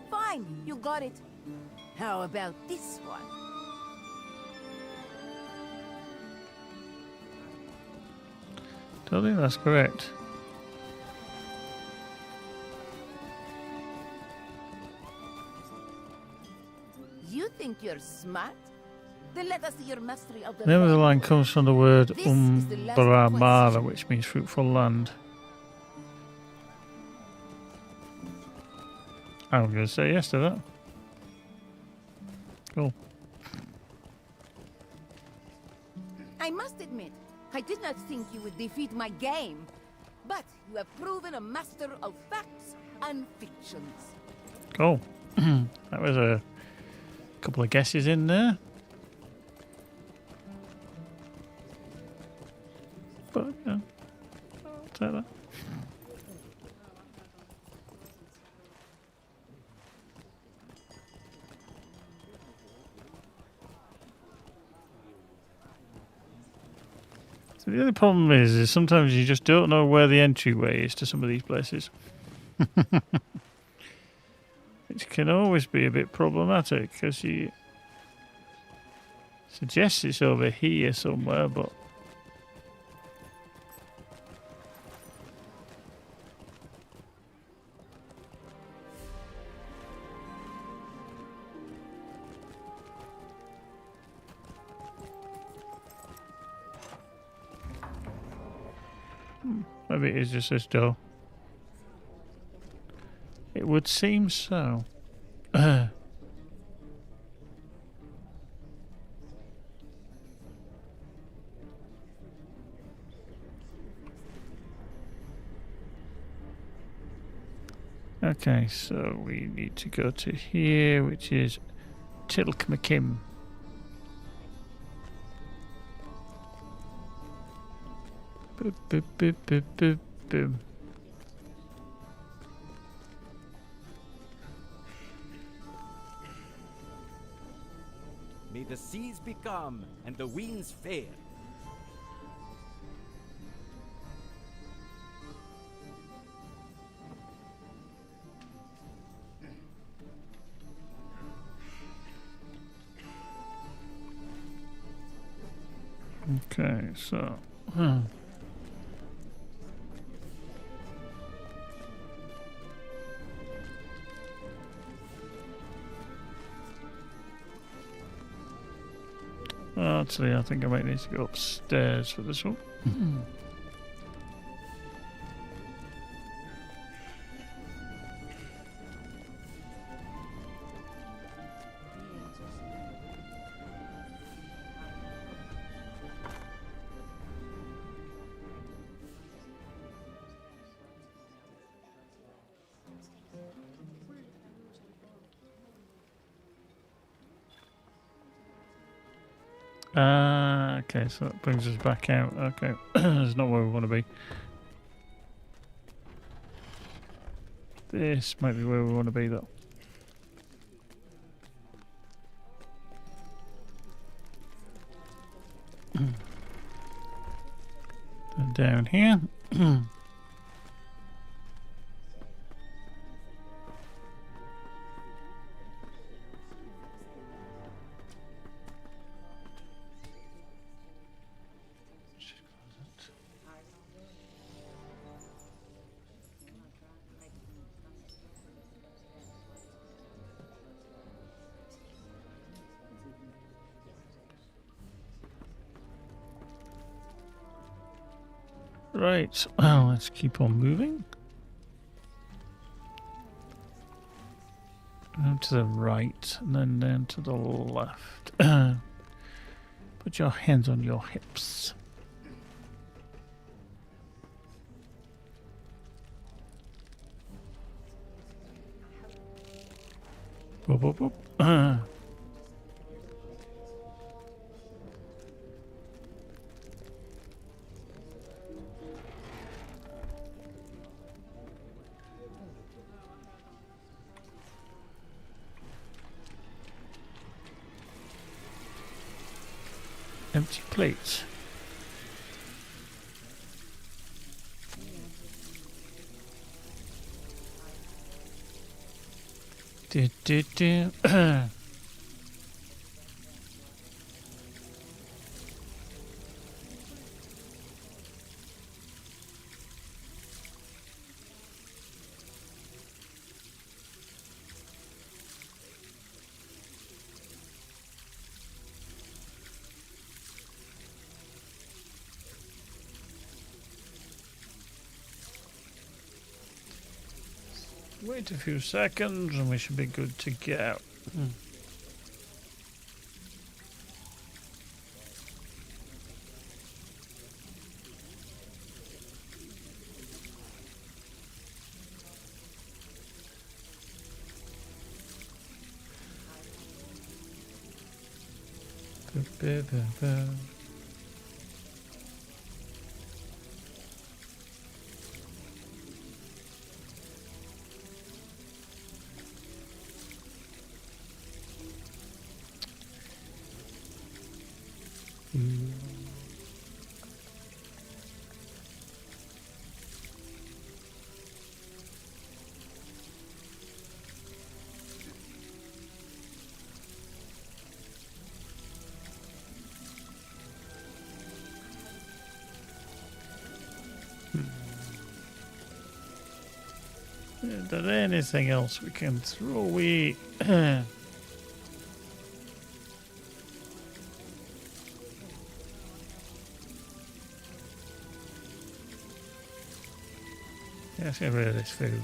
Fine, you got it. How about this one? Don't think that's correct. You think you're smart? Then let us see your mastery of the The name of the line land. comes from the word This is the last Umbramara, question. which means fruitful land. I'm going to say yes to that. Cool. I must admit, I did not think you would defeat my game. But you have proven a master of facts and fictions. Cool. That was a couple of guesses in there. But, yeah, I'll take that. So the only problem is sometimes you just don't know where the entryway is to some of these places. Which can always be a bit problematic, because you suggest it's over here somewhere, but maybe it is just this door. It would seem so. Okay, so we need to go to here, which is Tilkmakim. Boop, boop, boop, boop, boop, boop. May the seas be calm and the winds fair. Okay, so. Actually, I think I might need to go upstairs for this one. Okay, so that brings us back out. Okay, that's not where we want to be. This might be where we want to be, though. And down here. Right, well, let's keep on moving. Down to the right, and then down to the left. Put your hands on your hips. Boop, boop, boop. Empty plates. Do. Wait a few seconds and we should be good to go. Is there anything else we can throw away? Let's get rid of this food.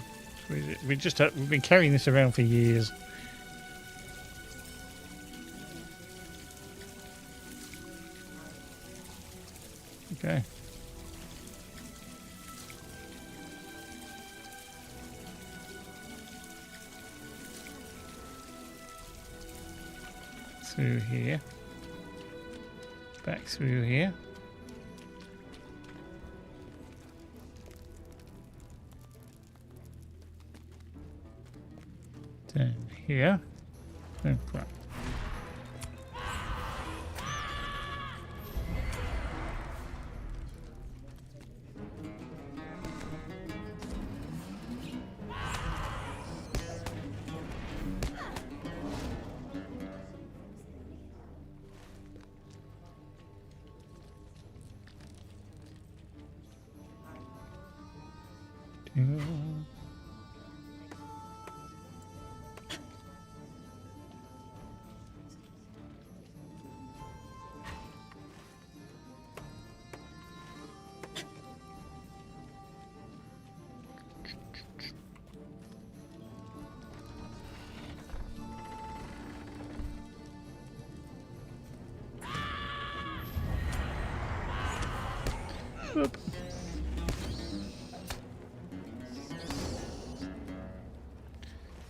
We've been carrying this around for years. Okay. Through here. Back through here. Then here. Oh, crap.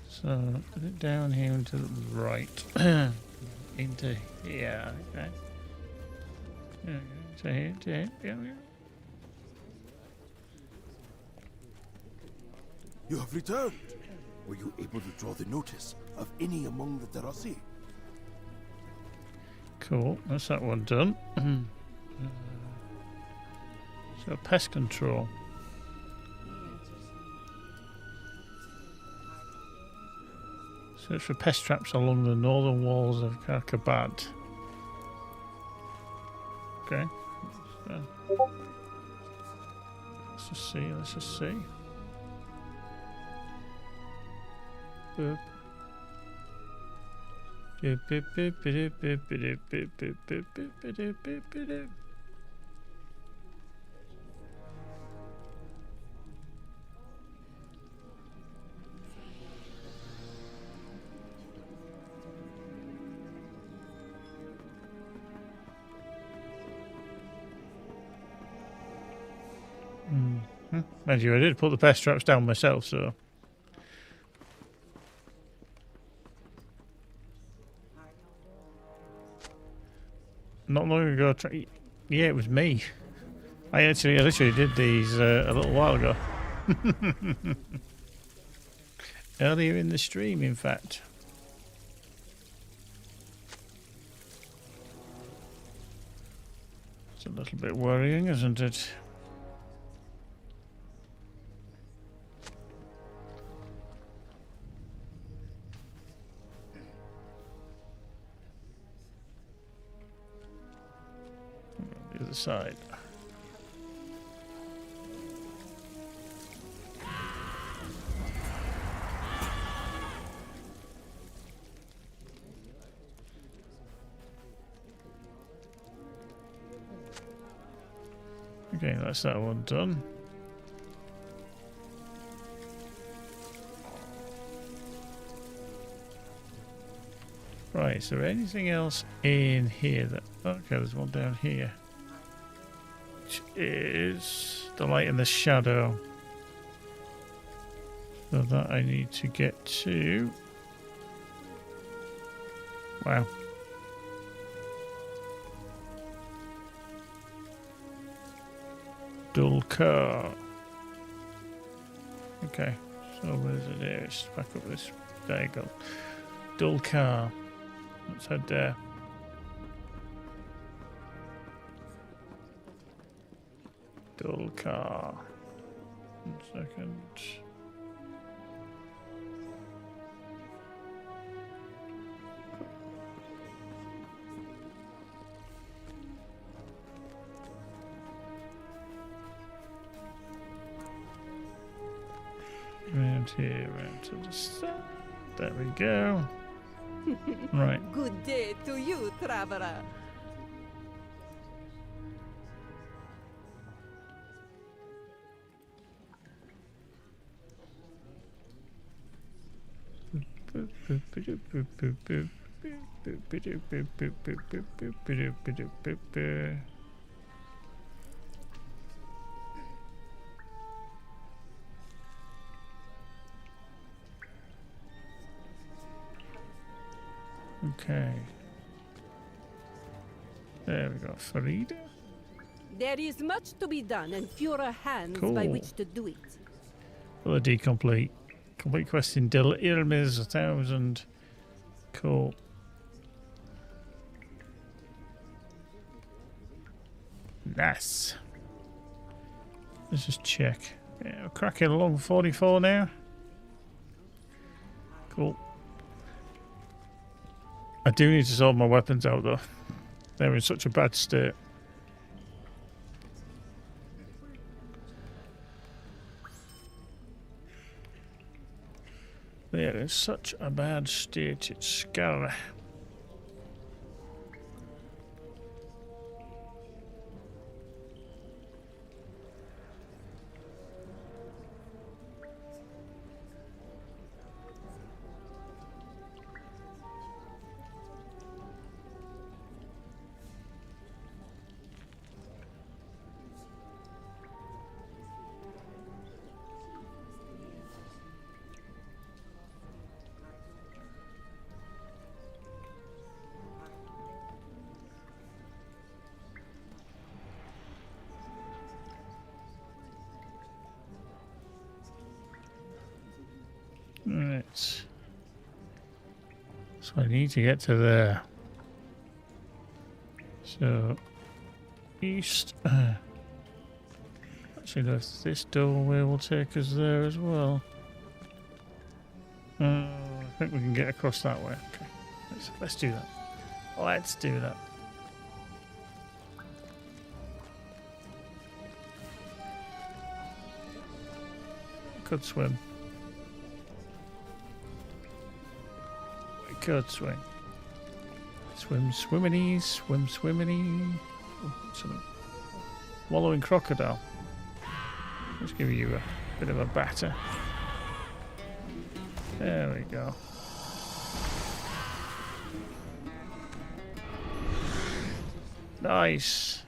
So put it down here and to the right. Into here, okay. So here, to here, yeah. You have returned. Were you able to draw the notice of any among the Darasi? Cool, that's that one done. So pest control. Search for pest traps along the northern walls of Karkabat. Okay. Let's just see, let's just see. Boop. Boop, boop, boop, boop, boop, boop, boop, boop, boop, boop, boop, boop, boop. Mind you, I did put the pest traps down myself, so. Not long ago, yeah, it was me. I literally did these a little while ago. Earlier in the stream, in fact. It's a little bit worrying, isn't it? The other side. Okay, that's that one done. Right, is there anything else in here that... Okay, there's one down here. Which is the light and the shadow. So that I need to get to... Wow. Dulcar. Okay, so where is it there? It's back up this. There you go. Dulcar. Let's head there. Dulcar. 1 second. Around here, around to the side. There we go. Right. Good day to you, traveler. Okay. There we go. Farida. There is much to be done and fewer hands Cool. by which to do it. Well, complete. Complete quest in Dil Ilmiz 1000. Cool. Nice. Let's just check. Yeah, we're cracking along 44 now. Cool. I do need to sort my weapons out though. They're in such a bad state. They're in such a bad state, it's scary. Right. So I need to get to there. So, east. Actually, if this doorway will take us there as well. I think we can get across that way. Okay. Let's do that. Let's do that. Could swim. We could swim. Swim, swimmity, swim, swimmity. Oh, some wallowing crocodile. Let's give you a bit of a batter. There we go. Nice.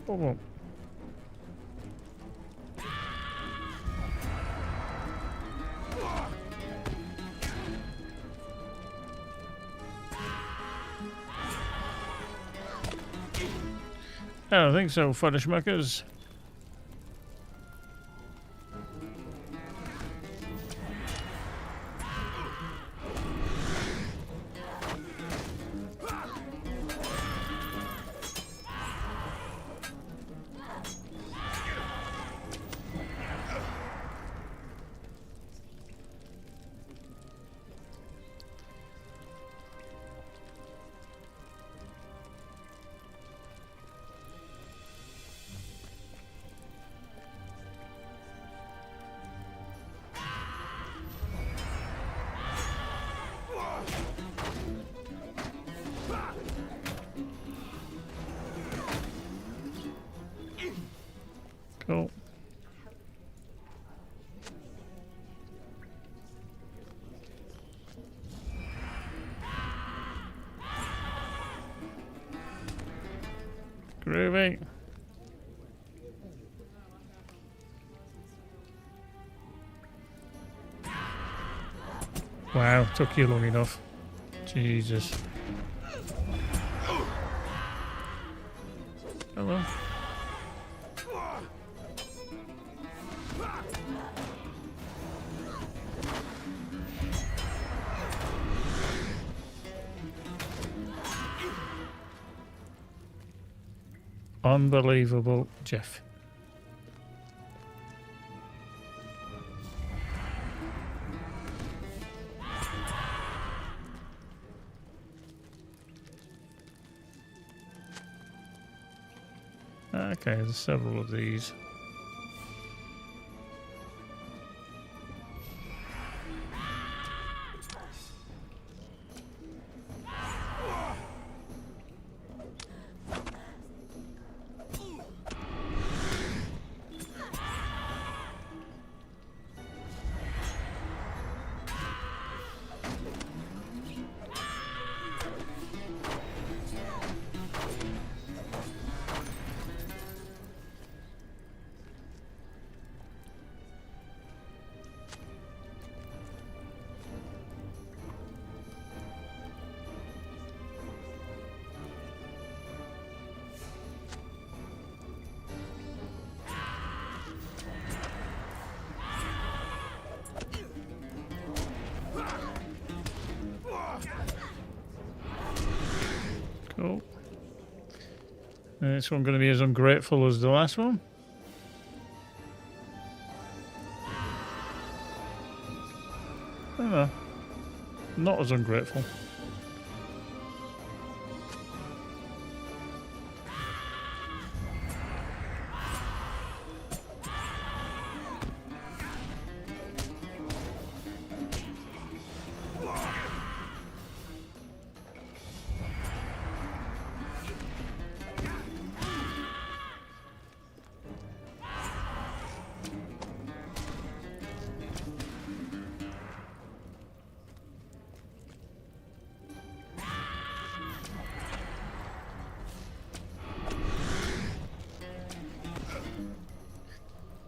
Boom, boom. I don't think so, Fudderschmuckers. Cool. Groovy. Wow, took you long enough. Jesus. Hello. Unbelievable, Jeff. Okay, there's several of these. Cool. This one going to be as ungrateful as the last one. I don't know. Not as ungrateful.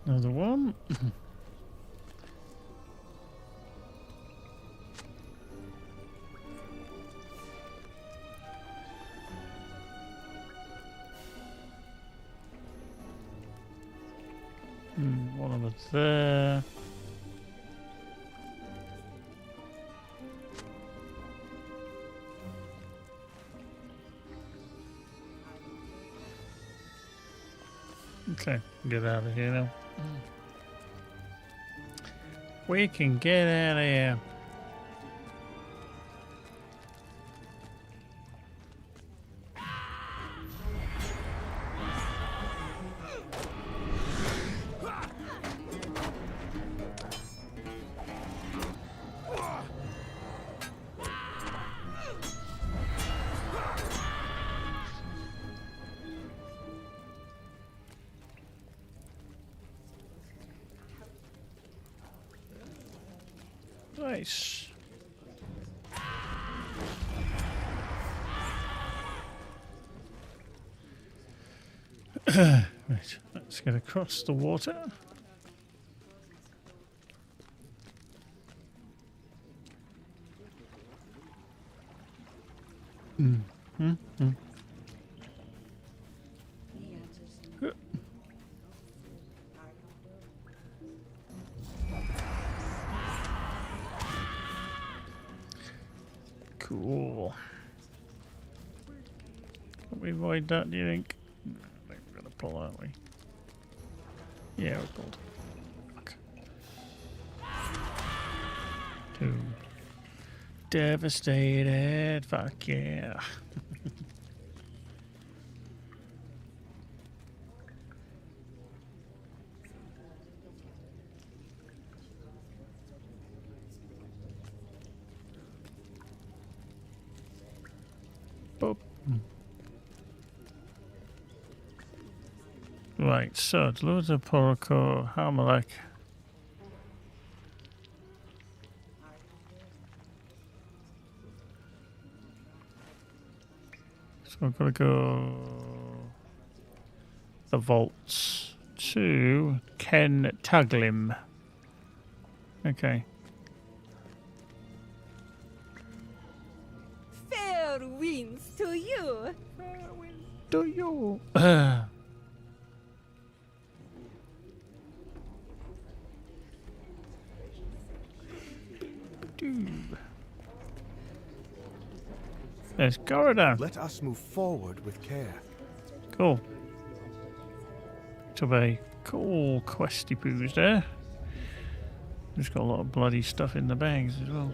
Another one. One of it's there. Okay, get out of here now. We can get out of here. Nice. Right, let's get across the water. Cool. Can we avoid that, do you think? I think we're going to pull, aren't we? Yeah, we pulled. Fuck. 2. Devastated. Fuck yeah. Boop. Right, so it's loads of Porco, Harmalek. So I've got to go the vaults to Ken Taglim. Okay. Fair winds to you. Fair winds to you. There's Corridor. Let us move forward with care. Cool. To be cool questy poos there. Just got a lot of bloody stuff in the bags as well.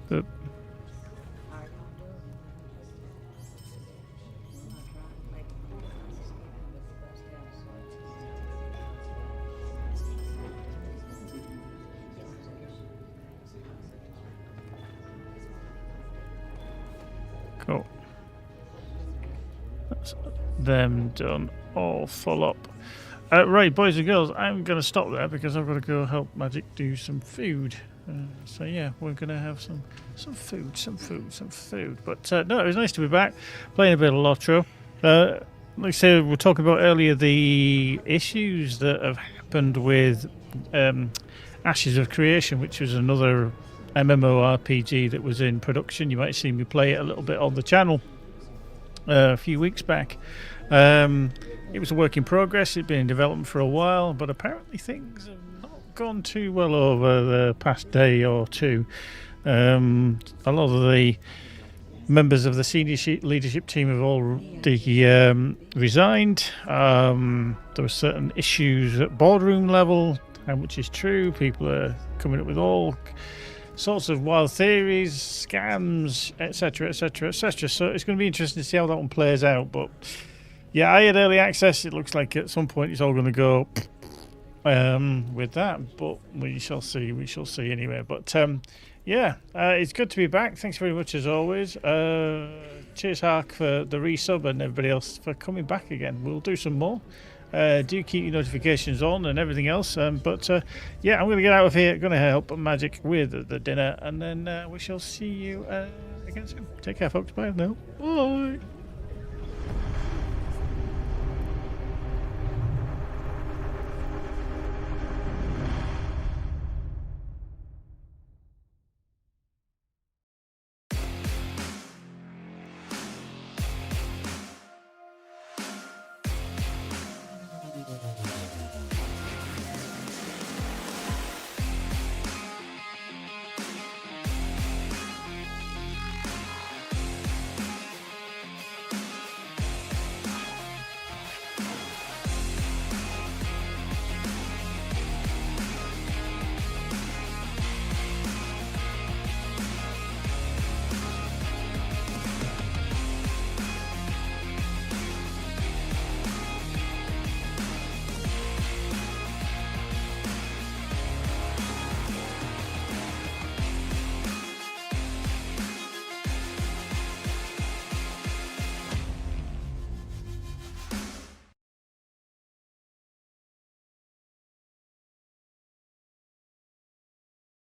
But cool. That's them done. All full up. Right, boys and girls, I'm going to stop there because I've got to go help Magic do some food. So yeah, we're going to have some food. But no, it was nice to be back, playing a bit of LOTRO. Like I said, we were talking about earlier the issues that have happened with Ashes of Creation, which was another MMORPG that was in production. You might have seen me play it a little bit on the channel a few weeks back. It was a work in progress. It'd been in development for a while, but apparently things have not gone too well over the past day or two. A lot of the members of the senior leadership team have already resigned. There were certain issues at boardroom level, which is true. People are coming up with all sorts of wild theories, scams, etc., etc., etc. So it's going to be interesting to see how that one plays out. But yeah, I had early access. It looks like at some point it's all going to go with that. But we shall see. We shall see anyway. But yeah, it's good to be back. Thanks very much as always. Cheers, Hark, for the resub and everybody else for coming back again. We'll do some more. Do keep your notifications on and everything else. But yeah, I'm going to get out of here. Going to help Magic with the dinner, and then we shall see you again soon. Take care, folks. Bye now. Bye.